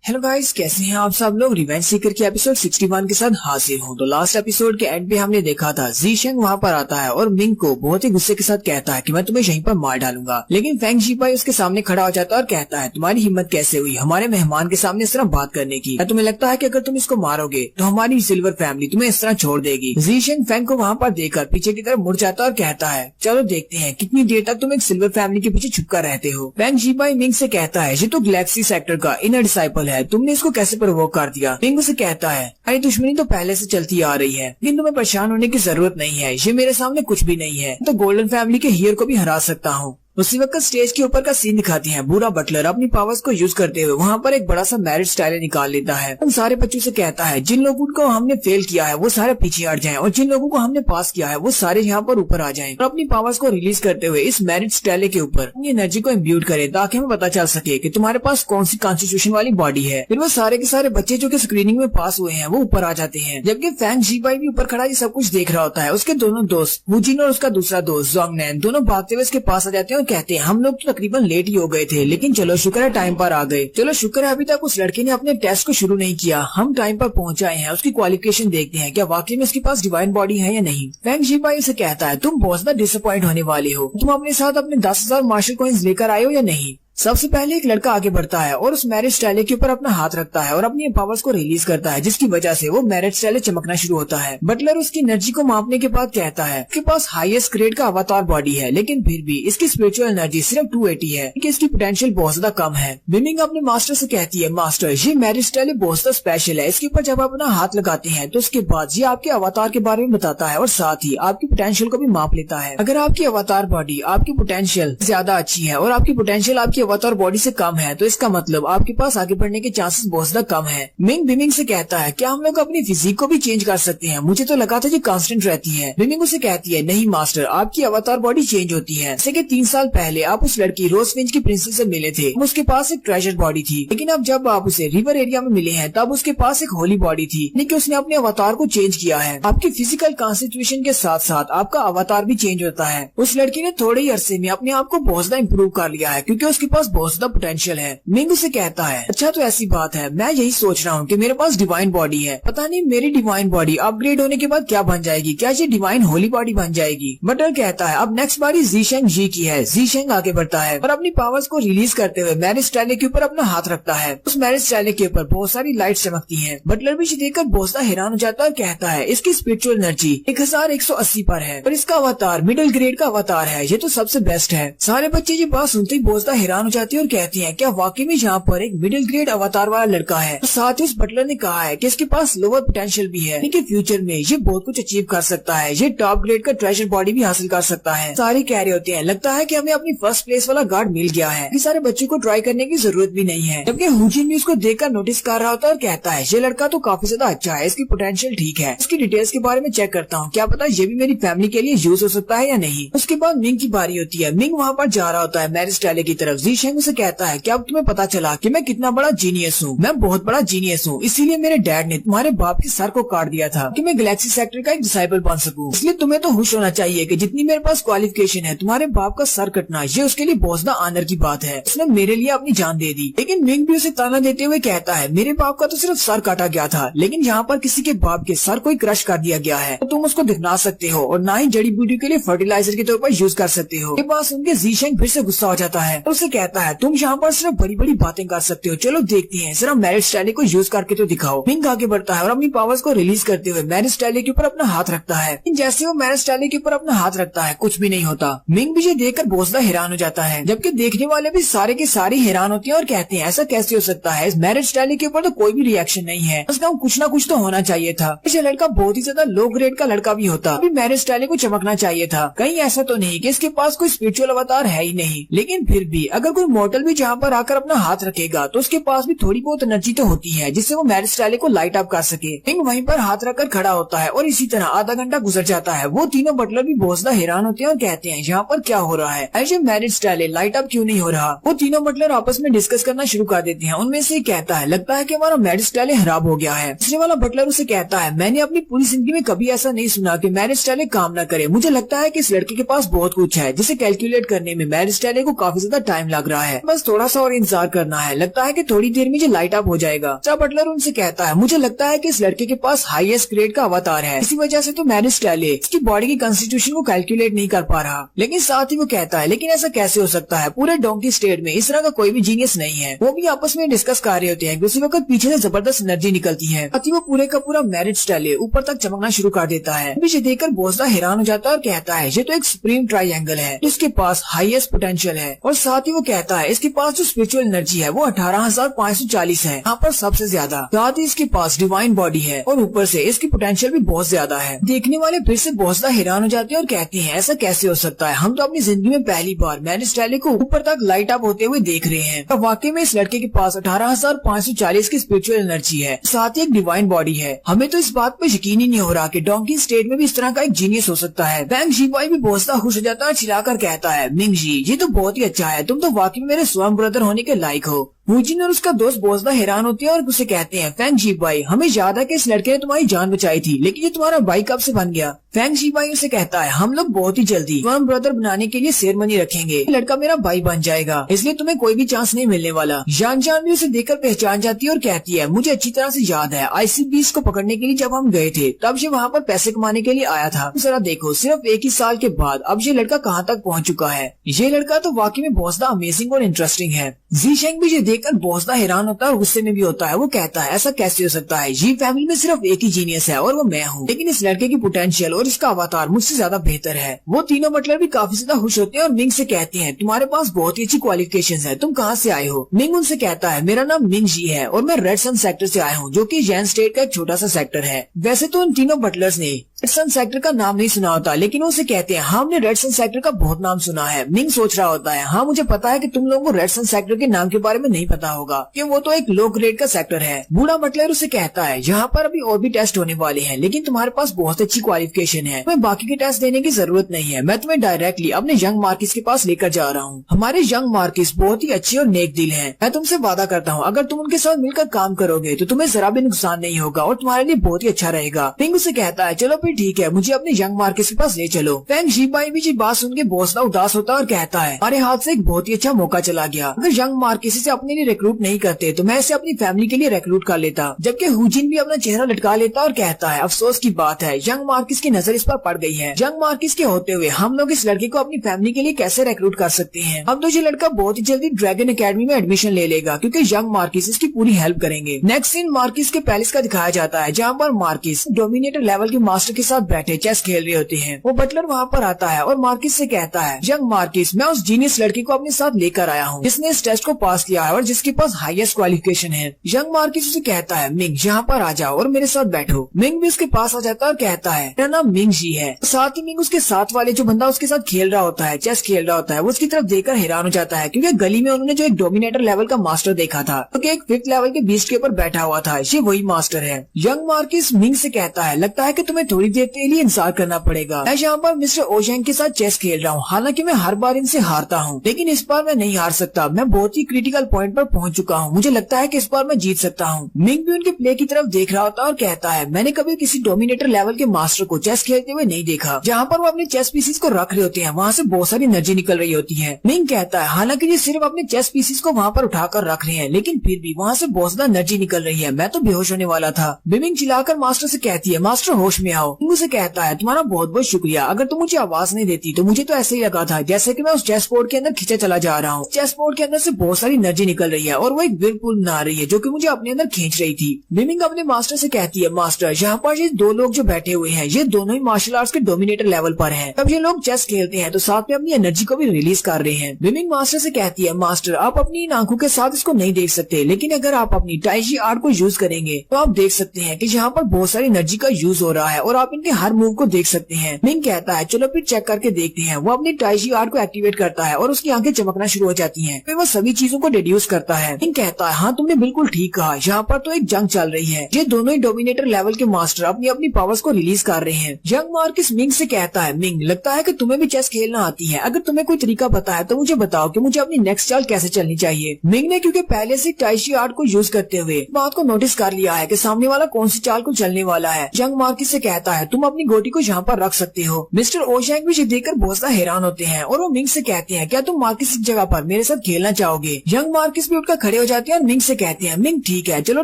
Hello guys, कैसे हैं आप सब लोग। रिवेंज सीकर के एपिसोड 61 के साथ हाजिर हूँ। तो लास्ट एपिसोड के एंड पे हमने देखा था ज़ीशेंग वहाँ पर आता है और मिंग को बहुत ही गुस्से के साथ कहता है कि मैं तुम्हें यहीं पर मार डालूंगा। लेकिन फेंग जीपाई उसके सामने खड़ा हो जाता है और कहता है तुम्हारी हिम्मत कैसे हुई हमारे मेहमान के सामने इस तरह बात करने की। क्या तुम्हें लगता है कि अगर तुम इसको मारोगे तो हमारी सिल्वर फैमिली तुम्हें इस तरह छोड़ देगी। ज़ीशेंग फेंग को वहाँ पर देखकर पीछे की तरफ मुड़ जाता है और कहता है चलो देखते हैं कितनी देर तक तुम एक सिल्वर फैमिली के पीछे छुपकर रहते हो। फेंग जीपाई मिंग से कहता है ये तो गैलेक्सी सेक्टर का इनर डिसाइपल है, तुमने इसको कैसे प्रोवोक कर दिया। मिंग उसे कहता है अरे दुश्मनी तो पहले से चलती आ रही है, लेकिन तुम्हें परेशान होने की जरूरत नहीं है, ये मेरे सामने कुछ भी नहीं है, तो गोल्डन फैमिली के हीरो को भी हरा सकता हूँ। उसी वक्त स्टेज के ऊपर का सीन दिखाते हैं। बूढ़ा बटलर अपनी पावर्स को यूज करते हुए वहाँ पर एक बड़ा सा मैरिज स्टाइल निकाल लेता है। उन सारे बच्चों से कहता है जिन लोगों को हमने फेल किया है वो सारे पीछे हट जाएं और जिन लोगों को हमने पास किया है वो सारे यहाँ पर ऊपर आ जाएं और अपनी पावर्स को रिलीज करते हुए इस मैरिज स्टाइल के ऊपर अपनी एनर्जी को इम्ब्यूट करे ताकि हमें पता चल सके कि तुम्हारे पास कौन सी कॉन्स्टिट्यूशन वाली बॉडी है। फिर वो सारे के सारे बच्चे जो कि स्क्रीनिंग में पास हुए हैं वो ऊपर आ जाते हैं, जबकि फेंग जीपाई भी ऊपर खड़ा ये सब कुछ देख रहा होता है। उसके दोनों दोस्त वुजिन और उसका दूसरा दोस्त जोंगनैन दोनों भागते हुए उसके पास आ जाते हैं और कहते हैं हम लोग तकरीबन लेट ही हो गए थे, लेकिन चलो शुक्र है टाइम पर आ गए। चलो शुक्र है अभी तक उस लड़के ने अपने टेस्ट को शुरू नहीं किया, हम टाइम पर पहुंच आए हैं। उसकी क्वालिफिकेशन देखते हैं क्या वाकई में उसके पास डिवाइन बॉडी है या नहीं। फेंग जीपाई से कहता है तुम बहुत ज्यादा डिसअपॉइंट होने वाले हो, तुम अपने साथ अपने 10,000 मार्शल कॉइंस लेकर आए हो या नहीं। सबसे पहले एक लड़का आगे बढ़ता है और उस मैरिज स्टाइल के ऊपर अपना हाथ रखता है और अपनी पावर्स को रिलीज करता है, जिसकी वजह से वो मैरिज स्टाइल चमकना शुरू होता है। बटलर उसकी एनर्जी को मापने के बाद कहता है उसके पास हाईएस्ट ग्रेड का अवतार बॉडी है, लेकिन फिर भी इसकी स्पिरिचुअल एनर्जी सिर्फ 280 है, कि इसकी पोटेंशियल बहुत ज्यादा कम है। बिमिंग अपने मास्टर से कहती है मास्टर ये मैरिज स्टाइल बहुत ज्यादा स्पेशल है, इसके ऊपर जब आप अपना हाथ लगाते हैं तो उसके बाद ये आपके अवतार के बारे में बताता है और साथ ही आपकी पोटेंशियल को भी माप लेता है। अगर आपकी अवतार बॉडी आपकी पोटेंशियल ज्यादा अच्छी है और आपकी पोटेंशियल आपकी अवतार बॉडी से कम है तो इसका मतलब आपके पास आगे बढ़ने के चांसेस बहुत ज्यादा कम है। मिंग बिमिंग से कहता है क्या हम लोग अपनी फिजिक को भी चेंज कर सकते हैं, मुझे तो लगा था ये कांस्टेंट रहती है। बिमिंग उसे कहती है नहीं मास्टर, आपकी अवतार बॉडी चेंज होती है। जैसे कि 3 साल पहले आप उस लड़की रोजविंज की प्रिंसेस से मिले थे, उसके पास एक ट्रेजर बॉडी थी, लेकिन अब जब आप उसे रिवर एरिया में मिले हैं तब उसके पास एक होली बॉडी थी, लेकिन उसने अपने अवतार को चेंज किया है। आपकी फिजिकल कॉन्स्टिट्यूशन के साथ साथ आपका अवतार भी चेंज होता है। उस लड़की ने थोड़े ही अरसे में अपने आप को बहुत ज्यादा इम्प्रूव कर लिया है क्योंकि उसके पास बहुत ज्यादा पोटेंशियल है। मिंग से कहता है अच्छा तो ऐसी बात है, मैं यही सोच रहा हूँ कि मेरे पास डिवाइन बॉडी है, पता नहीं मेरी डिवाइन बॉडी अपग्रेड होने के बाद क्या बन जाएगी, क्या ये डिवाइन होली बॉडी बन जाएगी। बटलर कहता है अब नेक्स्ट बारी ज़ीशेंग जी की है। ज़ीशेंग आगे बढ़ता है और अपनी पावर्स को रिलीज करते हुए मैरिज स्टाइल के ऊपर अपना हाथ रखता है। उस मैरिज स्टाइल के ऊपर बहुत सारी लाइट चमकती है। बटलर भी देखकर बहुत ज्यादा हैरान हो जाता है और कहता है इसकी स्पिरिचुअल एनर्जी 1180 पर है और इसका अवतार मिडिल ग्रेड का अवतार है, ये तो सबसे बेस्ट है। सारे बच्चे ये बात सुनते ही बहुत ज्यादा हैरान हो जाते हैं और कहते हैं क्या वाकई में यहाँ पर एक मिडिल ग्रेड अवतार वाला लड़का है। तो साथ ही उस बटलर ने कहा है कि इसके पास लोअर पोटेंशियल भी है, लेकिन फ्यूचर में ये बहुत कुछ अचीव कर सकता है, ये टॉप ग्रेड का ट्रेजर बॉडी भी हासिल कर सकता है। सारे कह रहे होते हैं लगता है कि हमें अपनी फर्स्ट प्लेस वाला गार्ड मिल गया है, सारे बच्चों को ट्राई करने की जरूरत भी नहीं है। जबकि हुजिन भी उसको देखकर नोटिस कर रहा होता है और कहता है ये लड़का तो काफी ज्यादा अच्छा है, इसकी पोटेंशियल ठीक है, इसकी डिटेल्स के बारे में चेक करता हूँ, क्या पता ये भी मेरी फैमिली के लिए यूज हो सकता है या नहीं। उसके बाद मिंग की बारी होती है। मिंग वहाँ पर जा रहा होता है मैरिज स्टाइल की तरफ। ज़ीशेंग उसे कहता है क्या अब तुम्हें पता चला कि मैं कितना बड़ा जीनियस हूँ, मैं बहुत बड़ा जीनियस हूँ, इसीलिए मेरे डैड ने तुम्हारे बाप के सर को काट दिया था कि मैं गैलेक्सी सेक्टर का एक डिसाइबल बन सकूं। इसलिए तुम्हें तो खुश होना चाहिए कि जितनी मेरे पास क्वालिफिकेशन है तुम्हारे बाप का सर कटना ये उसके लिए बहुत ज्यादा ऑनर की बात है, उसने मेरे लिए अपनी जान दे दी। लेकिन मिंग भी उसे ताना देते हुए कहता है मेरे बाप का तो सिर्फ सर काटा गया था, लेकिन यहाँ पर किसी के बाप के सर को ही क्रश कर दिया गया है, तो तुम उसको दिखना सकते हो और ना ही जड़ी बूटी के लिए फर्टिलाइजर के तौर पर यूज कर सकते हो। ये बात सुनकर ज़ीशेंग फिर से गुस्सा हो जाता है और उसे कहता है तुम यहाँ पर सिर्फ बड़ी बड़ी बातें कर सकते हो, चलो देखते हैं जरा मैरिज स्टाइल को यूज करके तो दिखाओ। मिंग आगे बढ़ता है और अपनी पावर्स को रिलीज करते हुए मैरिज स्टाइल के ऊपर अपना हाथ रखता है। जैसे वो मैरिज स्टाइल के ऊपर अपना हाथ रखता है कुछ भी नहीं होता। मिंग भी ये देखकर बहुत ज्यादा हैरान हो जाता है, जबकि देखने वाले भी सारे के सारे हैरान होते हैं और कहते हैं ऐसा कैसे हो सकता है, इस मैरिज स्टाइल के ऊपर तो कोई भी रिएक्शन नहीं है, उसका कुछ ना कुछ तो होना चाहिए था। ये लड़का बहुत ही ज्यादा लो ग्रेड का लड़का भी होता, अभी मैरिज स्टाइल को चमकना चाहिए था। कहीं ऐसा तो नहीं कि इसके पास कोई स्पिरिचुअल अवतार है ही नहीं, लेकिन फिर भी अगर कोई मॉडल भी जहाँ पर आकर अपना हाथ रखेगा तो उसके पास भी थोड़ी बहुत एनर्जी तो होती है जिससे वो मैरिज स्टाइल को लाइट अप कर सके। मिंग वहीं पर हाथ रखकर खड़ा होता है और इसी तरह आधा घंटा गुजर जाता है। वो तीनों बटलर भी बहुत ज्यादा हैरान होते हैं और कहते हैं यहाँ पर क्या हो रहा है, ऐसे मैरिज स्टाइल लाइट अप क्यों नहीं हो रहा। वो तीनों बटलर आपस में डिस्कस करना शुरू कर देते हैं। उनमें से कहता है लगता है कि हमारा मैरिज स्टाइल खराब हो गया है। दूसरे वाला बटलर उसे कहता है मैंने अपनी पूरी जिंदगी में कभी ऐसा नहीं सुना कि मैरिज स्टाइल काम न करे, मुझे लगता है कि इस लड़के के पास बहुत कुछ है जिसे कैलकुलेट करने में मैरिज स्टाइल को काफी ज्यादा टाइम लग रहा है, बस थोड़ा सा और इंतजार करना है, लगता है कि थोड़ी देर में ये लाइट अप हो जाएगा। तब बटलर उनसे कहता है मुझे लगता है कि इस लड़के के पास हाईएस्ट ग्रेड का अवतार है, इसी वजह से तो मैरिज स्टाइल इसकी बॉडी की कंस्टिट्यूशन को कैलकुलेट नहीं कर पा रहा। लेकिन साथ ही वो कहता है लेकिन ऐसा कैसे हो सकता है, पूरे डोंकी स्टेट में इस तरह का कोई भी जीनियस नहीं है। वो भी आपस में डिस्कस कर रहे होते हैं, उसी वक्त पीछे से जबरदस्त एनर्जी निकलती है। वो पूरे का पूरा मैरिज स्टाइल ऊपर तक चमकना शुरू कर देता है। पीछे देखकर बोसदा हैरान हो जाता है और कहता है ये तो एक सुप्रीम ट्राइंगल है जिसके पास हाईएस्ट पोटेंशियल है। और साथ ही वो कहता है इसके पास जो स्पिरिचुअल एनर्जी है वो 18,540 है, यहाँ पर सबसे ज्यादा। साथ ही इसके पास डिवाइन बॉडी है और ऊपर से इसकी पोटेंशियल भी बहुत ज्यादा है। देखने वाले फिर से बोसदा हैरान हो जाते हैं और कहते हैं ऐसा कैसे हो सकता है, हम तो अपनी जिंदगी में पहली बार मैरिज स्टाइल को ऊपर तक लाइट अप होते हुए देख रहे हैं। वाकई में इस लड़के के पास 18,540 की स्पिरिचुअल एनर्जी है, साथ ही एक डिवाइन बॉडी है। हमें तो इस बात पे यकीन ही नहीं हो रहा कि डोंकी स्टेट में भी इस तरह का एक जीनियस हो सकता है। फैंग जीबाई भी बोसदा खुश हो जाता है, चिल्लाकर कहता है मिंग जी ये तो बहुत ही अच्छा है, तुम तो वाकई में मेरे स्वयं ब्रदर होने के लायक हो। वूजिन और उसका दोस्त बोसदा हैरान होते हैं और उसे कहते हैं फैंग जीबाई हमें याद है कि इस लड़के ने तुम्हारी जान बचाई थी, लेकिन ये तुम्हारा भाई कब से बन गया। फैंग जीबाई उसे कहता है हम लोग बहुत ही जल्दी स्वयं ब्रदर बनाने के लिए सेरेमनी रखेंगे, लड़का मेरा भाई बन जाएगा, इसलिए तुम्हें कोई भी चांस नहीं मिलने वाला। जान जान भी उसे देखकर पहचान जाती है और कहती है मुझे अच्छी तरह से याद है ICBs को पकड़ने के लिए जब हम गए थे तब ये वहाँ पर पैसे कमाने के लिए आया था। जरा देखो सिर्फ एक ही साल के बाद अब ये लड़का कहाँ तक पहुँच चुका है। ये लड़का तो वाकई में बोसदा अमेजिंग और इंटरेस्टिंग है। जी शेंग भी ये देखकर बोसदा हैरान होता है और गुस्से में भी होता है। वो कहता है ऐसा कैसे हो सकता है, ये फैमिली में सिर्फ एक ही जीनियस है और वो मैं हूँ, लेकिन इस लड़के की पोटेंशियल और इसका अवतार मुझसे ज्यादा बेहतर है। वो तीनों बटलर भी काफी ज्यादा खुश होते हैं और मिंग से कहते हैं तुम्हारे पास बहुत ही अच्छी क्वालिफिकेशंस है, तुम कहाँ से आए हो। मिंग उनसे कहता है मेरा नाम मिंग जी है और मैं रेड सन सेक्टर से आया हूँ, जो कि जैन स्टेट का एक छोटा सा सेक्टर है। वैसे तो उन तीनों बटलर्स ने रेड सन सेक्टर का नाम नहीं सुना होता, लेकिन उसे कहते हैं हाँ हमने रेड सन सेक्टर का बहुत नाम सुना है। मिंग सोच रहा होता है हाँ मुझे पता है कि तुम लोगों को रेड सन सेक्टर के नाम के बारे में नहीं पता होगा कि वो तो एक लो ग्रेड का सेक्टर है। बूढ़ा बटलर उसे कहता है यहाँ पर अभी और भी टेस्ट होने वाले हैं, लेकिन तुम्हारे पास बहुत अच्छी क्वालिफिकेशन है, तुम्हें बाकी के टेस्ट देने की जरूरत नहीं है। मैं तुम्हें डायरेक्टली अपने यंग मार्किस के पास लेकर जा रहा हूँ। हमारे यंग मार्किस बहुत ही अच्छे और नेक दिल हैं। मैं तुमसे वादा करता हूँ अगर तुम उनके साथ मिलकर काम करोगे तो तुम्हें जरा भी नुकसान नहीं होगा और तुम्हारे लिए बहुत ही अच्छा रहेगा। मिंग उसे कहता है चलो फिर ठीक है, मुझे अपने यंग मार्किस के पास ले चलो। फैंग जीबाई भी बात सुन के बोसदा उदास होता है और कहता है हमारे हाथ से एक बहुत ही अच्छा मौका चला गया। अगर यंग मार्किस से अपने लिए रिक्रूट नहीं करते तो मैं इसे अपनी फैमिली के लिए रिक्रूट कर लेता। जबकि हुजिन भी अपना चेहरा लटका लेता और कहता है अफसोस की बात है यंग मार्किस की नजर इस पर पड़ गई है। यंग मार्किस के होते हुए हम लोग इस लड़के को अपनी फैमिली के लिए कैसे रिक्रूट कर सकते हैं। अब तो ये लड़का बहुत ही जल्दी ड्रैगन एकेडमी में एडमिशन ले लेगा क्योंकि यंग मार्किस इसकी पूरी हेल्प करेंगे। नेक्स्ट सीन मार्किस के पैलेस का दिखाया जाता है, जहाँ पर मार्किस डोमिनेटर लेवल के मास्टर के साथ बैठे चेस खेल रहे होते हैं। वो बटलर वहाँ पर आता है और मार्किस से कहता है यंग मार्किस मैं उस जीनियस लड़की को अपने साथ लेकर आया हूँ जिसने इस टेस्ट को पास किया है और जिसके पास हाईएस्ट क्वालिफिकेशन है। यंग मार्किस उसे कहता है मिंग यहाँ पर आ जाओ और मेरे साथ बैठो। मिंग भी उसके पास आ जाता है और कहता है मेरा नाम मिंग जी है। साथ ही मिंग उसके साथ वाले जो बंदा उसके साथ खेल रहा होता है, चेस खेल रहा होता है, वो उसकी तरफ देखकर हैरान हो जाता है क्योंकि गली में उन्होंने जो एक डोमिनेटर लेवल का मास्टर देखा था तो एक 5th लेवल के बीस्ट के ऊपर बैठा हुआ था, ये वही मास्टर है। यंग मार्किस मिंग से कहता है लगता है कि तुम्हें थोड़ी देर के लिए इंतजार करना पड़ेगा। मैं यहाँ पर मिस्टर ओशेंग के साथ चेस खेल रहा हूँ, हालांकि मैं हर बार इनसे हारता हूँ, लेकिन इस बार मैं नहीं हार सकता। मैं बहुत ही क्रिटिकल पॉइंट पर पहुँच चुका हूँ, मुझे लगता है कि इस बार मैं जीत सकता हूँ। मिंग भी उनके प्ले की तरफ देख रहा होता है और कहता है मैंने कभी किसी डोमिनेटर लेवल के मास्टर को चेस खेलते हुए नहीं देखा। जहाँ पर वो अपने चेस पीसीस को रख रहे होते हैं वहाँ से बहुत सारी एनर्जी निकल रही होती है। मिंग कहता है हालांकि ये सिर्फ अपने चेस पीसीस को वहाँ पर उठाकर रख रहे हैं, लेकिन फिर भी वहाँ से बहुत ज्यादा एनर्जी निकल रही है, मैं तो बेहोश होने वाला था। बिमिंग चिल्लाकर मास्टर से कहती है मास्टर होश में आओ। मिंग उसे कहता है तुम्हारा बहुत बहुत शुक्रिया, अगर तुम मुझे आवाज नहीं देती तो मुझे तो ऐसे ही लगा था जैसे कि मैं उस चेस बोर्ड के अंदर खींचा चला जा रहा हूँ। चेस बोर्ड के अंदर से बहुत सारी एनर्जी निकल रही है और वो एक व्हिर्लपूल बना रही है जो कि मुझे अपने अंदर खींच रही थी। बिमिंग अपने मास्टर से कहती है मास्टर यहाँ पर ये दो लोग जो बैठे हुए हैं ये दोनों ही मार्शल आर्ट्स के डोमिनेटर लेवल पर हैं। अब ये लोग चेस खेलते हैं तो साथ में अपनी एनर्जी को भी रिलीज कर रहे हैं। बिमिंग मास्टर से कहती है मास्टर आप अपनी इन आंखों के साथ इसको नहीं देख सकते, लेकिन अगर आप अपनी टाइजी आर्ट को यूज करेंगे तो आप देख सकते हैं कि यहाँ पर बहुत सारी एनर्जी का यूज हो रहा है और आप इनके हर मूव को देख सकते हैं। मिंग कहता है चलो फिर चेक करके देखते हैं। वो अपनी टाइजी आर्ट को एक्टिवेट करता है और उसकी आंखें चमकना शुरू हो जाती हैं। फिर वो सभी चीजों को डिड्यूस करता है। मिंग कहता है हाँ तुमने बिल्कुल ठीक कहा, यहाँ पर तो एक जंग चल रही है, ये दोनों ही डोमिनेटर लेवल के मास्टर अपनी अपनी पावर्स को रिलीज कर रहे हैं। यंग मार्किस मिंग से कहता है मिंग लगता है कि तुम्हें भी चेस खेलना आती है, अगर तुम्हें कोई तरीका पता है तो मुझे बताओ कि मुझे अपनी नेक्स्ट चाल कैसे चलनी चाहिए। मिंग ने क्योंकि पहले से टाइशी आर्ट को यूज करते हुए बात को नोटिस कर लिया है कि सामने वाला कौन सी चाल को चलने वाला है। यंग मार्किस से कहता कहता है तुम अपनी गोटी को यहाँ पर रख सकते हो। मिस्टर ओशैंग भी ये देखकर बहुत ज्यादा हैरान होते हैं और वो मिंग से कहते हैं क्या तुम मार्किस की जगह पर मेरे साथ खेलना चाहोगे। यंग मार्किस भी उठकर खड़े हो जाते हैं और मिंग से कहते हैं मिंग ठीक है, चलो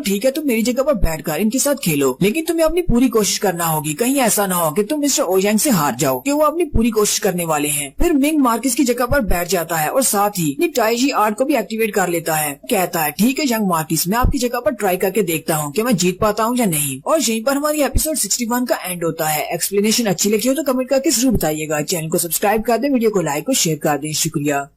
ठीक है, तुम मेरी जगह पर बैठकर इनके साथ खेलो, लेकिन तुम्हें अपनी पूरी कोशिश करना होगी, कहीं ऐसा ना हो कि तुम मिस्टर ओशैंग से हार जाओ, कि वो अपनी पूरी कोशिश करने वाले हैं। फिर मिंग मार्किस की जगह पर बैठ जाता है और साथ ही अपनी टाइजी आर्ट को भी एक्टिवेट कर लेता है। कहता है ठीक है यंग मार्किस, मैं आपकी जगह पर ट्राई करके देखता हूँ कि मैं जीत पाता हूँ या नहीं। और यहीं पर हमारी एपिसोड 61 का एंड होता है। एक्सप्लेनेशन अच्छी लगी हो तो कमेंट करके जरूर बताइएगा। चैनल को सब्सक्राइब कर दें, वीडियो को लाइक और शेयर कर दें। शुक्रिया।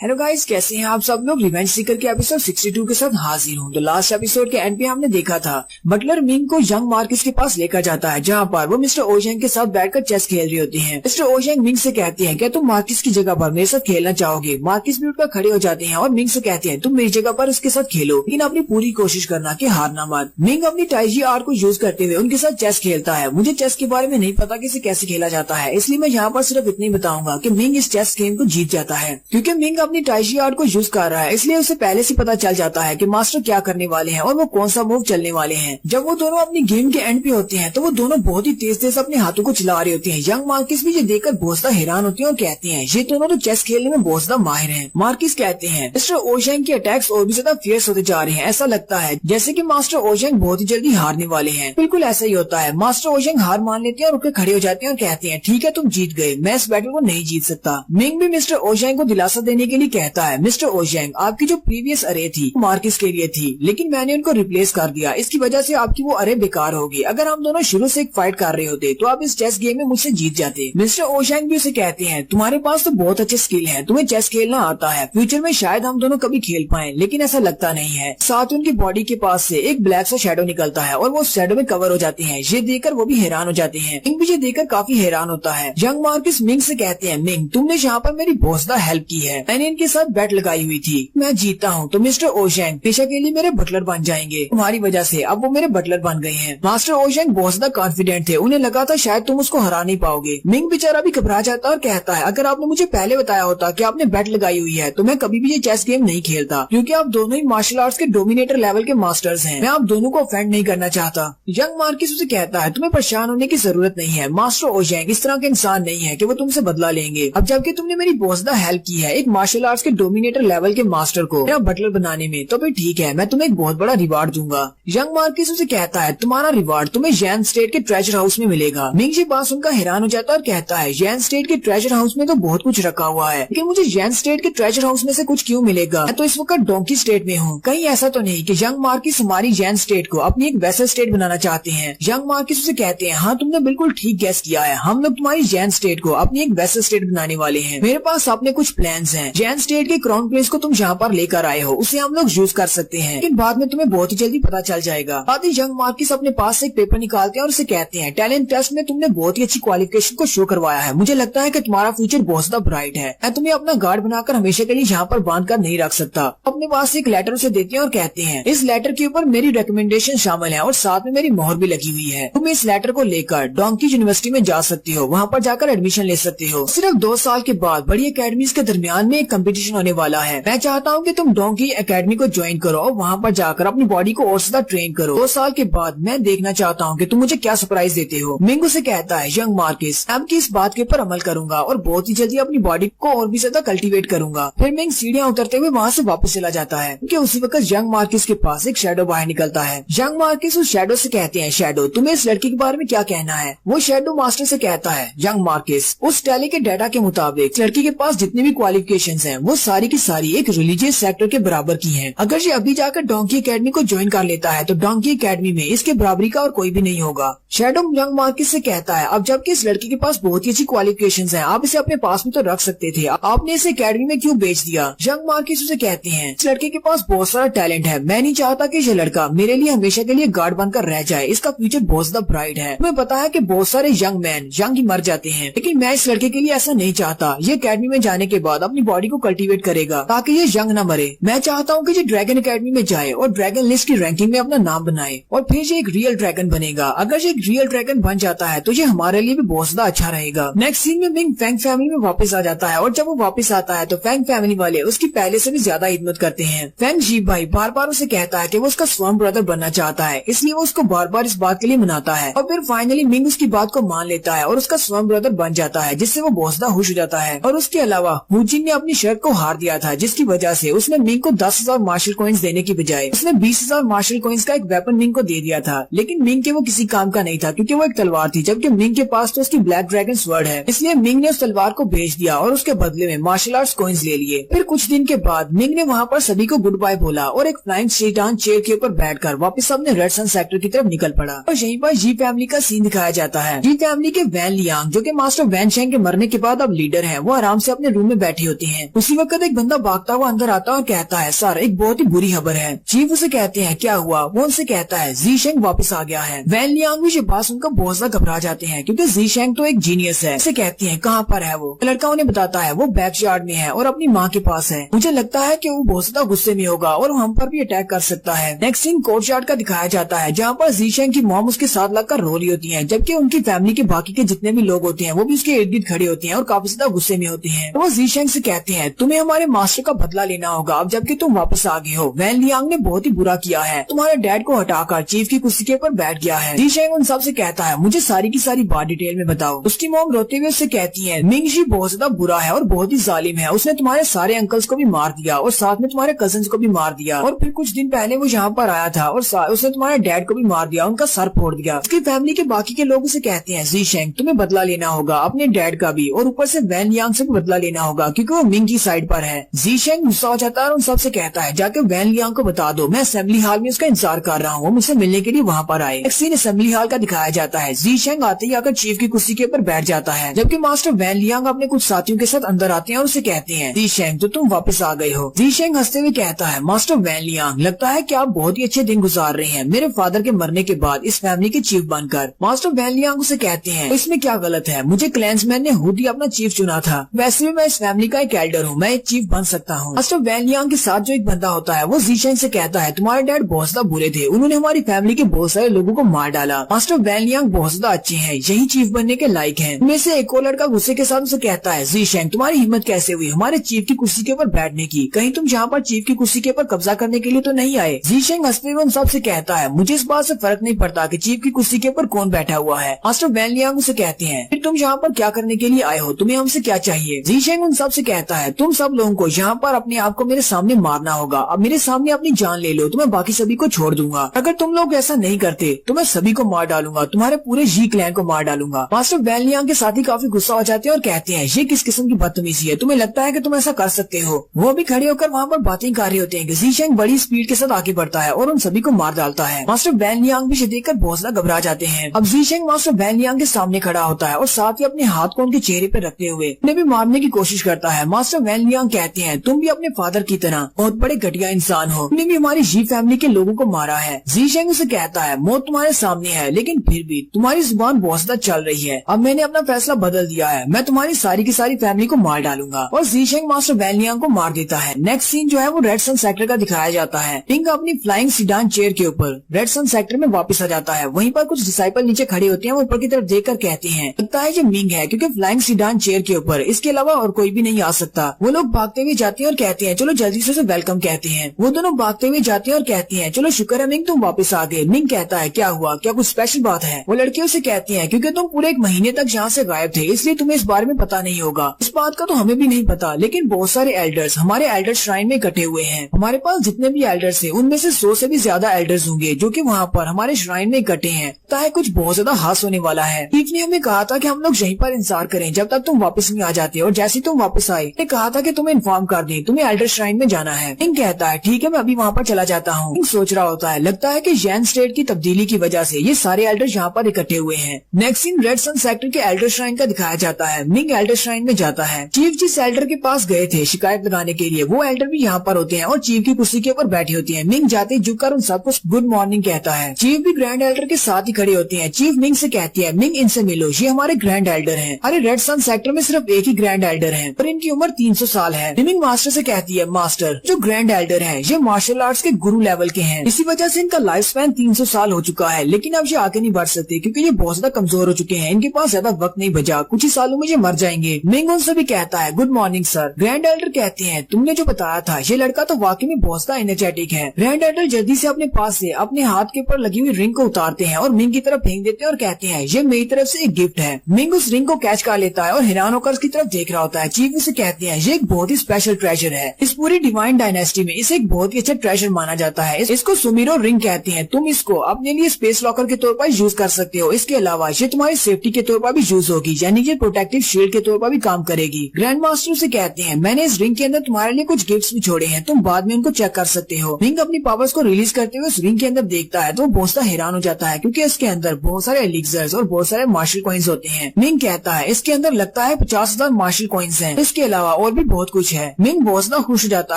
हेलो गाइस, कैसे हैं आप सब लोग। रिवेंज सीकर के एपिसोड 62 के साथ हाजिर हूँ। तो लास्ट एपिसोड के एंड पे हमने देखा था बटलर मिंग को यंग मार्किस के पास लेकर जाता है, जहाँ पर वो मिस्टर ओशैंग के साथ बैठकर चेस खेल रही होती हैं। मिस्टर ओशैंग मिंग से कहती हैं क्या तुम मार्किस की जगह पर मेरे साथ खेलना चाहोगे। मार्किस भी उठकर खड़े हो जाते हैं और मिंग से कहते हैं तुम मेरी जगह पर उसके साथ खेलो, लेकिन अपनी पूरी कोशिश करना कि हारना मत। मिंग अपनी टाइजी आर्ट को यूज करते हुए उनके साथ चेस खेलता है। मुझे चेस के बारे में नहीं पता कि इसे कैसे खेला जाता है, इसलिए मैं यहाँ पर सिर्फ इतना ही बताऊंगा कि मिंग इस चेस गेम को जीत जाता है। क्योंकि मिंग अपनी टाइजी आर्ट को यूज कर रहा है, इसलिए उसे पहले से पता चल जाता है कि मास्टर क्या करने वाले हैं और वो कौन सा मूव चलने वाले हैं। जब वो दोनों अपनी गेम के एंड पे होते हैं तो वो दोनों बहुत ही तेज तेज अपने हाथों को चला रहे होते हैं। यंग मार्किस भी ये देखकर बहुत ज्यादा हैरान होती है और कहते हैं ये दोनों तो चेस खेलने में बहुत ज्यादा माहिर हैं। मार्किस कहते हैं मिस्टर ओशैंग के अटैक्स और भी ज्यादा फियर्स होते जा रहे हैं, ऐसा लगता है जैसे कि मास्टर ओशैंग बहुत ही जल्दी हारने वाले हैं। बिल्कुल ऐसा ही होता है। मास्टर ओशैंग हार मान लेते हैं और उठकर खड़े हो जाते हैं और कहते हैं ठीक है तुम जीत गए, मैं इस बैटल को नहीं जीत सकता। मिंग भी मिस्टर ओशैंग को दिलासा देने के लिए कहता है मिस्टर ओशैंग आपकी जो प्रीवियस अरे थी मार्किस के लिए थी, लेकिन मैंने उनको रिप्लेस कर दिया, इसकी वजह से आपकी वो अरे बेकार होगी। अगर हम दोनों शुरू से एक फाइट कर रहे होते तो आप इस चेस गेम में मुझसे जीत जाते। मिस्टर ओशैंग भी उसे कहते हैं तुम्हारे पास तो बहुत अच्छे स्किल हैं, तुम्हें चेस खेलना आता है, फ्यूचर में शायद हम दोनों कभी खेल पाए, लेकिन ऐसा लगता नहीं है। साथ ही उनकी बॉडी के पास से एक ब्लैक सा शैडो निकलता है और वो शैडो में कवर हो जाती है। ये देखकर वो भी हैरान हो जाते हैं। मिंग भी ये देखकर काफी हैरान होता है। यंग मार्किस मिंग से कहते हैं मिंग तुमने यहाँ पर मेरी बहुत ज्यादा हेल्प की है, मैंने इनके साथ बैट लगाई हुई थी, मैं जीता हूँ तो मिस्टर ओशैंग पेशा के लिए मेरे बटलर बन जाएंगे, तुम्हारी वजह से अब वो मेरे बटलर बन गए हैं। मास्टर ओशैंग बहुत ज्यादा कॉन्फिडेंट थे, उन्हें लगा था शायद तुम उसको हरा नहीं पाओगे। मिंग बेचारा भी घबरा जाता और कहता है अगर आपने मुझे पहले बताया होता कि आपने बैट लगाई हुई है तो मैं कभी भी ये चेस गेम नहीं खेलता, क्योंकि आप दोनों ही मार्शल आर्ट्स के डोमिनेटर लेवल के मास्टर्स हैं, मैं आप दोनों को ऑफेंड नहीं करना चाहता। यंग मार्किस उसे कहता है तुम्हें परेशान होने की जरूरत नहीं है, मास्टर ओशैंग इस तरह के इंसान नहीं है कि वो तुमसे बदला लेंगे। अब जबकि तुमने मेरी बहुत ज्यादा हेल्प की है एक मार्शल आर्ट्स के डोमिनेटर लेवल के मास्टर को मेरा बटलर बनाने में, तो भी ठीक है, मैं तुम्हें एक बहुत बड़ा रिवार्ड दूंगा। यंग मार्किस उसे कहता है तुम्हारा रिवार्ड तुम्हें जैन स्टेट के ट्रेजर हाउस में मिलेगा। मिंग ये बात सुनकर हैरान हो जाता है और कहता है जैन स्टेट के ट्रेजर हाउस में तो बहुत कुछ रखा हुआ है, लेकिन मुझे जैन स्टेट के ट्रेजर हाउस में से कुछ क्यों मिलेगा, मैं तो इस वक्त डोंकी स्टेट में हूँ। कहीं ऐसा तो नहीं कि यंग मार्किस हमारी जैन स्टेट को अपनी एक वैसल स्टेट बनाना चाहते हैं। यंग मार्किस उसे कहते हैं हाँ तुमने बिल्कुल ठीक गेस किया है, हम लोग तुम्हारी जैन स्टेट को अपनी एक वैसल स्टेट बनाने वाले हैं। मेरे पास अपने कुछ प्लान्स हैं। जैन स्टेट के क्राउन प्रिंस को तुम यहाँ पर लेकर आए हो, उसे हम लोग यूज कर सकते हैं, लेकिन बाद में तुम्हें बहुत ही जल्दी पता चल जाएगा। बाद में यंग मार्किस अपने पास से एक पेपर निकालते हैं और उसे कहते हैं टैलेंट टेस्ट में तुमने बहुत ही अच्छी क्वालिफिकेशन को शो करवाया है, मुझे लगता है कि तुम्हारा फ्यूचर बहुत ज्यादा ब्राइट है, मैं तुम्हें अपना गार्ड बनाकर हमेशा के लिए यहाँ पर बांध कर नहीं रख सकता। अपने पास एक लेटर उसे देते हैं और कहते हैं इस लेटर के ऊपर मेरी रिकमेंडेशन शामिल है और साथ में मेरी मोहर भी लगी हुई है, तुम इस लेटर को लेकर डोंकी यूनिवर्सिटी में जा सकती हो, वहाँ पर जाकर एडमिशन ले सकते हो। सिर्फ 2 साल के बाद बड़ी अकेडमीज के दरमियान में एक कंपटीशन होने वाला है, मैं चाहता हूँ कि तुम डोंकी अकेडमी को ज्वाइन करो और वहाँ पर जाकर अपनी बॉडी को और ज्यादा ट्रेन करो। 2 साल के बाद मैं देखना चाहता हूँ कि तुम मुझे क्या सरप्राइज देते हो। मिंग उसे कहता है यंग मार्किस अब की इस बात के ऊपर अमल करूंगा और बहुत ही जल्दी अपनी बॉडी को और भी ज्यादा कल्टीवेट करूंगा। फिर मिंग सीढ़ियाँ उतरते हुए वहाँ से वापस चला जाता है, क्योंकि उसी वक्त यंग मार्किस के पास एक शैडो बाहर निकलता है। यंग मार्किस उस शैडो से कहते हैं शैडो तुम्हें इस लड़की के बारे में क्या कहना है। वो शैडो मास्टर से कहता है यंग मार्किस उस टैली के डाटा के मुताबिक लड़की के पास जितनी भी क्वालिफिकेशंस हैं वो सारी की सारी एक रिलीजियस सेक्टर के बराबर की हैं। अगर ये अभी जाकर डोंकी अकेडमी को ज्वाइन कर लेता है तो डोंकी अकेडमी में इसके बराबरी का और कोई भी नहीं होगा। शैडो यंग मार्किस से कहता है अब जबकि इस लड़की के पास बहुत ही अच्छी क्वालिफिकेशंस हैं, आप इसे अपने पास में तो रख सकते थे, आपने इसे अकेडमी में क्यों बेच दिया। यंग मार्किस उसे कहते हैं इस लड़के के पास बहुत सारा टैलेंट है, मैं नहीं चाहता कि ये लड़का मेरे लिए हमेशा के लिए गार्ड बनकर रह जाए, इसका फ्यूचर बहुत ज्यादा ब्राइट है। तुम्हें पता है कि बहुत सारे यंग मैन यंग ही मर जाते हैं, लेकिन मैं इस लड़के के लिए ऐसा नहीं चाहता। ये अकेडमी में जाने के बाद अपनी बॉडी को कल्टीवेट करेगा ताकि ये यंग न मरे। मैं चाहता हूँ कि ये ड्रैगन एकेडमी में जाए और ड्रैगन लिस्ट की रैंकिंग में अपना नाम बनाए और फिर ये एक रियल ड्रैगन बनेगा। अगर ये एक रियल ड्रैगन बन जाता है तो ये हमारे लिए भी बहुत ज्यादा अच्छा रहेगा। नेक्स्ट सीन में मिंग फैंग फैमिली में वापस आ जाता है और जब वो वापस आता है तो फैंग फैमिली वाले उसकी पहले से भी ज्यादा हिम्मत करते हैं। फैंग जीप भाई बार बार उसे कहता है कि वो उसका स्वर्ण ब्रदर बनना चाहता है, इसलिए वो उसको बार बार इस बात के लिए मनाता है और फिर फाइनली मिंग उसकी बात को मान लेता है और उसका स्वर्ण ब्रदर बन जाता है, जिससे वो बहुत ज्यादा खुश हो जाता है। और उसके अलावा हुजिन ने अपनी शर्त को हार दिया था, जिसकी वजह से उसने मिंग को 10,000 मार्शल कॉइन्स देने की बजाय उसने 20,000 मार्शल कॉइन्स का एक वेपन मिंग को दे दिया था। लेकिन मिंग के वो किसी काम का नहीं था क्योंकि वो एक तलवार थी, जबकि मिंग के पास तो उसकी ब्लैक ड्रैगन स्वर्ड है। इसलिए मिंग ने उस तलवार को बेच दिया और उसके बदले में मार्शल आर्ट्स कॉइन्स ले लिए। फिर कुछ दिन के बाद मिंग ने वहाँ पर सभी को गुड बाय बोला और एक फ्लाइंग सीडान चेयर के ऊपर बैठकर वापस अपने रेड सन सेक्टर की तरफ निकल पड़ा। और यहीं पर जी फैमिली का सीन दिखाया जाता है। जी फैमिली के वैन लियांग, जो कि मास्टर वैन शेंग के मरने के बाद अब लीडर हैं, वो आराम से अपने रूम में बैठी होती हैं। उसी वक्त एक बंदा भागता हुआ अंदर आता है और कहता है, सर एक बहुत ही बुरी खबर है। चीफ उसे कहते हैं क्या हुआ? वो उनसे कहता है जी शेंग वापस आ गया है। वैन लियांग भी ये बात सुनकर बहुत ज्यादा घबरा जाते हैं क्योंकि जी शेंग तो एक जीनियस है। उसे कहते हैं कहाँ पर है वो? लड़का उन्हें बताता है वो बैकयार्ड में है और अपनी माँ के पास है। मुझे लगता है कि वो बहुत ज्यादा गुस्से में होगा और हम पर भी अटैक कर सकता है। नेक्स्ट सीन कोर्टयार्ड का दिखाया जाता है, जहाँ पर जी शेंग की मॉम उसके साथ लगकर रो रही होती है, जबकि उनकी फैमिली के बाकी के जितने भी लोग होते हैं वो भी उसके इर्द गिर्द खड़े होते हैं और काफी ज्यादा गुस्से में होते हैं। तो वो जी शेंग से कहते हैं तुम्हें हमारे मास्टर का बदला लेना होगा अब जबकि तुम वापस आ गए हो। वैन लियांग ने बहुत ही बुरा किया है, तुम्हारे डैड को हटाकर चीफ की कुर्सी के ऊपर बैठ गया है। जी शेंग उन सब से कहता है मुझे सारी की सारी बात डिटेल में बताओ। उसकी मॉम रोते हुए उससे कहती है मिंग जी बहुत ज्यादा बुरा है और बहुत ही जालिम है। उसने तुम्हारे सारे अंकल्स को भी मार दिया और साथ में तुम्हारे कजन्स को भी मार दिया और फिर कुछ दिन पहले वो यहाँ पर आया था और उसने तुम्हारे डैड को भी मार दिया, उनका सर फोड़ दिया। उसकी फैमिली के बाकी के लोग उसे कहते हैं जी शेंग तुम्हें बदला लेना होगा अपने डैड का भी और ऊपर से वैन लियांग से भी बदला लेना होगा क्योंकि वो मिंग की साइड पर है। जी शेंग गुस्सा हो जाता है और उन सबसे कहता है जाके वैन लियांग को बता दो मैं असेंबली हॉल में उसका इंतजार कर रहा हूँ, मुझसे मिलने के लिए वहाँ पर आए। एक सीन असेंबली हॉल का दिखाया जाता है। जी शेंग आते ही आकर चीफ की कुर्सी के ऊपर बैठ जाता है, जबकि मास्टर वैन लियांग अपने कुछ साथियों के साथ अंदर आते हैं और उसे कहते हैं जी शेंग तो तुम वापस आ गए हो। जी शेंग हंसते हुए कहता है मास्टर वैन लियांग लगता है कि आप बहुत ही अच्छे दिन गुजार रहे हैं मेरे फादर के मरने के बाद इस फैमिली के चीफ बनकर। मास्टर वैन लियांग उसे कहते हैं इसमें क्या गलत है, मुझे क्लैंसमैन ने खुद ही अपना चीफ चुना था, वैसे भी मैं इस फैमिली का एक एल्डर हूँ, मैं एक चीफ बन सकता हूँ। मास्टर वैन लियांग के साथ जो एक बंदा होता है वो जी शेंग से कहता है तुम्हारे डैड बहुत ज्यादा बुरे थे, उन्होंने हमारी फैमिली के बहुत सारे लोगों को मार डाला। मास्टर वैन लियांग बहुत ज्यादा अच्छे हैं, यही चीफ बनने के लायक हैं। उनमें से एक और लड़का गुस्से के साथ उसे कहता है जी शेंग तुम्हारी हिम्मत कैसे हुई हमारे चीफ की कुर्सी के ऊपर बैठने की, कहीं तुम यहाँ पर चीफ की कुर्सी के ऊपर कब्जा करने के लिए तो नहीं आए। जी शेंग हंसते हुए उन सबसे कहता है मुझे इस बात से फर्क नहीं पड़ता कि चीफ की कुर्सी के ऊपर कौन बैठा हुआ है। मास्टर वैन लियांग उसे कहते हैं फिर तुम यहाँ पर क्या करने के लिए आए हो, तुम्हें हमसे क्या चाहिए? जी शेंग उन सबसे कहता है तुम सब लोगों को यहाँ पर अपने आप को मेरे सामने मारना होगा, अब मेरे सामने अपनी जान ले लो तो मैं बाकी सभी को छोड़ दूंगा, अगर तुम लोग ऐसा नहीं करते तो मैं सभी को मार डालूंगा, तुम्हारे पूरे जी क्लैन को मार डालूंगा। मास्टर वैन लियांग के साथी काफी गुस्सा हो जाते हैं और कहते हैं ये किस किस्म की बदतमीजी है, तुम्हें लगता है कि तुम ऐसा कर सकते हो? वो भी खड़े होकर वहाँ पर बातें कर रहे होते हैं कि जी शेंग बड़ी स्पीड के साथ आगे बढ़ता है और उन सभी को मार डालता है। मास्टर वैन लियांग भी देखकर बहुत ज्यादा घबरा जाते हैं। अब जी शेंग मास्टर वैन लियांग के सामने खड़ा होता है और साथ ही अपने हाथ को उनके चेहरे पर रखते हुए उन्हें भी मारने की कोशिश करता है। मास्टर वैन लियांग कहते हैं तुम भी अपने फादर की तरह बहुत बड़े घटिया इंसान हो, तुमने भी हमारी जी फैमिली के लोगों को मारा है। जी शेंग उसे कहता है मौत तुम्हारे सामने है लेकिन फिर भी तुम्हारी जुबान बहुत ज्यादा चल रही है, अब मैंने अपना फैसला बदल दिया है, मैं तुम्हारी सारी की सारी फैमिली को मार डालूंगा। और जी शेंग मास्टर वैन लियांग को मार देता है। नेक्स्ट सीन जो है वो रेड सन सेक्टर का दिखाया जाता है। पिंक अपनी फ्लाइंग सीडान चेयर के ऊपर रेड सन सेक्टर में वापस आ जाता है। वहीं पर कुछ डिसाइपल नीचे खड़े होते हैं, वो ऊपर की तरफ देखकर कहते हैं लगता है ये मिंग है क्योंकि फ्लाइंग सीडान चेयर के ऊपर इसके अलावा और कोई भी नहीं आ सकता। वो लोग भागते हुए जाते हैं और कहते हैं चलो जल्दी से वेलकम कहते हैं। वो दोनों भागते हुए जाते हैं और कहते हैं चलो शुक्र है मिंग तुम वापस आ गए। मिंग कहता है क्या हुआ, क्या कुछ स्पेशल बात है? वो लड़कियों से कहती है क्योंकि तुम पूरे एक महीने तक यहाँ से गायब थे इसलिए तुम्हें इस बारे में पता नहीं होगा। इस बात का तो हमें भी नहीं पता, लेकिन बहुत सारे एल्डर्स हमारे एल्डर श्राइन में इकट्ठे हुए हैं। हमारे पास जितने भी एल्डर्स हैं उनमें से 100 से भी ज्यादा एल्डर्स होंगे जो कि वहाँ पर हमारे श्राइन में इकट्ठे हैं। ताकि कुछ बहुत ज्यादा हास होने वाला है। चीफ ने हमें कहा था कि हम लोग यहीं पर इंतजार करें जब तक तुम वापस नहीं आ जाते, और जैसे तुम वापस आए ने कहा था कि तुम्हें इन्फॉर्म कर दें तुम्हें एल्डर श्राइन में जाना है। किंग कहता है ठीक है मैं अभी वहाँ पर चला जाता हूँ। किंग सोच रहा होता है लगता है कि जैन स्टेट की तब्दीली की वजह से ये सारे एल्डर्स यहाँ पर इकट्ठे हुए हैं। Next scene red sun sector के एल्डर श्राइन का दिखाया जाता है। मिंग एल्डर श्राइन में जाता है। चीफ जिस एल्डर के पास गए थे शिकायत लगाने के लिए वो एल्डर भी यहाँ पर होते हैं और चीफ की कुर्सी के ऊपर बैठी होती है। मिंग जाते झुककर उन सबको गुड मॉर्निंग कहता है। चीफ भी ग्रैंड एल्डर के साथ ही खड़े होती है। चीफ मिंग से कहती है मिंग इनसे मिलो, ये हमारे ग्रैंड एल्डर हैं। अरे रेड सन सेक्टर में सिर्फ एक ही ग्रैंड एल्डर है और इनकी उम्र 300 साल है। मिमिंग मास्टर से कहती है मास्टर जो ग्रैंड एल्डर है ये मार्शल आर्ट्स के गुरु लेवल के हैं, इसी वजह से इनका लाइफ स्पैन 300 साल हो चुका है, लेकिन अब ये आगे नहीं बढ़ सकते क्योंकि ये बहुत ज्यादा कमजोर हो चुके हैं, इनके पास ज्यादा वक्त नहीं बचा, कुछ ही सालों में ये मर जाएंगे। मिंग उनसे भी कहता है good morning sir. Grand Elder कहते हैं तुमने जो बताया था ये लड़का तो वाकई में बहुत ज्यादा एनर्जेटिक है। ग्रैंड एल्डर जल्दी से अपने पास से अपने हाथ के ऊपर लगी हुई रिंग को उतारते हैं और मिंग की तरफ फेंक देते हैं और कहते हैं ये मेरी तरफ से एक गिफ्ट है। मिंग उस रिंग को कैच कर लेता है और हैरान होकर उसकी तरफ देख रहा होता है। चीफ उसे कहते हैं ये एक बहुत ही स्पेशल ट्रेजर है, इस पूरी डिवाइन डायनेस्टी में इसे एक बहुत ही अच्छा ट्रेजर माना जाता है। इसको सुमिरो रिंग कहते हैं, तुम इसको अपने लिए स्पेस लॉकर के तौर पर यूज कर सकते हो। इसके अलावा ये तुम्हारी सेफ्टी के तौर पर भी यूज होगी, यानी कि प्रोटेक्टिव शील्ड के तौर पर भी काम करेगी। ग्रैंड मास्टर से कहते हैं मैंने इस रिंग के अंदर तुम्हारे लिए कुछ गिफ्ट्स भी छोड़े हैं, तुम बाद में उनको चेक कर सकते हो। मिंग अपनी पावर्स को रिलीज करते हुए उस रिंग के अंदर देखता है तो बहुत सा हैरान हो जाता है क्योंकि इसके अंदर बहुत सारे एलिक्सर्स और बहुत सारे मार्शल कॉइन्स होते हैं। मिंग कहता है इसके अंदर लगता है 50,000 मार्शल कॉइन्स हैं, इसके अलावा और भी बहुत कुछ है। मिंग बहुत ज्यादा खुश हो जाता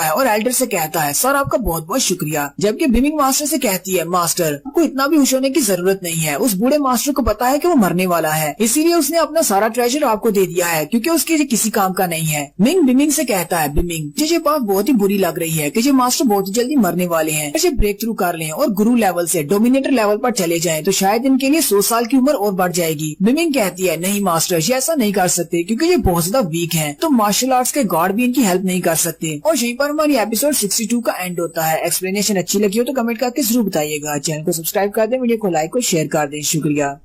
है और एल्डर से कहता है सर आपका बहुत बहुत शुक्रिया, जबकि बिमिंग मास्टर से कहती है मास्टर आपको इतना भी खुश होने की जरूरत नहीं है, उस बूढ़े मास्टर को पता है कि वो मरने वाला है, इसीलिए उसने अपना सारा ट्रेजर आपको दे दिया है क्योंकि उसके ये किसी काम का नहीं है। मिंग बिमिंग से कहता है बिमिंग ये बात बहुत ही बुरी लग रही है कि ये मास्टर बहुत ही जल्दी मरने वाले हैं, ये ब्रेक थ्रू कर लें और गुरु लेवल से डोमिनेटर लेवल पर चले जाएं तो शायद इनके लिए 100 साल की उम्र और बढ़ जाएगी। बिमिंग कहती है नहीं मास्टर ये ऐसा नहीं कर सकते क्योंकि ये बहुत ज्यादा वीक हैं, तो मार्शल आर्ट्स के गॉड भी इनकी हेल्प नहीं कर सकते। और यहीं पर हमारी एपिसोड 62 का एंड होता है। एक्सप्लेनेशन अच्छी लगी हो तो कमेंट करके जरूर बताइएगा, चैनल को सब्सक्राइब कर दें, वीडियो को लाइक और शेयर कर दें। शुक्रिया।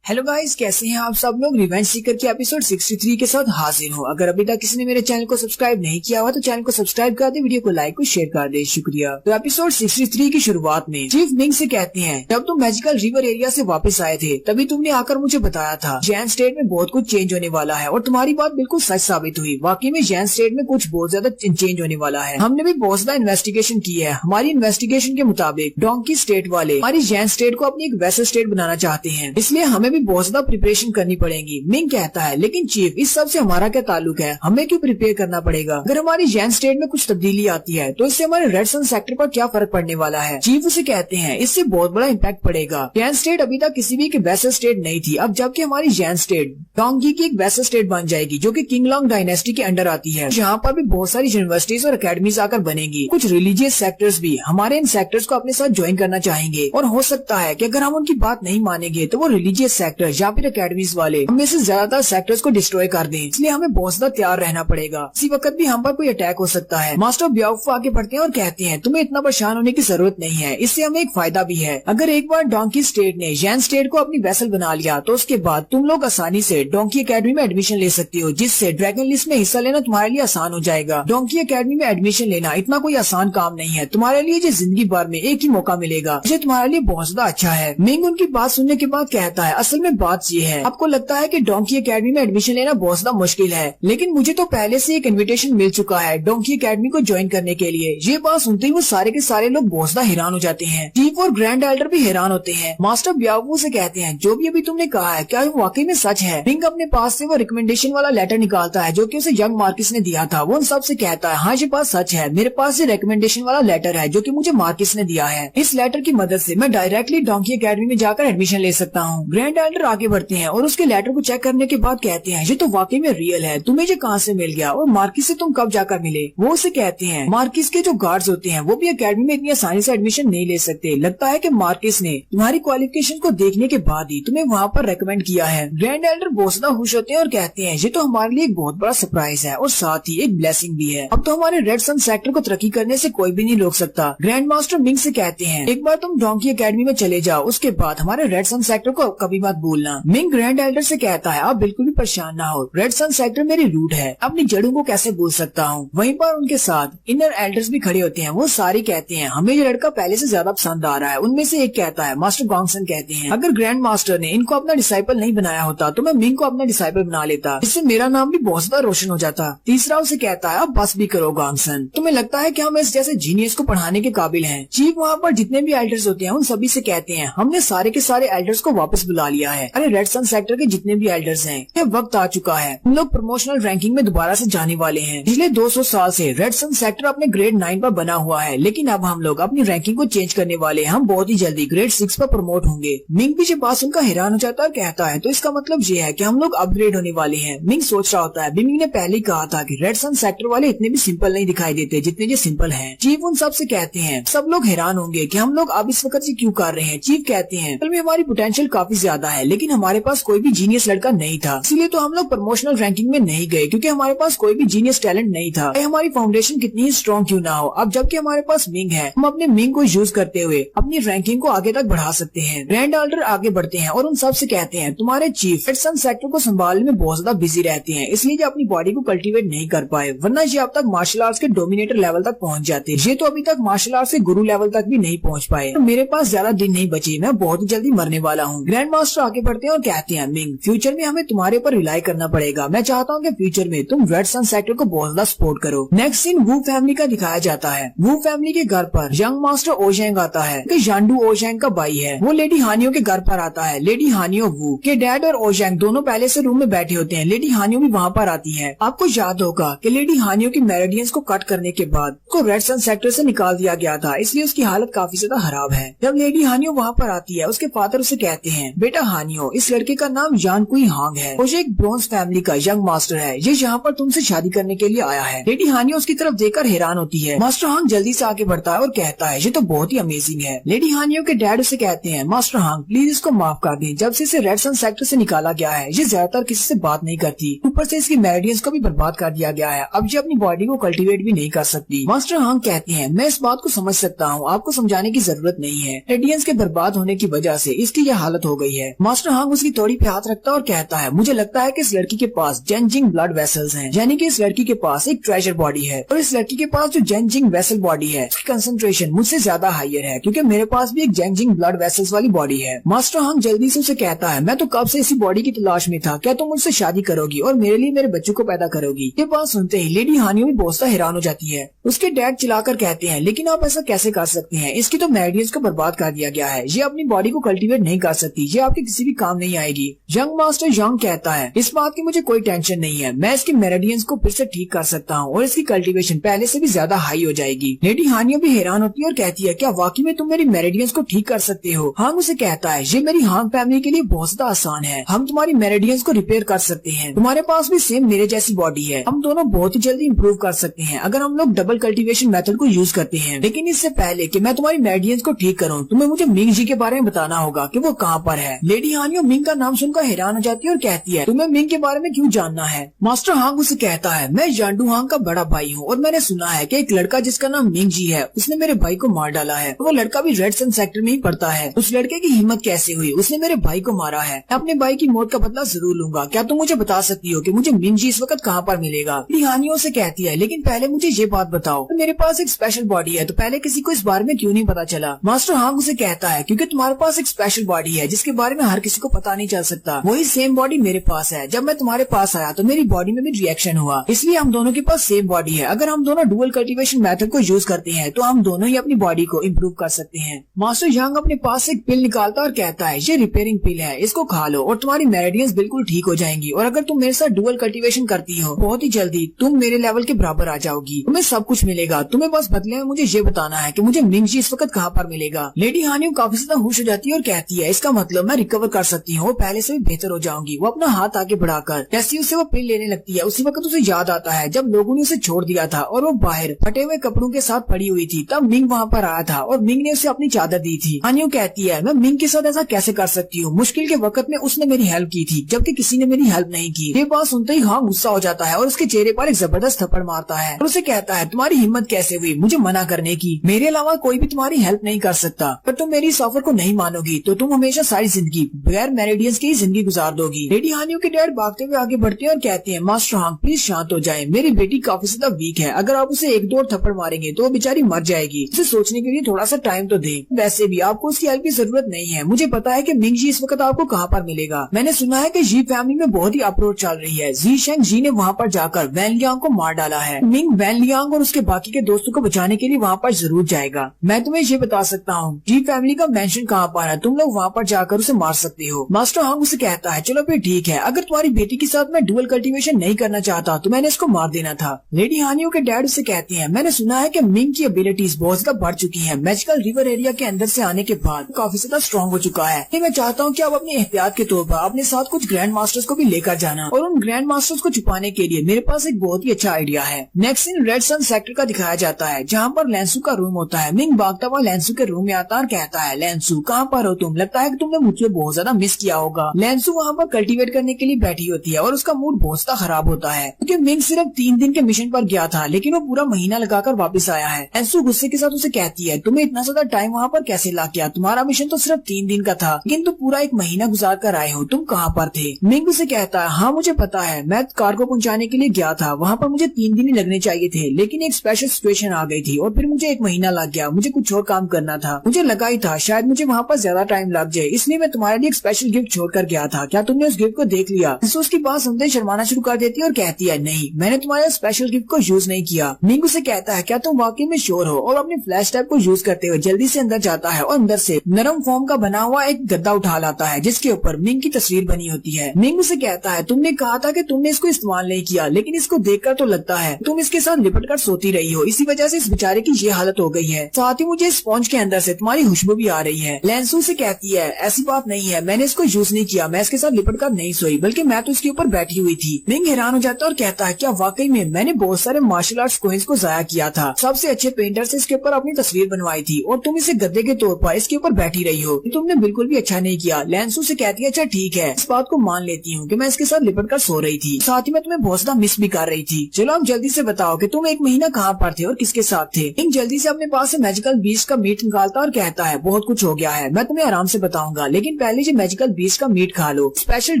हेलो गाइस, कैसे हैं आप सब लोग। रिवेंज सीकर की एपिसोड 63 के साथ हाजिर हूँ। अगर अभी तक किसी ने मेरे चैनल को सब्सक्राइब नहीं किया हुआ तो चैनल को सब्सक्राइब कर दे, वीडियो को लाइक और शेयर कर दे। शुक्रिया। तो एपिसोड 63 की शुरुआत में चीफ मिंग से कहते हैं जब तुम मैजिकल रिवर एरिया से वापस आए थे तभी तुमने आकर मुझे बताया था जैन स्टेट में बहुत कुछ चेंज होने वाला है, और तुम्हारी बात बिल्कुल सच साबित हुई। वाकई में जैन स्टेट में कुछ बहुत ज्यादा चेंज होने वाला है। हमने भी बहुत ज्यादा इन्वेस्टिगेशन की है। हमारी इन्वेस्टिगेशन के मुताबिक डोंकी स्टेट वाले हमारी जैन स्टेट को अपनी एक वैसल स्टेट बनाना चाहते हैं, इसलिए हमें भी बहुत ज्यादा प्रिपरेशन करनी पड़ेगी। मिंग कहता है लेकिन चीफ इस सब से हमारा क्या ताल्लुक है, हमें क्यों प्रिपेयर करना पड़ेगा। अगर हमारी जैन स्टेट में कुछ तब्दीली आती है तो इससे हमारे रेड सन सेक्टर पर क्या फर्क पड़ने वाला है। चीफ उसे कहते हैं इससे बहुत बड़ा इम्पैक्ट पड़ेगा। जैन स्टेट अभी तक किसी भी वैसल स्टेट नहीं थी, अब जबकि हमारी जैन स्टेट डोंगी की एक वैसल स्टेट बन जाएगी जो कि किंगलोंग डायनेस्टी के अंडर आती है। यहाँ पर भी बहुत सारी यूनिवर्सिटीज और अकेडमीज आकर बनेगी। कुछ रिलीजियस सेक्टर्स भी हमारे इन सेक्टर्स को अपने साथ ज्वाइन करना चाहेंगे, और हो सकता है कि अगर हम उनकी बात नहीं मानेंगे तो वो रिलीजियस सेक्टर या फिर अकेडमीज वाले में से ज्यादातर सेक्टर्स को डिस्ट्रॉय कर दें, इसलिए हमें बहुत ज्यादा तैयार रहना पड़ेगा। इसी वक्त भी हम पर कोई अटैक हो सकता है। मास्टर ब्याउफ आगे बढ़ते हैं और कहते हैं तुम्हें इतना परेशान होने की जरूरत नहीं है, इससे हमें एक फायदा भी है। अगर एक बार डोंकी स्टेट ने जैन स्टेट को अपनी वेसल बना लिया तो उसके बाद तुम लोग आसानी से डोंकी एकेडमी में एडमिशन ले सकती हो, जिससे ड्रैगन लिस्ट में हिस्सा लेना तुम्हारे लिए आसान हो जाएगा। डोंकी एकेडमी में एडमिशन लेना इतना कोई आसान काम नहीं है, तुम्हारे लिए जो जिंदगी भर में एक ही मौका मिलेगा, जो तुम्हारे लिए बहुत ज्यादा अच्छा है। मिंग उनकी बात सुनने के बाद कहता है असल में बात ये है, आपको लगता है कि डोंकी एकेडमी में एडमिशन लेना बहुत ज्यादा मुश्किल है, लेकिन मुझे तो पहले से एक इनविटेशन मिल चुका है डोंकी एकेडमी को ज्वाइन करने के लिए। ये बात सुनते ही वो सारे के सारे लोग बहुत ज्यादा हैरान हो जाते हैं। चीफ और ग्रैंड एल्डर भी हैरान होते हैं। मास्टर ब्यावू से कहते हैं जो भी अभी तुमने कहा है क्या वो वाकई में सच है। मिंग अपने पास से वो रिकमेंडेशन वाला लेटर निकालता है जो कि उसे यंग मार्किस ने दिया था। वो उन सब से कहता है हाँ ये बात सच है, मेरे पास ये रिकमेंडेशन वाला लेटर है जो कि मुझे मार्किस ने दिया है। इस लेटर की मदद से मैं डायरेक्टली डोंकी एकेडमी में जाकर एडमिशन ले सकता हूँ। ग्रैंड एल्डर आगे बढ़ते हैं और उसके लेटर को चेक करने के बाद कहते हैं ये तो वाकई में रियल है, तुम्हें ये कहाँ से मिल गया और मार्किस से तुम कब जाकर मिले। वो उसे कहते हैं मार्किस के जो गार्ड्स होते हैं वो भी एकेडमी में इतनी आसानी से एडमिशन नहीं ले सकते, लगता है कि मार्किस ने तुम्हारी क्वालिफिकेशन को देखने के बाद ही तुम्हें वहाँ पर रेकमेंड किया है। ग्रैंड एल्डर बहुत ज्यादा खुश होते हैं और कहते हैं ये तो हमारे लिए एक बहुत बड़ा सरप्राइज है और साथ ही एक ब्लेसिंग भी है। अब तो हमारे रेड सन सेक्टर को तरक्की करने से कोई भी नहीं रोक सकता। ग्रैंड मास्टर मिंग से कहते हैं एक बार तुम डोंकी एकेडमी में चले जाओ, उसके बाद हमारे रेड सन सेक्टर को कभी मत भूलना। मिंग ग्रैंड एल्डर से कहता है आप बिल्कुल भी परेशान ना हो, रेड सन सेक्टर मेरी रूट है, अपनी जड़ों को कैसे भूल सकता हूँ। वहीं पर उनके साथ इनर एल्डर्स भी खड़े होते हैं। वो सारे कहते हैं हमें ये लड़का पहले से ज्यादा पसंद आ रहा है। उनमें से एक कहता है मास्टर गॉन्गसन कहते हैं अगर ग्रैंड मास्टर ने इनको अपना डिसाइपल नहीं बनाया होता तो मैं मिंग को अपना डिसाइपल बना लेता, इससे मेरा नाम भी बहुत ज्यादा रोशन हो जाता। तीसरा उसे कहता है अब बस भी करो गॉन्गसन, तुम्हें लगता है कि हम इस जैसे जीनियस को पढ़ाने के काबिल हैं। चीफ वहाँ पर जितने भी एल्डर्स होते हैं उन सभी से कहते हैं हमने सारे के सारे एल्डर्स को वापस बुला लिया लिया है। अरे रेड सन सेक्टर के जितने भी एल्डर्स हैं, ये वक्त आ चुका है, हम लोग प्रमोशनल रैंकिंग में दोबारा से जाने वाले हैं। पिछले 200 साल से रेड सन सेक्टर अपने ग्रेड 9 पर बना हुआ है, लेकिन अब हम लोग अपनी रैंकिंग को चेंज करने वाले हैं। हम बहुत ही जल्दी ग्रेड 6 पर प्रमोट होंगे। मिंग भी जब बात सुनकर हैरान हो जाता है और कहता है तो इसका मतलब ये है कि हम लोग अपग्रेड होने वाले हैं। मिंग सोच रहा होता है मिंग ने पहले ही कहा था कि रेड सन सेक्टर वाले इतने भी सिंपल नहीं दिखाई देते जितने ये सिंपल हैं। चीफ उन सब से कहते हैं, सब लोग हैरान होंगे कि हम लोग अब इस वक्त से क्यों कर रहे हैं। चीफ कहते हैं में हमारी पोटेंशियल काफी ज्यादा है, लेकिन हमारे पास कोई भी जीनियस लड़का नहीं था, इसीलिए तो हम लोग प्रमोशनल रैंकिंग में नहीं गए, क्योंकि हमारे पास कोई भी जीनियस टैलेंट नहीं था। हमारी फाउंडेशन कितनी ही स्ट्रॉन्ग क्यों ना हो, अब जबकि हमारे पास मिंग है, हम अपने मिंग को यूज करते हुए अपनी रैंकिंग को आगे तक बढ़ा सकते हैं। ग्रैंड ऑर्डर आगे बढ़ते हैं और उन सब से कहते हैं तुम्हारे चीफ रेड सन सेक्टर को संभालने में बहुत ज्यादा बिजी रहते हैं, इसलिए ये अपनी बॉडी को कल्टीवेट नहीं कर पाए, वरना ये अब तक मार्शल आर्ट्स के डोमिनेटर लेवल तक पहुंच जाते। ये तो अभी तक मार्शल आर्ट्स के गुरु लेवल तक भी नहीं पहुंच पाए। मेरे पास ज्यादा दिन नहीं बचे, मैं बहुत ही जल्दी मरने वाला हूँ। ग्रैंड मास्टर आगे बढ़ते हैं और कहते हैं मिंग फ्यूचर में हमें तुम्हारे ऊपर रिलाई करना पड़ेगा। मैं चाहता हूँ कि फ्यूचर में तुम रेड सन सेक्टर को बहुत ज्यादा सपोर्ट करो। नेक्स्ट सीन वू फैमिली का दिखाया जाता है। वू फैमिली के घर पर यंग मास्टर ओशेंग आता है कि यांडू ओशेंग का भाई है। वो लेडी हानियो के घर पर आता है। लेडी हानियो वू के डैड और ओशेंग दोनों पहले से रूम में बैठे होते हैं। लेडी हानियो भी वहाँ पर आती है। आपको याद होगा कि लेडी हानियो की मेरिडियंस को कट करने के बाद उसको रेड सन सेक्टर से निकाल दिया गया था, इसलिए उसकी हालत काफी ज्यादा खराब है। जब लेडी हानियो वहाँ पर आती है, उसके फादर उसे कहते हैं बेटा हानियो, इस लड़के का नाम यान कुई हांग है, वो एक ब्रॉन्ज फैमिली का यंग मास्टर है, ये यहाँ पर तुमसे शादी करने के लिए आया है। लेडी हानियो उसकी तरफ देखकर हैरान होती है। मास्टर हांग जल्दी से आगे बढ़ता है और कहता है ये तो बहुत ही अमेजिंग है। लेडी हानियो के डैड उसे कहते हैं मास्टर हांग प्लीज इसको माफ कर दें, जब से इसे रेड सन सेक्टर से निकाला गया है ये ज्यादातर किसी से बात नहीं करती, ऊपर से इसकी मेरिडियंस को भी बर्बाद कर दिया गया है, अब ये अपनी बॉडी को कल्टीवेट भी नहीं कर सकती। मास्टर हांग कहते हैं मैं इस बात को समझ सकता हूँ, आपको समझाने की जरूरत नहीं है, रेडियंस के बर्बाद होने की वजह से इसकी यह हालत हो गई है। मास्टर हांग उसकी थोड़ी पे हाथ रखता है और कहता है मुझे लगता है कि इस लड़की के पास जेनजिंग ब्लड वेसल्स हैं, यानी कि इस लड़की के पास एक ट्रेजर बॉडी है, और इस लड़की के पास जो जेनजिंग वेसल बॉडी है उसकी कंसंट्रेशन मुझसे ज्यादा हायर है, क्योंकि मेरे पास भी एक जेनजिंग ब्लड वेसल्स वाली बॉडी है। मास्टर हांग जल्दी से उसे कहता है मैं तो कब से इसी बॉडी की तलाश में था, क्या तुम मुझसे शादी करोगी और मेरे लिए मेरे बच्चों को पैदा करोगी। ये बात सुनते ही लेडी हानियो भी बहुत हैरान हो जाती है। उसके डैड चिल्लाकर कहते हैं लेकिन आप ऐसा कैसे कर सकते हैं, इसकी तो मेरिडियंस को बर्बाद कर दिया गया है, ये अपनी बॉडी को कल्टीवेट नहीं कर सकती, ये आपके किसी भी काम नहीं आएगी। यंग मास्टर यंग कहता है इस बात की मुझे कोई टेंशन नहीं है, मैं इसकी मेरिडियंस को फिर से ठीक कर सकता हूँ और इसकी कल्टीवेशन पहले से भी ज्यादा हाई हो जाएगी। लेडी हानियो भी हैरान होती है और कहती है क्या वाकई में तुम मेरी मेरिडियंस को ठीक कर सकते हो। हांग उसे कहता है ये मेरी हांग फैमिली के लिए बहुत ज्यादा आसान है, हम तुम्हारी मेरिडियंस को रिपेयर कर सकते हैं, तुम्हारे पास भी सेम मेरे जैसी बॉडी है, हम दोनों बहुत ही जल्दी इम्प्रूव कर सकते हैं अगर हम लोग डबल कल्टीवेशन मेथड को यूज करते हैं। लेकिन इससे पहले कि मैं तुम्हारी मेरिडियंस को ठीक करूँ तुम्हें मुझे मिंग जी के बारे में बताना होगा कि वो कहाँ पर है। लेडी हानियो मिंग का नाम सुनकर हैरान हो जाती है और कहती है तुम्हें मिंग के बारे में क्यों जानना है। मास्टर हांग उसे कहता है मैं यांडू हांग का बड़ा भाई हूँ और मैंने सुना है कि एक लड़का जिसका नाम मिंग जी है उसने मेरे भाई को मार डाला है, वो लड़का भी रेड सन सेक्टर में ही पड़ता है। उस लड़के की हिम्मत कैसे हुई, उसने मेरे भाई को मारा है, मैं अपने भाई की मौत का बदला जरूर लूंगा, क्या तुम मुझे बता सकती हो कि मुझे मिंग जी इस वक्त कहाँ पर मिलेगा। लेडी हानियो से कहती है लेकिन पहले मुझे ये बात बताओ मेरे पास एक स्पेशल बॉडी है तो पहले किसी को इस बारे में क्यों नहीं पता चला। मास्टर हांग उसे कहता है क्योंकि तुम्हारे पास एक स्पेशल बॉडी है जिसके बारे में हर किसी को पता नहीं चल सकता, वही सेम बॉडी मेरे पास है, जब मैं तुम्हारे पास आया तो मेरी बॉडी में भी रिएक्शन हुआ, इसलिए हम दोनों के पास सेम बॉडी है, अगर हम दोनों डुअल कल्टीवेशन मेथड को यूज करते हैं तो हम दोनों ही अपनी बॉडी को इम्प्रूव कर सकते हैं। मास्टर यांग अपने पास एक पिल निकालता और कहता है ये रिपेयरिंग पिल है, इसको खा लो और तुम्हारी मेरिडियंस बिल्कुल ठीक हो जाएंगी, और अगर तुम मेरे साथ डुअल कल्टीवेशन करती हो बहुत ही जल्दी तुम मेरे लेवल के बराबर आ जाओगी, तुम्हें सब कुछ मिलेगा, तुम्हें बस बदले में मुझे ये बताना है कि मुझे मिंग जी इस वक्त कहाँ पर मिलेगा। लेडी हानियो काफी ज्यादा खुश हो जाती है और कहती है इसका मतलब मैं रिकवर कर सकती हूँ, पहले से भी बेहतर हो जाऊंगी। वो अपना हाथ आगे बढ़ाकर जैसे उसे वो पिल लेने लगती है उसी वक्त उसे याद आता है जब लोगों ने उसे छोड़ दिया था और वो बाहर फटे हुए कपड़ों के साथ पड़ी हुई थी, तब मिंग वहाँ पर आया था और मिंग ने उसे अपनी चादर दी थी। हानियो कहती है मैं मिंग के साथ ऐसा कैसे कर सकती हूँ, मुश्किल के वक्त में उसने मेरी हेल्प की थी जबकि किसी ने मेरी हेल्प नहीं की। ये बात सुनते ही हांग गुस्सा हो जाता है और उसके चेहरे पर एक जबरदस्त थप्पड़ मारता है और उसे कहता है तुम्हारी हिम्मत कैसे हुई मुझे मना करने की, मेरे अलावा कोई भी तुम्हारी हेल्प नहीं कर सकता, पर तुम मेरी इस ऑफर को नहीं मानोगी तो तुम हमेशा सारी जिंदगी बगैर मेरिडियंस की जिंदगी गुजार दोगी। लेडी हानियो के डैड भागते हुए आगे बढ़ते हैं और कहते हैं मास्टर हांग प्लीज शांत हो जाए, मेरी बेटी काफी ज्यादा वीक है, अगर आप उसे एक दो और थप्पड़ मारेंगे तो वो बेचारी मर जाएगी, उसे सोचने के लिए थोड़ा सा टाइम तो दें, वैसे भी आपको उसकी हेल्प की जरूरत नहीं है, मुझे पता है कि मिंग जी इस वक्त आपको कहाँ पर मिलेगा, मैंने सुना है कि जी फैमिली में बहुत ही अप्रोच चल रही है, जी शेंग जी ने वहाँ पर जाकर वैन लियांग को मार डाला है, मिंग वैन लियांग और उसके बाकी के दोस्तों को बचाने के लिए वहाँ पर जरूर जाएगा। मैं तुम्हें ये बता सकता हूँ जी फैमिली का मेंशन कहाँ पर है, तुम लोग वहाँ पर जाकर उसे मार मार सकते हो। मास्टर हांग उसे कहता है चलो फिर ठीक है, अगर तुम्हारी बेटी के साथ मैं डुअल कल्टीवेशन नहीं करना चाहता तो मैंने इसको मार देना था। लेडी हानियो के डैड उसे कहते हैं मैंने सुना है कि मिंग की एबिलिटीज बहुत ज्यादा बढ़ चुकी है, मैजिकल रिवर एरिया के अंदर से आने के बाद काफी ज्यादा स्ट्रॉन्ग हो चुका है। मैं चाहता हूँ कि आप अपनी एहतियात के तौर पर अपने साथ कुछ ग्रैंड मास्टर्स को भी लेकर जाना, और उन ग्रैंड मास्टर्स को छुपाने के लिए मेरे पास एक बहुत ही अच्छा आइडिया है। Next scene red sun sector का दिखाया जाता है जहाँ पर लेंसू का रूम होता है। मिंग भागता हुआ लेंसू के रूम में आता है और कहता है लेंसू कहाँ पर हो तुम, लगता है कि तुमने मुझे बहुत ज्यादा मिस किया होगा। लेंसू वहाँ पर कल्टीवेट करने के लिए बैठी होती है और उसका मूड बहुत ज्यादा खराब होता है क्योंकि मिंग सिर्फ 3 दिन के मिशन पर गया था लेकिन वो पूरा महीना लगाकर वापस आया है। लेंसू गुस्से के साथ उसे कहती है तुम्हें इतना ज्यादा टाइम वहाँ पर कैसे लग गया, तुम्हारा मिशन तो सिर्फ 3 दिन का था लेकिन तुम पूरा 1 महीना गुजार कर आए हो, तुम कहाँ पर थे। मिंग उसे कहता है हाँ मुझे पता है, मैं कार्गो पहुँचाने के लिए गया था, वहाँ पर मुझे 3 दिन ही लगने चाहिए थे लेकिन एक स्पेशल सिचुएशन आ गई थी और फिर मुझे 1 महीना लग गया, मुझे कुछ और काम करना था, मुझे लगा ही था शायद मुझे वहाँ पर ज्यादा टाइम लग जाए, इसलिए मैं तुम्हारे लिए एक स्पेशल गिफ्ट छोड़ कर गया था, क्या तुमने उस गिफ्ट को देख लिया। उसकी बात सुनते शर्माना शुरू कर देती है और कहती है नहीं मैंने तुम्हारे स्पेशल गिफ्ट को यूज नहीं किया। मिंग उसे कहता है क्या तुम वाकई में श्योर हो, और अपने फ्लैश टैब को यूज करते हुए जल्दी से अंदर जाता है और अंदर से नरम फोम का बना हुआ एक गद्दा उठा लाता है जिसके ऊपर मिंग की तस्वीर बनी होती है। मिंग उसे कहता है तुमने कहा था कि तुमने इसको इस्तेमाल नहीं किया लेकिन इसको देखकर तो लगता है तुम इसके साथ लिपट कर सोती रही हो, इसी वजह से इस बेचारे की ये हालत हो गई है, साथ ही मुझे स्पॉन्ज के अंदर से तुम्हारी खुशबू भी आ रही है। लेंसू से कहती है ऐसी बात नहीं है, मैंने इसको यूज नहीं किया, मैं इसके साथ लिपट कर नहीं सोई बल्कि मैं तो इसके ऊपर बैठी हुई थी। मिंग हैरान हो जाता है और कहता है क्या वाकई में मैंने बहुत सारे मार्शल आर्ट्स कोइंस को जाया किया था, सबसे अच्छे पेंटर से इसके ऊपर अपनी तस्वीर बनवाई थी और तुम इसे गद्दे के तौर पर इसके ऊपर बैठी रही हो, तुमने बिल्कुल भी अच्छा नहीं किया। लेंसू से कहती है अच्छा ठीक है, इस बात को मान लेती हूँ कि मैं इसके साथ लिपट कर सो रही थी, साथ ही मैं तुम्हें बहुत ज्यादा मिस भी कर रही थी। चलो अब जल्दी से बताओ कि तुम 1 महीना कहाँ पर थे और किसके साथ थे। मिंग जल्दी से अपने पास से मैजिकल बीस्ट का मीट निकालता और कहता है बहुत कुछ हो गया है, मैं तुम्हें आराम से बताऊंगा लेकिन पहले जो मैजिकल बीस्ट का मीट खा लो, स्पेशल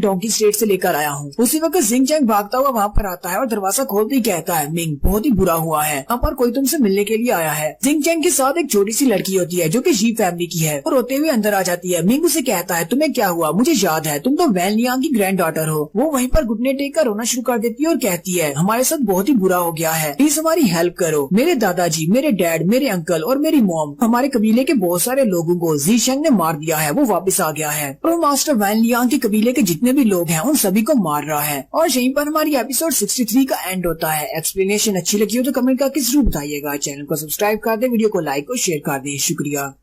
डोंकी स्टेट से लेकर आया हूँ। उसी वक्त जिंग चैंग भागता हुआ वहाँ पर आता है और दरवाजा खोलते ही कहता है मिंग बहुत ही बुरा हुआ है, यहाँ पर कोई तुमसे मिलने के लिए आया है। जिंग चैंग के साथ एक छोटी सी लड़की होती है जो कि जी फैमिली की है और रोते हुए अंदर आ जाती है। मिंग उसे कहता है तुम्हें क्या हुआ, मुझे याद है तुम तो वैन लियांग की ग्रैंड डॉटर हो। वो वहीं पर घुटने टेक कर रोना शुरू कर देती है और कहती है हमारे साथ बहुत ही बुरा हो गया है, प्लीज हमारी हेल्प करो। मेरे दादाजी, मेरे डैड, मेरे अंकल और मेरी मॉम, हमारे कबीले के बहुत सारे लोगों को जी शेंग ने मार दिया है, वो वापस आ गया है और मास्टर वैन लियांग के कबीले के जितने भी लोग हैं उन सभी को मार रहा है। और यहीं पर हमारी एपिसोड 63 का एंड होता है। एक्सप्लेनेशन अच्छी लगी हो तो कमेंट करके जरूर बताइएगा, चैनल को सब्सक्राइब कर दे, वीडियो को लाइक और शेयर कर दे, शुक्रिया।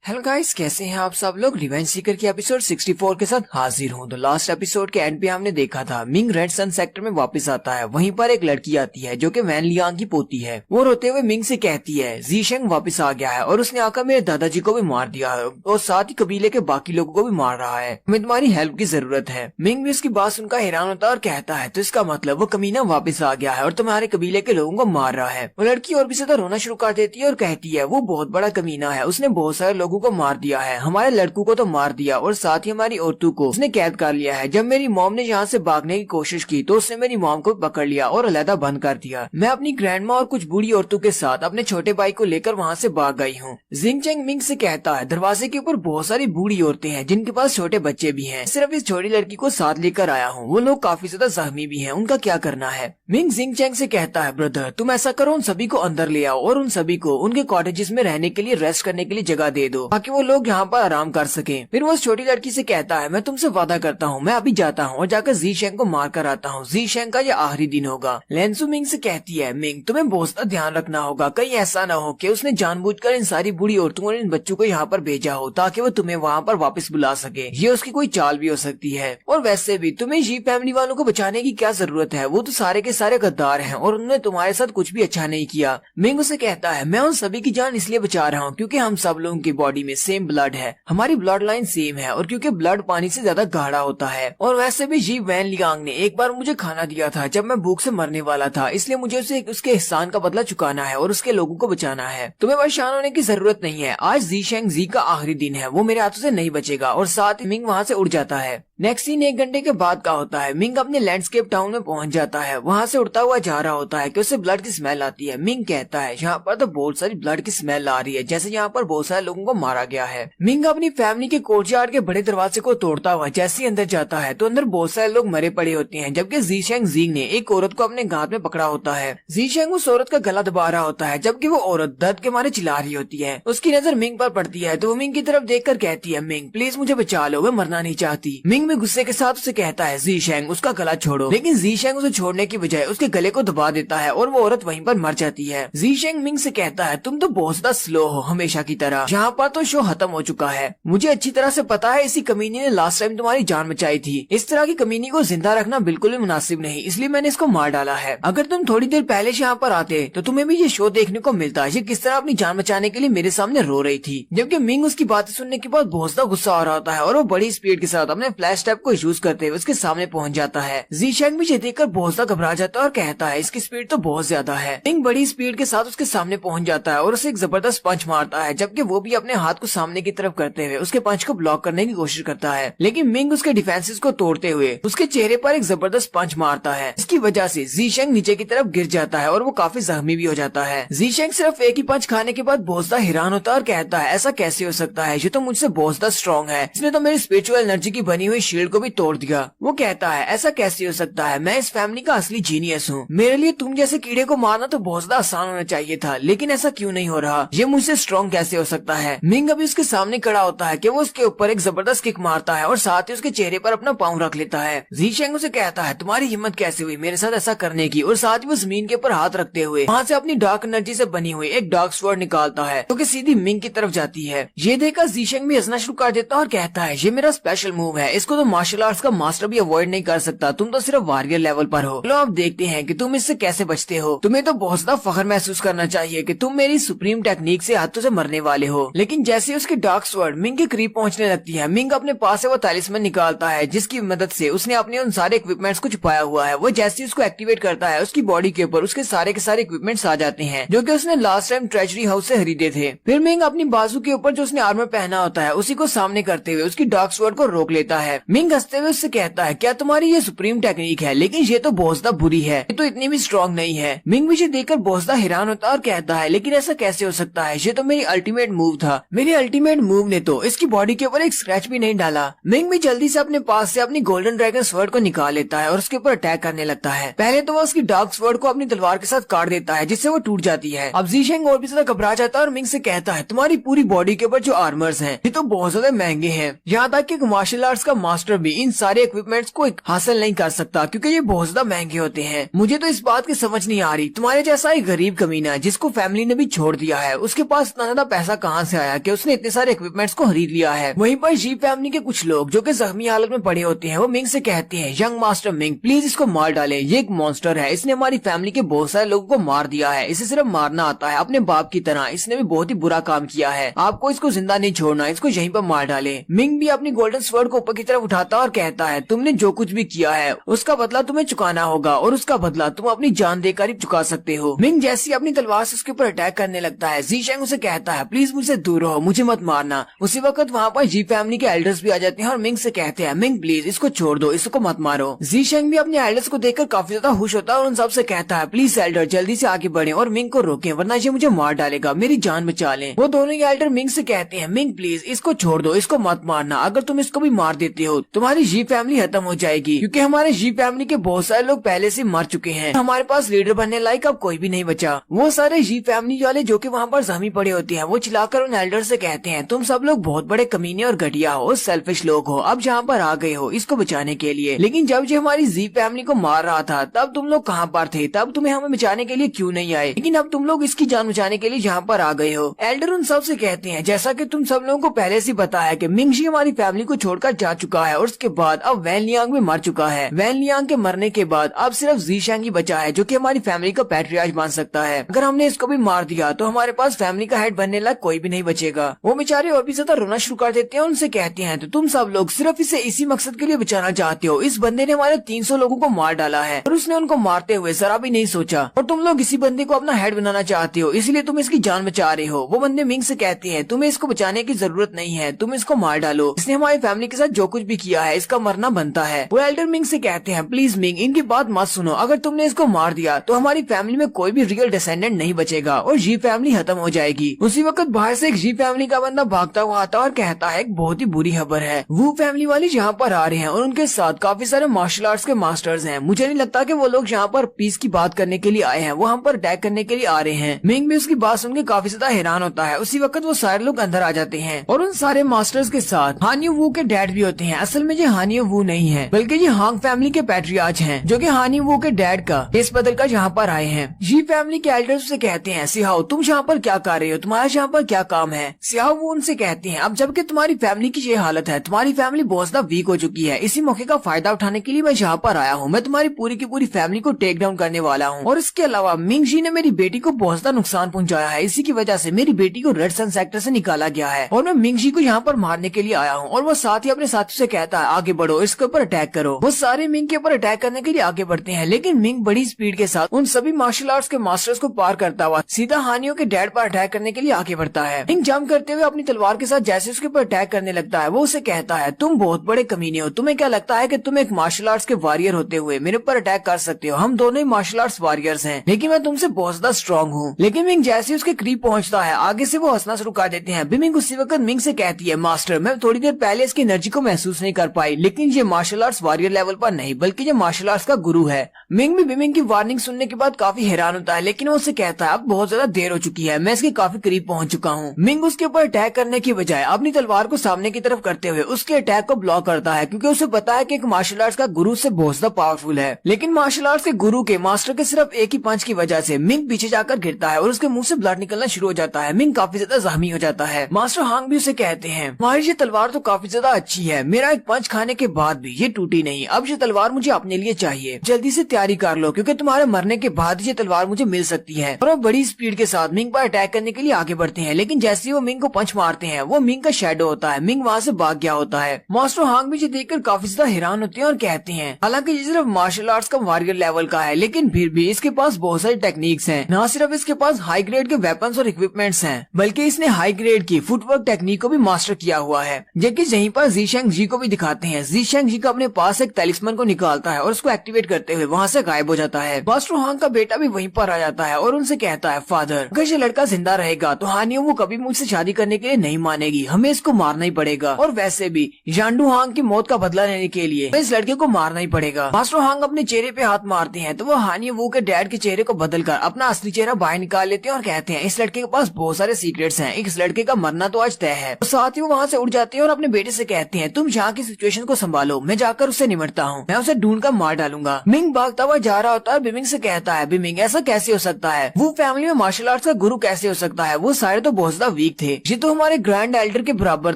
हेलो गाइस, कैसे हैं आप सब लोग। रिवेंज सीकर की एपिसोड 64 के साथ हाजिर हूँ। तो लास्ट एपिसोड के एंड पे हमने देखा था मिंग रेड सन सेक्टर में वापस आता है, वहीं पर एक लड़की आती है जो कि वैन लियांग की पोती है। वो रोते हुए मिंग से कहती है जी शेंग वापस आ गया है और उसने आकर मेरे दादाजी को भी मार दिया है और साथ ही कबीले के बाकी लोगों को भी मार रहा है, हमें तुम्हारी हेल्प की जरूरत है। मिंग भी उसकी बात सुनकर हैरान होता है और कहता है तो इसका मतलब वो कमीना वापस आ गया है और तुम्हारे कबीले के लोगों को मार रहा है। वो लड़की और भी ज्यादा रोना शुरू कर देती है और कहती है वो बहुत बड़ा कमीना है, उसने बहुत सारे लोगों को मार दिया है, हमारे लड़कों को तो मार दिया और साथ ही हमारी औरतों को उसने कैद कर लिया है। जब मेरी मॉम ने यहाँ से भागने की कोशिश की तो उसने मेरी मॉम को पकड़ लिया और अलहदा बंद कर दिया। मैं अपनी ग्रैंडमा और कुछ बूढ़ी औरतों के साथ अपने छोटे भाई को लेकर वहाँ से भाग गई हूँ। जिंग चैंग मिंग से कहता है दरवाजे के ऊपर बहुत सारी बूढ़ी औरतें हैं जिनके पास छोटे बच्चे भी हैं, सिर्फ इस छोटी लड़की को साथ लेकर आया हूँ, वो लोग काफी ज्यादा जख्मी भी हैं, उनका क्या करना है। मिंग जिंग चैंग से कहता है ब्रदर तुम ऐसा करो, उन सभी को अंदर ले आओ और उन सभी को उनके कॉटेजेस में रहने के लिए, रेस्ट करने के लिए जगह दे दो ताकि वो लोग यहाँ पर आराम कर सके। फिर वो उस छोटी लड़की से कहता है मैं तुमसे वादा करता हूँ मैं अभी जाता हूँ और जाकर जी शेंग को मार कर आता हूँ, जी शेंग का ये आखिरी दिन होगा। लेंसू मिंग से कहती है मिंग तुम्हें बहुत ज्यादा ध्यान रखना होगा, कहीं ऐसा न हो कि उसने जानबूझकर इन सारी बूढ़ी औरतों और इन बच्चों को यहाँ पर भेजा हो ताकि वो तुम्हें वहाँ पर वापस बुला सके, ये उसकी कोई चाल भी हो सकती है। और वैसे भी तुम्हें जी फैमिली वालों को बचाने की क्या जरूरत है, वो तो सारे के सारे गद्दार हैं और उन्होंने तुम्हारे साथ कुछ भी अच्छा नहीं किया। मिंग उसे कहता है मैं उन सभी की जान इसलिए बचा रहा हूँ क्योंकि हम सब लोगों की बॉडी में सेम ब्लड है, हमारी ब्लड लाइन सेम है और क्योंकि ब्लड पानी से ज्यादा गाढ़ा होता है। और वैसे भी जी वैन लियांग ने एक बार मुझे खाना दिया था जब मैं भूख से मरने वाला था, इसलिए मुझे उसे उसके एहसान का बदला चुकाना है और उसके लोगों को बचाना है। तुम्हें परेशान होने की जरूरत नहीं है, आज जी शेंग जी का आखिरी दिन है, वो मेरे हाथों से नहीं बचेगा। और साथ ही मिंग वहाँ से उड़ जाता है। नेक्स्ट सीन 1 घंटे के बाद का होता है। मिंग अपने लैंडस्केप टाउन में पहुंच जाता है। वहाँ से उड़ता हुआ जा रहा होता है कि उसे ब्लड की स्मेल आती है। मिंग कहता है यहाँ पर तो बहुत सारी ब्लड की स्मेल आ रही है, जैसे यहाँ पर बहुत सारे लोगों को मारा गया है। मिंग अपनी फैमिली के कोर्टयार्ड के बड़े दरवाजे को तोड़ता हुआ जैसे ही अंदर जाता है तो अंदर बहुत सारे लोग मरे पड़े होते हैं, जबकि ज़ीशेंग ज़िंग ने एक औरत को अपने हाथ में पकड़ा होता है। ज़ीशेंग उस औरत का गला दबा रहा होता है, जबकि वो औरत दर्द के मारे चिल्ला रही होती है। उसकी नजर मिंग पर पड़ती है तो वो मिंग की तरफ देखकर कहती है, मिंग प्लीज मुझे बचा लो, मैं मरना नहीं चाहती। मिंग में गुस्से के साथ उसे कहता है, ज़ीशेंग उसका गला छोड़ो, लेकिन ज़ीशेंग उसे छोड़ने की बजाय उसके गले को दबा देता है और वो औरत वहीं पर मर जाती है। ज़ीशेंग मिंग से कहता है, तुम तो बहुत ज्यादा स्लो हो हमेशा की तरह, यहाँ पर तो शो खत्म हो चुका है। मुझे अच्छी तरह से पता है इसी कमीनी ने लास्ट टाइम तुम्हारी जान बचाई थी। इस तरह की कमीनी को जिंदा रखना बिल्कुल भी मुनासिब नहीं, इसलिए मैंने इसको मार डाला है। अगर तुम थोड़ी देर पहले से यहाँ पर आते तो तुम्हें भी ये शो देखने को मिलता है, ये किस तरह अपनी जान बचाने के लिए मेरे सामने रो रही थी। जबकि मिंग उसकी बातें सुनने के बाद बहुत ज्यादा गुस्सा आ रहा होता है और वो बड़ी स्पीड के साथ अपने फ्लैश टैप को यूज करते हुए उसके सामने पहुंच जाता है। ज़ीशेंग भी ये देखकर बहुत ज्यादा घबरा जाता है और कहता है, इसकी स्पीड तो बहुत ज्यादा है। मिंग बड़ी स्पीड के साथ उसके सामने पहुंच जाता है और उसे एक जबरदस्त पंच मारता है, जबकि वो भी अपने हाथ को सामने की तरफ करते हुए उसके पंच को ब्लॉक करने की कोशिश करता है। लेकिन मिंग उसके डिफेंसेस को तोड़ते हुए उसके चेहरे पर एक जबरदस्त पंच मारता है। इसकी वजह से ज़ीशेंग नीचे की तरफ गिर जाता है और वो काफी जख्मी भी हो जाता है। ज़ीशेंग सिर्फ एक ही पंच खाने के बाद बहुत ज्यादा हैरान होता है और कहता है, ऐसा कैसे हो सकता है, ये तो मुझसे बहुत ज्यादा स्ट्रॉन्ग है, इसने तो मेरी स्पिरिचुअल एनर्जी की बनी हुई शील्ड को भी तोड़ दिया। वो कहता है, ऐसा कैसे हो सकता है, मैं इस फैमिली का असली जीनियस हूँ, मेरे लिए तुम जैसे कीड़े को मारना तो बहुत ज्यादा आसान होना चाहिए था, लेकिन ऐसा क्यों नहीं हो रहा, ये मुझसे स्ट्रॉन्ग कैसे हो सकता है। मिंग अभी उसके सामने खड़ा होता है कि वो उसके ऊपर एक जबरदस्त किक मारता है और साथ ही उसके चेहरे पर अपना पाँव रख लेता है। ज़ीशेंग उसे कहता है, तुम्हारी हिम्मत कैसे हुई मेरे साथ ऐसा करने की, और साथ ही वो जमीन के ऊपर हाथ रखते हुए वहाँ से अपनी डार्क एनर्जी से बनी हुई एक डार्क स्वॉर्ड निकालता है जो कि सीधी मिंग की तरफ जाती है। ये देखकर ज़ीशेंग भी हंसना शुरू कर देता है और कहता है, ये मेरा स्पेशल मूव है, इसको तो मार्शल आर्ट्स का मास्टर भी अवॉइड नहीं कर सकता, तुम तो सिर्फ वॉरियर लेवल पर हो। चलो अब देखते हैं कि तुम इससे कैसे बचते हो। तुम्हें तो बहुत ज्यादा फख्र महसूस करना चाहिए कि तुम मेरी सुप्रीम टेक्निक से हाथों से मरने वाले हो। लेकिन जैसे उसकी डार्क स्वॉर्ड मिंग के करीब पहुंचने लगती है, मिंग अपने पास से वो तालिस्मन निकालता है जिसकी मदद से उसने अपने उन सारे इक्विपमेंट्स को छुपाया हुआ है। वो जैसे उसको एक्टिवेट करता है, उसकी बॉडी के ऊपर उसके सारे के सारे इक्विपमेंट्स आ जाते हैं जो कि उसने लास्ट टाइम ट्रेजरी हाउस से खरीदे थे। फिर मिंग अपनी बाजू के ऊपर जो उसने आर्मर पहना होता है उसी को सामने करते हुए उसकी डार्क स्वॉर्ड को रोक लेता है। मिंग हंसते हुए उससे कहता है, क्या तुम्हारी ये सुप्रीम टेक्निक है, लेकिन ये तो बहुत ज्यादा बुरी है, ये तो इतनी भी स्ट्रॉन्ग नहीं है। मिंग भी ये देखकर बहुत ज्यादा हैरान होता है और कहता है, लेकिन ऐसा कैसे हो सकता है, ये तो मेरी अल्टीमेट मूव था, मेरे अल्टीमेट मूव ने तो इसकी बॉडी के ऊपर एक स्क्रैच भी नहीं डाला। मिंग भी जल्दी से अपने पास से अपनी गोल्डन ड्रैगन स्वॉर्ड को निकाल लेता है और उसके ऊपर अटैक करने लगता है। पहले तो वो उसकी डार्क स्वॉर्ड को अपनी तलवार के साथ काट देता है जिससे वो टूट जाती है। अब ज़ीशेंग और भी ज्यादा घबरा जाता है और मिंग से कहता है, तुम्हारी पूरी बॉडी के ऊपर जो आर्मर्स हैं ये तो बहुत ज्यादा महंगे हैं, यहाँ तक कि मार्शल आर्ट्स का मास्टर भी इन सारे इक्विपमेंट्स को हासिल नहीं कर सकता क्योंकि ये बहुत ज्यादा महंगे होते हैं। मुझे तो इस बात की समझ नहीं आ रही, तुम्हारे जैसा एक गरीब कमीना जिसको फैमिली ने भी छोड़ दिया है, उसके पास इतना ज्यादा पैसा कहाँ से आया कि उसने इतने सारे इक्विपमेंट्स को खरीद लिया है। वहीं पर जी फैमिली के कुछ लोग जो कि जख्मी हालत में पड़े होते हैं वो मिंग से कहते हैं, यंग मास्टर मिंग प्लीज इसको मार डालें, ये एक मॉन्स्टर है, इसने हमारी फैमिली के बहुत सारे लोगों को मार दिया है, इसे सिर्फ मारना आता है अपने बाप की तरह, इसने भी बहुत ही बुरा काम किया है, आपको इसको जिंदा नहीं छोड़ना, इसको यहीं पर मार डालें। मिंग भी अपनी गोल्डन स्वॉर्ड को ऊपर की तरफ उठाता और कहता है, तुमने जो कुछ भी किया है उसका बदला तुम्हें चुकाना होगा और उसका बदला तुम अपनी जान देकर ही चुका सकते हो। मिंग जैसे अपनी तलवार से उसके ऊपर अटैक करने लगता है, ज़ीशेंग उसे कहता है, प्लीज मुझसे दूर रहो, मुझे मत मारना। उसी वक्त वहाँ पर जी फैमिली के एल्डर्स भी आ जाते हैं और मिंग से कहते हैं, मिंग प्लीज इसको छोड़ दो, इसको मत मारो। ज़ीशेंग भी अपने एल्डर्स को देखकर काफी ज्यादा खुश होता है और उन सबसे कहता है, प्लीज एल्डर जल्दी से आगे बढ़े और मिंग को रोकें वरना ये मुझे मार डालेगा, मेरी जान बचा लें। वो दोनों ही एल्डर मिंग से कहते हैं, मिंग प्लीज इसको छोड़ दो, इसको मत मारना, अगर तुम इसको भी मार देते हो तुम्हारी जी फैमिली खत्म हो जाएगी क्योंकि हमारे जी फैमिली के बहुत सारे लोग पहले से मर चुके हैं, हमारे पास लीडर बनने लायक अब कोई भी नहीं बचा। वो सारे जी फैमिली वाले जो कि वहाँ पर जख्मी पड़े होते हैं वो चिल्लाकर उन एल्डर से कहते हैं, तुम सब लोग बहुत बड़े कमीने और घटिया हो, सेल्फिश लोग हो, अब जहाँ पर आ गए हो इसको बचाने के लिए, लेकिन जब ये हमारी जी फैमिली को मार रहा था तब तुम लोग कहाँ पर थे, तब तुम्हें हमें बचाने के लिए क्यों नहीं आए, लेकिन अब तुम लोग इसकी जान बचाने के लिए यहाँ पर आ गए हो। एल्डर उन सब से कहते हैं, जैसा कि तुम सब लोगों को पहले से पता है कि मिंग जी हमारी फैमिली को छोड़कर जा चुका है और उसके बाद अब वैन लियांग भी मर चुका है। वैन लियांग के मरने के बाद अब सिर्फ ज़ीशेंग ही बचा है जो कि हमारी फैमिली का पैट्रियार्च बन सकता है। अगर हमने इसको भी मार दिया तो हमारे पास फैमिली का हेड बनने लायक कोई भी नहीं बचेगा। वो बेचारे और भी ज्यादा रोना शुरू कर देते हैं, उनसे कहते हैं, तो तुम सब लोग सिर्फ इसे इसी मकसद के लिए बचाना चाहते हो, इस बंदे ने हमारे 300 लोगों को मार डाला है और उसने उनको मारते हुए जरा भी नहीं सोचा, और तुम लोग इसी बंदे को अपना हेड बनाना चाहते हो, इसलिए तुम इसकी जान बचा रहे हो। वो बंदे मिंग से कहते हैं, तुम्हें इसको बचाने की जरूरत नहीं है, तुम इसको मार डालो, इसने हमारी फैमिली के साथ जो कुछ भी किया है, इसका मरना बनता है। वो एल्डर मिंग से कहते हैं प्लीज मिंग इनकी बात मत सुनो, अगर तुमने इसको मार दिया तो हमारी फैमिली में कोई भी रियल डिसेंडेंट नहीं बचेगा और जी फैमिली खत्म हो जाएगी। उसी वक्त बाहर से एक जी फैमिली का बंदा भागता हुआ आता और कहता है एक बहुत ही बुरी खबर है, वो फैमिली वाले यहाँ पर आ रहे हैं और उनके साथ काफी सारे मार्शल आर्ट्स के मास्टर्स हैं। मुझे नहीं लगता कि वो लोग यहाँ पर पीस की बात करने के लिए आए हैं, वो हम पर अटैक करने के लिए आ रहे हैं। मिंग भी उसकी बात सुनकर काफी ज्यादा हैरान होता है। उसी वक्त वो सारे लोग अंदर आ जाते हैं और उन सारे मास्टर्स के साथ हानियो वू के डैड भी होते हैं। असल में ये हानियो वू नहीं है बल्कि ये हांग फैमिली के पैट्रियार्च हैं, जो कि हानियो वू के डैड का केस बदल कर यहाँ पर आए हैं। जी फैमिली के एल्डर्स से कहते हैं सिहाओ तुम यहाँ पर क्या कर रहे हो, तुम्हारा यहाँ पर क्या काम है। सिहाओ वो उनसे कहते हैं अब जबकि तुम्हारी फैमिली की ये हालत है, तुम्हारी फैमिली बहुत ज्यादा वीक हो चुकी है, इसी मौके का फायदा उठाने के लिए मैं यहाँ पर आया हूँ। मैं तुम्हारी पूरी की पूरी फैमिली को टेक डाउन करने वाला हूँ और इसके अलावा मिंग जी ने मेरी बेटी को बहुत ज्यादा नुकसान पहुँचाया है, इसी की वजह से मेरी बेटी को रेड सन सेक्टर से निकाला गया है और मैं मिंग जी को यहाँ पर मारने के लिए आया हूँ। और वो साथ ही अपने साथी से कहता है आगे बढ़ो, इसके ऊपर अटैक करो। वो सारे मिंग के ऊपर अटैक करने के लिए आगे बढ़ते हैं, लेकिन मिंग बड़ी स्पीड के साथ उन सभी मार्शल आर्ट्स के मास्टर्स को पार करता हुआ सीधा हानियों के डैड पर अटैक करने के लिए आगे बढ़ता है। मिंग जंप करते हुए अपनी तलवार के साथ जैसे उसके ऊपर अटैक करने लगता है, वो उसे कहता है तुम बहुत बड़े कमीने हो, तुम्हें क्या लगता है कि तुम एक मार्शल आर्ट्स के वॉरियर होते हुए मेरे ऊपर अटैक कर सकते हो। हम दोनों ही मार्शल आर्ट्स वॉरियर्स हैं, लेकिन मैं तुमसे बहुत ज्यादा स्ट्रॉन्ग हूँ। लेकिन मिंग जैसे उसके करीब पहुँचता है आगे से वो हंसना शुरू कर देते हैं। बिमिंग उसी वक्त मिंग से कहती है मास्टर मैं थोड़ी देर पहले इसकी एनर्जी को महसूस नहीं कर पाई, लेकिन ये मार्शल आर्ट्स वॉरियर लेवल पर नहीं बल्कि ये मार्शल आर्ट्स का गुरु है। मिंग भी बिमिंग की वार्निंग सुनने के बाद काफी हैरान होता है, लेकिन वो उससे कहता है अब बहुत ज्यादा देर हो चुकी है, मैं इसके काफी करीब पहुंच चुका हूँ। मिंग उसके ऊपर अटैक करने की बजाय अपनी तलवार को सामने की तरफ करते हुए उसके अटैक को ब्लॉक करता है, क्योंकि उसे पता है कि एक मार्शल आर्ट्स का गुरु से बहुत ज्यादा पावरफुल है। लेकिन मार्शल आर्ट्स के गुरु के मास्टर के सिर्फ एक ही पंच की वजह से मिंग पीछे जाकर गिरता है और उसके मुंह से ब्लड निकलना शुरू हो जाता है। मिंग काफी ज्यादा जख्मी हो जाता है। मास्टर हांग भी उसे कहते हैं तुम्हारी ये तलवार तो काफी ज्यादा अच्छी है, मेरा एक पंच खाने के बाद भी ये टूटी नहीं, अब ये तलवार मुझे अपने लिए चाहिए, जल्दी से तैयारी कर लो क्योंकि तुम्हारे मरने के बाद ये तलवार मुझे मिल सकती है। और वो बड़ी स्पीड के साथ मिंग पर अटैक करने के लिए आगे बढ़ते हैं, लेकिन जैसे ही वो मिंग को पंच मारते हैं वो मिंग का शेडो होता है, मिंग वहाँ से भाग गया होता है। मास्टर हांग भी ये देखकर काफी ज्यादा हैरान होते हैं और कहते हैं हालांकि ये सिर्फ मार्शल आर्ट्स का वॉरियर लेवल का है, लेकिन फिर भी इसके पास बहुत सारी टेक्निक्स हैं। न सिर्फ इसके पास हाई ग्रेड के वेपन्स और इक्विपमेंट्स हैं, बल्कि इसने हाई ग्रेड की फुटवर्क टेक्निक को भी मास्टर किया हुआ है, जबकि यहीं पर ज़ीशेंग जी को भी दिखाते हैं। ज़ीशेंग जी का अपने पास एक तलिस्मन को निकालता है और उसको एक्टिवेट करते हुए वहाँ से गायब हो जाता है। मास्टर हांग का बेटा भी वहीं पर आ जाता है और उनसे कहता है फादर अगर ये लड़का जिंदा रहेगा तो हानियों वो कभी मुझसे शादी करने के लिए नहीं मानेगी, हमें इसको मारना ही पड़ेगा और वैसे भी यांडू हांग की मौत का बदला लेने के लिए इस लड़के को मारना ही पड़ेगा। मास्टर हांग अपने चेहरे पे हाथ मारते हैं तो वो हानियों वो के डैड के चेहरे को बदलकर अपना असली चेहरा बाहर निकाल लेते हैं और कहते हैं इस लड़के के पास बहुत सारे सीक्रेट्स हैं, इस लड़के का मरना तो आज तय है। साथ ही वो वहाँ से उड़ जाते हैं और अपने बेटे से कहते हैं तुम यहाँ की सिचुएशन को संभालो, मैं जाकर उससे निपटता हूँ, मैं उसे ढूंढ कर मार डालूंगा। मिंग भागता हुआ जा रहा होता है, बिमिंग से कहता है बिमिंग ऐसा कैसे हो सकता है, वो फैमिली में मार्शल आर्ट्स का गुरु कैसे हो सकता है, वो सारे तो बहुत ज्यादा वीक थे, ये तो हमारे ग्रैंड एल्डर के बराबर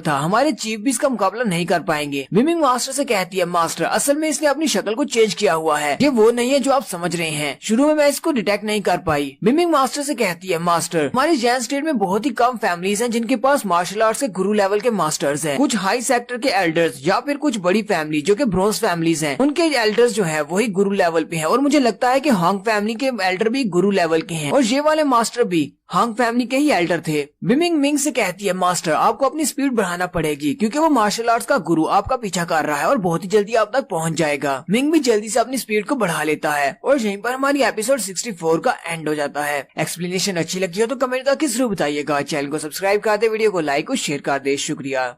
था, हमारे चीफ भी इसका मुकाबला नहीं कर पाएंगे। बिमिंग मास्टर से कहती है मास्टर असल में इसने अपनी शक्ल को चेंज किया हुआ है, ये वो नहीं है जो आप समझ रहे हैं, शुरू में मैं इसको डिटेक्ट नहीं कर पाई। बिमिंग मास्टर से कहती है मास्टर हमारे जैन स्टेट में बहुत ही कम फैमिलीज हैं जिनके पास मार्शल आर्ट्स के गुरु लेवल के मास्टर्स हैं, कुछ हाई सेक्टर के एल्डर्स या फिर कुछ बड़ी फैमिली जो कि ब्रोंज फैमिलीज हैं, उनके एल्डर्स जो है वही गुरु लेवल पे हैं और मुझे लगता है कि हांग फैमिली के एल्डर भी गुरु लेवल के हैं और ये वाले मास्टर भी हांग फैमिली के ही एल्डर थे। बिमिंग मिंग से कहती है मास्टर आपको अपनी स्पीड बढ़ाना पड़ेगी क्योंकि वो मार्शल आर्ट्स का गुरु आपका पीछा कर रहा है और बहुत ही जल्दी आप तक पहुंच जाएगा। मिंग भी जल्दी से अपनी स्पीड को बढ़ा लेता है और यहीं पर हमारी एपिसोड 64 का एंड हो जाता है। एक्सप्लेनेशन अच्छी लगी हो तो कमेंट करके जरूर बताइएगा, चैनल को सब्सक्राइब कर दे, वीडियो को लाइक और शेयर कर दे। शुक्रिया।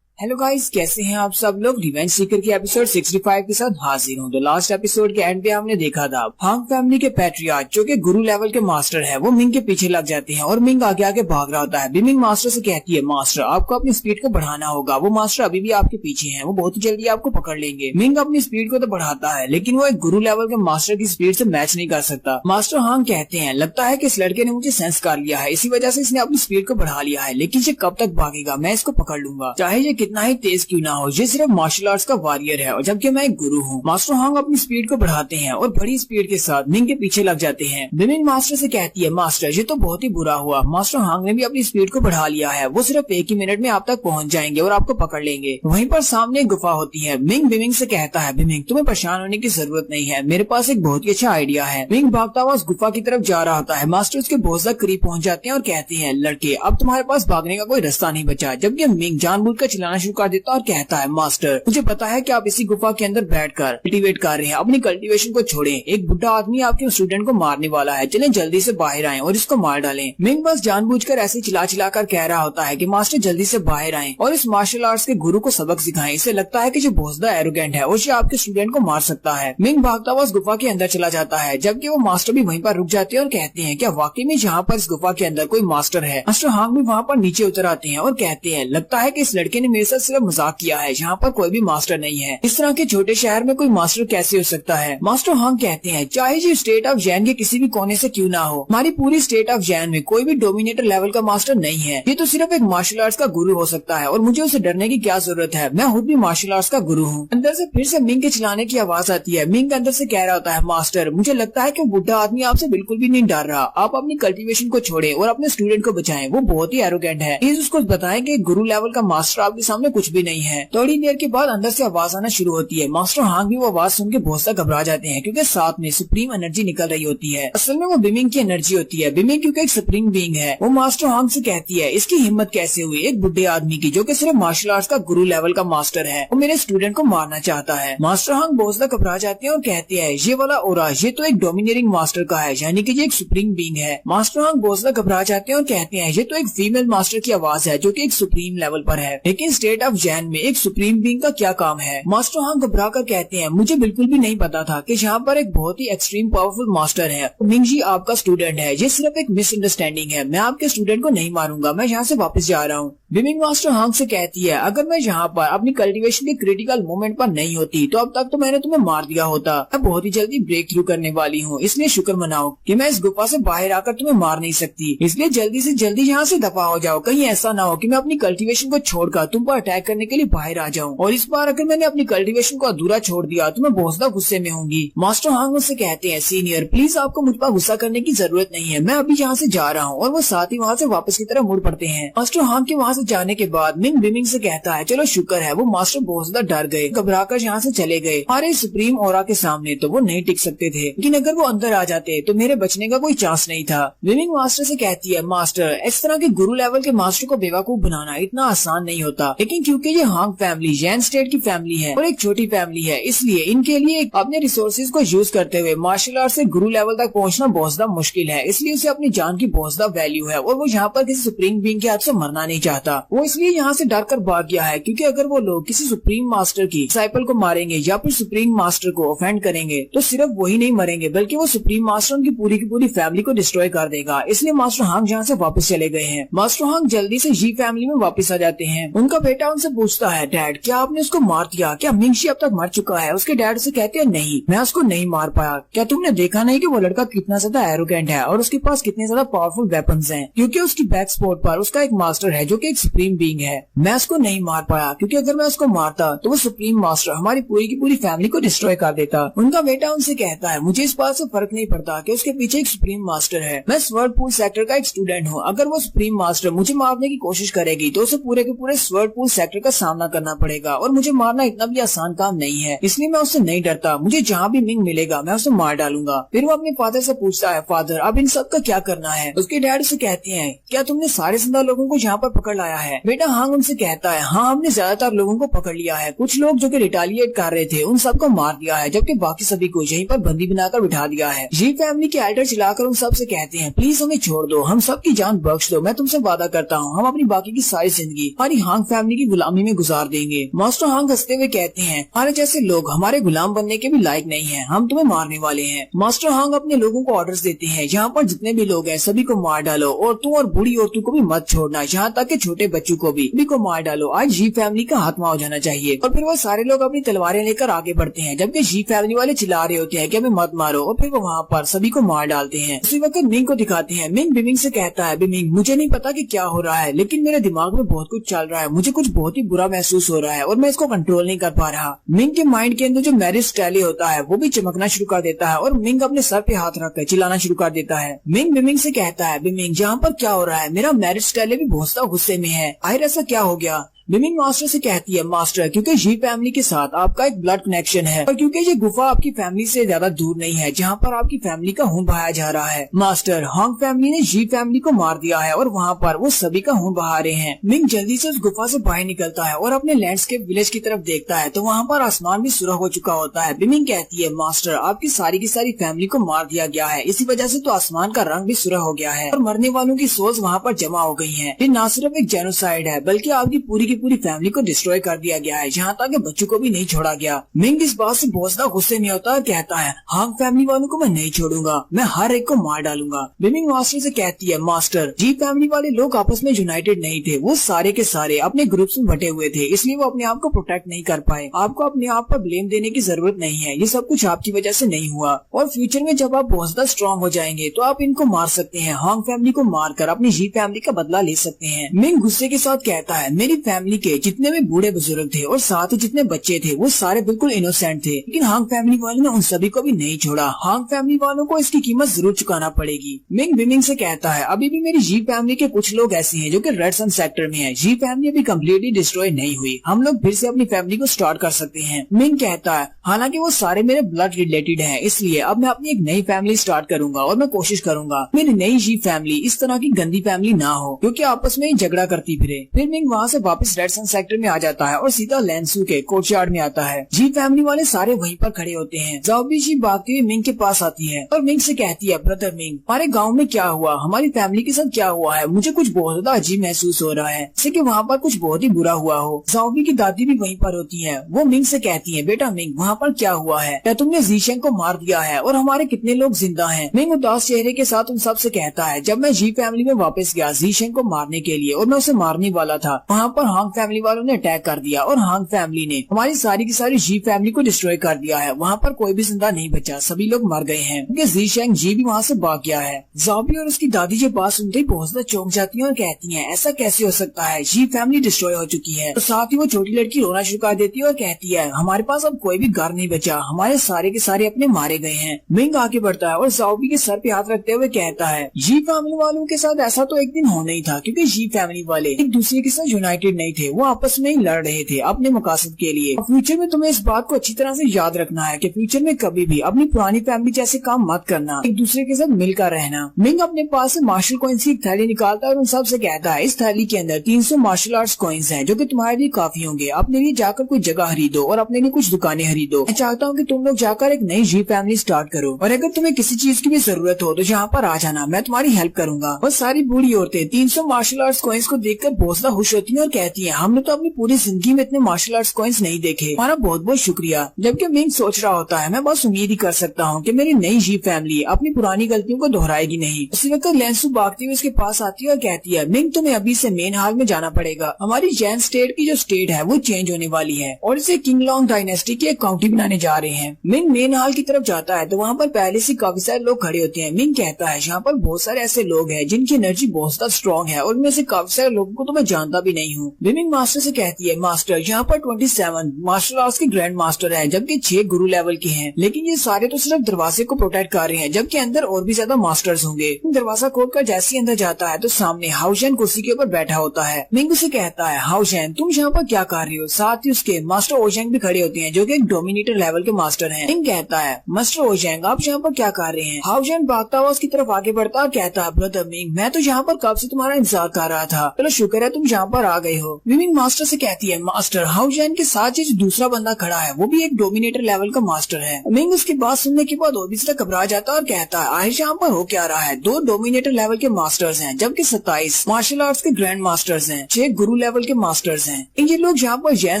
हेलो गाइस, कैसे हैं आप सब लोग। रिवेंज सीकर की एपिसोड 65 के साथ हाजिर हूँ। तो लास्ट एपिसोड के एंड पे हमने देखा था हांग फैमिली के पैट्रियार्च जो कि गुरु लेवल के मास्टर है वो मिंग के पीछे लग जाते हैं और मिंग आगे आगे भाग रहा होता है। बिमिंग मास्टर से कहती है मास्टर आपको अपनी स्पीड को बढ़ाना होगा, वो मास्टर अभी भी आपके पीछे है, वो बहुत ही जल्दी आपको पकड़ लेंगे। मिंग अपनी स्पीड को तो बढ़ाता है लेकिन वो एक गुरु लेवल के मास्टर की स्पीड से मैच नहीं कर सकता। मास्टर हांग कहते हैं लगता है कि इस लड़के ने मुझे सेंस कर लिया है, इसी वजह से इसने अपनी स्पीड को बढ़ा लिया है, लेकिन ये कब तक भागेगा, मैं इसको पकड़ लूंगा, चाहे ये कितना ही तेज क्यों ना हो, ये सिर्फ मार्शल आर्ट्स का वॉरियर है और जबकि मैं एक गुरु हूँ। मास्टर हांग अपनी स्पीड को बढ़ाते हैं और बड़ी स्पीड के साथ मिंग के पीछे लग जाते हैं। बिमिंग मास्टर से कहती है, मास्टर ये तो बहुत ही बुरा हुआ, मास्टर हांग ने भी अपनी स्पीड को बढ़ा लिया है, वो सिर्फ एक ही मिनट में आप तक पहुँच जाएंगे और आपको पकड़ लेंगे। वहीं पर सामने एक गुफा होती है। मिंग बिमिंग से कहता है, बिमिंग तुम्हें परेशान होने की जरूरत नहीं है, मेरे पास एक बहुत ही अच्छा आइडिया है। मिंग भागता हुआ उस गुफा की तरफ जा रहा होता है। मास्टर उसके बहुत ज्यादा करीब पहुँच जाते हैं और कहते हैं, लड़के अब तुम्हारे पास भागने का कोई रास्ता नहीं बचा। जबकि मिंग जानबूझकर चिल्लाना शुरू कर देता है और कहता है, मास्टर मुझे पता है कि आप इसी गुफा के अंदर बैठकर कल्टीवेट कर रहे हैं, अपनी कल्टीवेशन को छोड़ें, एक बुढ़ा आदमी आपके स्टूडेंट को मारने वाला है, चलें जल्दी से बाहर आएं और इसको मार डालें। मिंग बस जानबूझकर ऐसे चिल्ला कर कह रहा होता है कि मास्टर जल्दी से बाहर आएं और इस मार्शल आर्ट्स के गुरु को सबक सिखाएं। इसे लगता है कि जो बहुत ज्यादा एरोगेंट है और ये आपके स्टूडेंट को मार सकता है। मिंग भागता हुआ उस गुफा के अंदर चला जाता है, जबकि वो मास्टर भी वहीं पर रुक जाते हैं और कहते हैं, क्या वाकई में यहाँ पर इस गुफा के अंदर कोई मास्टर है। मास्टर हांग भी वहाँ पर नीचे उतर आते हैं और कहते हैं, लगता है कि इस लड़के ने मेरे साथ सिर्फ मजाक किया है, यहाँ पर कोई भी मास्टर नहीं है, इस तरह के छोटे शहर में कोई मास्टर कैसे हो सकता है। मास्टर हांग कहते हैं, चाहे जो स्टेट ऑफ जैन के किसी भी कोने से क्यों ना हो, हमारी पूरी स्टेट ऑफ जैन में कोई भी डोमिनेटर लेवल का मास्टर नहीं है, ये तो सिर्फ एक मार्शल आर्ट्स का गुरु हो सकता है और मुझे उसे डरने की क्या जरूरत है, मैं खुद भी मार्शल आर्ट्स का गुरु हूँ। अंदर से फिर से मिंग के चिल्लाने की आवाज आती है। मिंग अंदर से कह रहा होता है, मास्टर मुझे लगता है कि बुढ़ा आदमी आपसे बिल्कुल भी नहीं डर रहा, आप अपनी कल्टीवेशन को छोड़ें और अपने स्टूडेंट को बचाएं, वो बहुत ही एरोगेंट है, प्लीज उसको बताएं कि गुरु लेवल का मास्टर आपके सामने कुछ भी नहीं है। थोड़ी देर के बाद अंदर से आवाज आना शुरू होती है। मास्टर हांग भी वो आवाज सुन के बहुत सा घबरा जाते हैं क्योंकि साथ में सुप्रीम एनर्जी निकल रही होती है। असल में वो बिमिंग की एनर्जी होती है। बिमिंग क्योंकि एक सुप्रीम बीइंग है। वो मास्टर हांग से कहती है, इसकी हिम्मत कैसे हुई एक बुढ़े आदमी की जो कि सिर्फ मार्शल आर्ट्स का गुरु लेवल का मास्टर है, वो मेरे स्टूडेंट को मारना चाहता है। मास्टर हांग बहुत ज्यादा घबरा जाते हैं और कहते हैं, ये वाला ओरा ये तो एक डोमिनेटिंग मास्टर का है, यानी कि ये एक सुप्रीम बीइंग है। मास्टर हांग बहुत ज्यादा घबरा जाते हैं और कहते हैं, ये तो एक फीमेल मास्टर की आवाज है जो कि एक सुप्रीम लेवल पर है, लेकिन स्टेट ऑफ जैन में एक सुप्रीम बीइंग का क्या काम है। मास्टर हांग घबरा कर कहते हैं, मुझे बिल्कुल भी नहीं पता था कि यहाँ पर एक बहुत ही एक्सट्रीम पावरफुल मास्टर है। मिंग जी आपका स्टूडेंट है, ये सिर्फ एक मिसअंडरस्टैंडिंग है, मैं आपके स्टूडेंट को नहीं मारूंगा, मैं यहाँ से वापस जा रहा हूँ। बिमिंग मास्टर हांग से कहती है, अगर मैं यहाँ पर अपनी कल्टीवेशन के क्रिटिकल मोमेंट पर नहीं होती तो अब तक तो मैंने तुम्हें मार दिया होता। मैं बहुत ही जल्दी ब्रेक थ्रू करने वाली हूँ, इसलिए शुक्र मनाओ कि मैं इस गुफा से बाहर आकर तुम्हें मार नहीं सकती, इसलिए जल्दी से जल्दी यहाँ से दफा हो जाओ, कहीं ऐसा ना हो कि मैं अपनी कल्टीवेशन को छोड़कर तुम पर अटैक करने के लिए बाहर आ जाऊँ, और इस बार अगर मैंने अपनी कल्टीवेशन को अधूरा छोड़ दिया तो मैं बहुत ज्यादा गुस्से में होंगी। मास्टर हांग उससे कहते हैं, सीनियर प्लीज आपको मुझ पर गुस्सा करने की जरूरत नहीं है, मैं अभी यहाँ से जा रहा हूँ, और वो साथ ही वहाँ से वापस की तरफ मुड़ पड़ते हैं। मास्टर हांग के वहाँ से जाने के बाद मिंग बिमिंग से कहता है, चलो शुक्र है वो मास्टर बहुत ज्यादा डर गए, घबरा कर यहाँ से चले गए, हमारे सुप्रीम ओरा के सामने तो वो नहीं टिक सकते थे, लेकिन अगर वो अंदर आ जाते तो मेरे बचने का कोई चांस नहीं था। बिमिंग मास्टर से कहती है, मास्टर इस तरह के गुरु लेवल के मास्टर को बेवकूफ बनाना इतना आसान नहीं होता, लेकिन क्योंकि ये हांग फैमिली जैन स्टेट की फैमिली है और एक छोटी फैमिली है, इसलिए इनके लिए अपने रिसोर्सेज को यूज करते हुए मार्शल आर्ट से गुरु लेवल तक पहुँचना बहुत ज्यादा मुश्किल है, इसलिए उसे अपनी जान की बहुत ज्यादा वैल्यू है और वो यहाँ पर किसी सुप्रीम बीइंग के हाथ से मरना नहीं चाहता। वो इसलिए यहाँ से डर कर भाग गया है क्योंकि अगर वो लोग किसी सुप्रीम मास्टर की डिसाइपल को मारेंगे या फिर सुप्रीम मास्टर को ऑफेंड करेंगे तो सिर्फ वही नहीं मरेंगे बल्कि वो सुप्रीम मास्टर उनकी पूरी की पूरी फैमिली को डिस्ट्रॉय कर देगा। इसलिए मास्टर हांग यहाँ से वापस चले गए हैं। मास्टर हांग जल्दी से जी फैमिली में वापस आ जाते हैं। उनका बेटा उनसे पूछता है, डैड क्या आपने उसको मार दिया, क्या मिंग शी अब तक मर चुका है। उसके डैड से कहते हैं, नहीं मैं उसको नहीं मार पाया, क्या तुमने देखा नहीं कि वो लड़का कितना ज्यादा एरोगेंट है और उसके पास कितने ज्यादा पावरफुल वेपन्स हैं, क्योंकि उसकी बैक स्पॉट पर उसका एक मास्टर है जो कि एक सुप्रीम बीइंग है। मैं उसको नहीं मार पाया क्योंकि अगर मैं उसको मारता तो वो सुप्रीम मास्टर हमारी पूरी की पूरी फैमिली को डिस्ट्रॉय कर देता। उनका बेटा उनसे कहता है, मुझे इस बात से फर्क नहीं पड़ता कि उसके पीछे एक सुप्रीम मास्टर है, मैं स्वर्ड पूल सेक्टर का एक स्टूडेंट हूँ, अगर वो सुप्रीम मास्टर मुझे मारने की कोशिश करेगी तो उसे पूरे के पूरे स्वर्ड पूल सेक्टर का सामना करना पड़ेगा और मुझे मारना इतना भी आसान काम नहीं है, इसलिए मैं उससे नहीं डरता, मुझे जहाँ भी मिंग मिलेगा मैं उसे मार डालूंगा। फिर वो अपने फादर से पूछता है, फादर अब इन सब का क्या करना है। उसके डैड से कहते हैं, क्या तुमने सारे जिंदा लोगों को यहाँ पर पकड़ लाया है। बेटा हांग उनसे कहता है, हाँ हमने ज्यादातर लोगों को पकड़ लिया है, कुछ लोग जो कि रिटालिएट कर रहे थे उन सबको मार दिया है, जबकि बाकी सभी को यहीं पर बंदी बनाकर बिठा दिया है। ये फैमिली के एल्डर चिल्लाकर उन सब से कहते हैं, प्लीज हमें छोड़ दो, हम सबकी जान बख्श दो, मैं तुमसे वादा करता हूँ हम अपनी बाकी की सारी जिंदगी हमारी हांग फैमिली की गुलामी में गुजार देंगे। मास्टर हांग हंसते हुए कहते हैं, हमारे जैसे लोग हमारे गुलाम बनने के भी लायक नहीं है, हम तुम्हें मारने वाले हैं। मास्टर हांग अपने लोगों को ऑर्डर्स देते हैं, यहाँ पर जितने भी लोग हैं सभी को मार डालो और तू और बूढ़ी औरतों को भी मत छोड़ना, यहाँ तक कि छोटे छोटे बच्चों को भी सभी को मार डालो, आज जी फैमिली का हाथमा हो जाना चाहिए। और फिर वो सारे लोग अपनी तलवारें लेकर आगे बढ़ते हैं, जबकि जी फैमिली वाले चिल्ला रहे होते हैं कि हमें मत मारो, और फिर वो वहाँ पर सभी को मार डालते हैं। उसी वक्त मिंग को दिखाते हैं। मिंग बिमिंग से कहता है, बिमिंग मुझे नहीं पता कि क्या हो रहा है, लेकिन मेरे दिमाग में बहुत कुछ चल रहा है, मुझे कुछ बहुत ही बुरा महसूस हो रहा है और मैं इसको कंट्रोल नहीं कर पा रहा। मिंग के माइंड के अंदर जो मैरिज स्टैली होता है वो भी चमकना शुरू कर देता है और मिंग अपने सर पे हाथ रखकर चिल्लाना शुरू कर देता है। मिंग बिमिंग से कहता है, बिमिंग जहाँ पर क्या हो रहा है, मेरा मैरिज स्टैली भी बहुत गुस्से में है, आखिर ऐसा क्या हो गया। बिमिंग मास्टर से कहती है, मास्टर क्योंकि जी फैमिली के साथ आपका एक ब्लड कनेक्शन है और क्योंकि ये गुफा आपकी फैमिली से ज्यादा दूर नहीं है जहाँ पर आपकी फैमिली का खून बहाया जा रहा है। मास्टर हांग फैमिली ने जी फैमिली को मार दिया है और वहाँ पर वो सभी का खून बहा रहे हैं। मिंग जल्दी से उस गुफा से बाहर निकलता है और अपने लैंडस्केप विलेज की तरफ देखता है तो वहाँ पर आसमान भी सुरख हो चुका होता है। बिमिंग कहती है, मास्टर आपकी सारी की सारी फैमिली को मार दिया गया है, इसी वजह से तो आसमान का रंग भी सुरख हो गया है और मरने वालों की सोच वहाँ पर जमा हो गई है। ये न सिर्फ एक जेनोसाइड है बल्कि आपकी पूरी की पूरी फैमिली को डिस्ट्रॉय कर दिया गया है, जहाँ तक बच्चों को भी नहीं छोड़ा गया। मिंग इस बात से बहुत ज्यादा गुस्से में होता है, कहता है हांग फैमिली वालों को मैं नहीं छोड़ूंगा, मैं हर एक को मार डालूंगा। बिमिंग मास्टर से कहती है, मास्टर जी फैमिली वाले लोग आपस में यूनाइटेड नहीं थे, वो सारे के सारे अपने ग्रुप्स में बटे हुए थे, इसलिए वो अपने आप को प्रोटेक्ट नहीं कर पाए। आपको अपने आप पर ब्लेम देने की जरूरत नहीं है, ये सब कुछ आपकी वजह से नहीं हुआ और फ्यूचर में जब आप बहुत ज्यादा स्ट्रॉन्ग हो जाएंगे तो आप इनको मार सकते हैं, हांग फैमिली को मार कर अपनी जी फैमिली का बदला ले सकते हैं। मिंग गुस्से के साथ कहता है, मेरी फैमिली के जितने भी बूढ़े बुजुर्ग थे और साथ ही जितने बच्चे थे वो सारे बिल्कुल इनोसेंट थे, लेकिन हांग फैमिली वालों ने उन सभी को भी नहीं छोड़ा। हांग फैमिली वालों को इसकी कीमत जरूर चुकाना पड़ेगी। मिंग बिमिंग से कहता है, अभी भी मेरी जी फैमिली के कुछ लोग ऐसे हैं जो कि रेड सन सेक्टर में है, जी फैमिली अभी कम्प्लीटली डिस्ट्रॉय नहीं हुई, हम लोग फिर से अपनी फैमिली को स्टार्ट कर सकते हैं। मिंग कहता है, हालांकि वो सारे मेरे ब्लड रिलेटेड है, इसलिए अब मैं अपनी एक नई फैमिली स्टार्ट करूंगा और मैं कोशिश करूंगा मेरी नई जी फैमिली इस तरह की गंदी फैमिली ना हो क्योंकि आपस में ही झगड़ा करती फिरे। फिर मिंग वहाँ से वापस रेड सन सेक्टर में आ जाता है और सीधा लैंसू के कोर्टयार्ड में आता है। जी फैमिली वाले सारे वहीं पर खड़े होते हैं। जाओबी जी भागती हुई मिंग के पास आती है और मिंग से कहती है, ब्रदर मिंग हमारे गांव में क्या हुआ, हमारी फैमिली के साथ क्या हुआ है, मुझे कुछ बहुत ज्यादा अजीब महसूस हो रहा है, जैसे कि वहाँ पर कुछ बहुत ही बुरा हुआ हो। जाओबी की दादी भी वहीं पर होती है, वो मिंग से कहती है, बेटा मिंग वहाँ पर क्या हुआ है, क्या तुमने जीशेंग को मार दिया है और हमारे कितने लोग जिंदा हैं। मिंग उदास चेहरे के साथ उन सब से कहता है, जब मैं जी फैमिली में वापस गया जीशेंग को मारने के लिए और मैं उसे मारने वाला था, वहाँ पर हांग फैमिली वालों ने अटैक कर दिया और हांग फैमिली ने हमारी सारी की सारी जी फैमिली को डिस्ट्रॉय कर दिया है, वहाँ पर कोई भी जिंदा नहीं बचा, सभी लोग मर गए हैं क्योंकि जीशेंग जी भी वहाँ से भाग गया है। जाओबी और उसकी दादी ये बात सुनते ही बहुत ज्यादा चौंक जाती है और कहती है, ऐसा कैसे हो सकता है, जी फैमिली डिस्ट्रॉय हो चुकी है। तो साथ ही वो छोटी लड़की रोना शुरू कर देती है और कहती है, हमारे पास अब कोई भी घर नहीं बचा, हमारे सारे के सारे अपने मारे गए हैं। मिंग आगे बढ़ता है और जाओबी के सर पे हाथ रखते हुए कहता है, जी फैमिली वालों के साथ ऐसा तो एक दिन होना ही था क्योंकि जी फैमिली वाले एक दूसरे के साथ यूनाइटेड नहीं थे, वो आपस में ही लड़ रहे थे अपने मकासद के लिए। फ्यूचर में तुम्हें इस बात को अच्छी तरह से याद रखना है कि फ्यूचर में कभी भी अपनी पुरानी फैमिली जैसे काम मत करना, एक दूसरे के साथ मिलकर रहना। मिंग अपने पास से मार्शल कॉइन्स की एक थैली निकालता है और उन सब से कहता है, इस थैली के अंदर 300 मार्शल आर्ट्स कॉइन्स हैं जो कि तुम्हारे लिए काफी होंगे, अपने लिए जाकर कोई जगह खरीदो और अपने लिए कुछ दुकानें खरीदो। मैं चाहता हूँ कि तुम लोग जाकर एक नई जी फैमिली स्टार्ट करो और अगर तुम्हें किसी चीज की भी जरूरत हो तो यहाँ पर आ जाना, मैं तुम्हारी हेल्प करूंगा। और सारी बूढ़ी औरतें 300 मार्शल आर्ट्स कॉइन्स को देखकर बहुत ज्यादा खुश होती है और कहती है, हमने तो अपनी पूरी जिंदगी में इतने मार्शल आर्ट्स कॉइन्स नहीं देखे, हमारा बहुत बहुत शुक्रिया। जबकि मिंग सोच रहा होता है, मैं बस उम्मीद ही कर सकता हूँ कि मेरी नई जी फैमिली अपनी पुरानी गलतियों को दोहराएगी नहीं। उसी वक्त लैंसू भागती हुई उसके पास आती है और कहती है, मिंग तुम्हें अभी से मेन हाल में जाना पड़ेगा, हमारी जैन स्टेट की जो स्टेट है वो चेंज होने वाली है और इसे किंग लॉन्ग डायनेस्टी की एक काउंटी बनाने जा रहे हैं। मिंग मेन हाल की तरफ जाता है तो वहाँ पर पहले से काफी सारे लोग खड़े होते हैं। मिंग कहता है, यहाँ पर बहुत सारे ऐसे लोग हैं जिनकी एनर्जी बहुत ज्यादा स्ट्रॉन्ग है और उनमें से काफी सारे लोगों को तो मैं जानता भी नहीं हूँ। बिमिंग मास्टर से कहती है, मास्टर यहाँ पर 27 मार्शल आर्ट्स के ग्रैंड मास्टर है जबकि 6 गुरु लेवल के हैं, लेकिन ये सारे तो सिर्फ दरवाजे को प्रोटेक्ट कर रहे हैं जबकि अंदर और भी ज्यादा मास्टर्स होंगे। दरवाजा खोलकर जैसे ही अंदर जाता है तो सामने हाउशेन कुर्सी के ऊपर बैठा होता है। मिंग उसे कहता है, हाउशेन तुम यहाँ पर क्या कर रही हो। साथ ही उसके मास्टर ओजेंग भी खड़े होते हैं जो कि एक डोमिनेटर लेवल के मास्टर हैं। मिंग कहता है, मास्टर ओजेंग आप यहाँ पर क्या कर रहे हैं। हाउशेन भागता हुआ उसकी तरफ आगे बढ़ता और कहता है, ब्रदर मिंग मैं तो यहाँ पर कब से तुम्हारा इंतजार कर रहा था, चलो शुक्र है तुम यहाँ पर आ गए हो। विमिंग मास्टर से कहती है, मास्टर हाउ जैन के साथ जो दूसरा बंदा खड़ा है वो भी एक डोमिनेटर लेवल का मास्टर है। मिंग उसकी बात सुनने के बाद और भी ज्यादा घबरा जाता है और कहता है, आयशा यहाँ पर हो क्या रहा है? 2 डोमिनेटर लेवल के मास्टर्स हैं, जबकि 27 मार्शल आर्ट्स के ग्रैंड मास्टर्स हैं, 6 गुरु लेवल के मास्टर्स हैं। ये लोग यहाँ पर जैन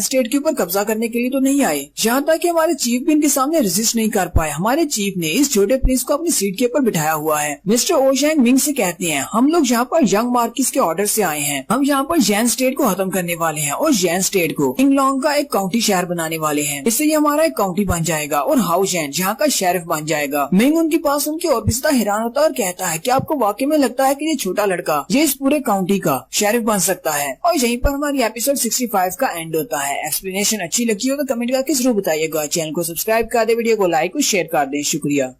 स्टेट के ऊपर कब्जा करने के लिए तो नहीं आए, यहाँ तक कि हमारे चीफ भी इनके सामने रेजिस्ट नहीं कर पाए। हमारे चीफ ने इस छोटे प्रिंस को अपनी सीट के ऊपर बिठाया हुआ है। मिस्टर ओशैंग मिंग से कहते हैं, हम लोग यहाँ पर यंग मार्किस के ऑर्डर से आए हैं। हम यहाँ पर जैन स्टेट को खत्म करने वाले हैं और जैन स्टेट को इंगलोंग का एक काउंटी शहर बनाने वाले हैं। इससे ये हमारा एक काउंटी बन जाएगा और हाउ जैन यहाँ का शेरिफ बन जाएगा। मिंग उनके पास उनके और भी ज्यादा हैरान होता है और कहता है कि आपको वाकई में लगता है कि ये छोटा लड़का ये इस पूरे काउंटी का शेरिफ बन सकता है? और यहीं पर हमारी एपिसोड 65 का एंड होता है। एक्सप्लेनेशन अच्छी लगी हो तो कमेंट करके जरूर बताइएगा। चैनल को सब्सक्राइब कर दे, वीडियो को लाइक और शेयर कर दें। शुक्रिया।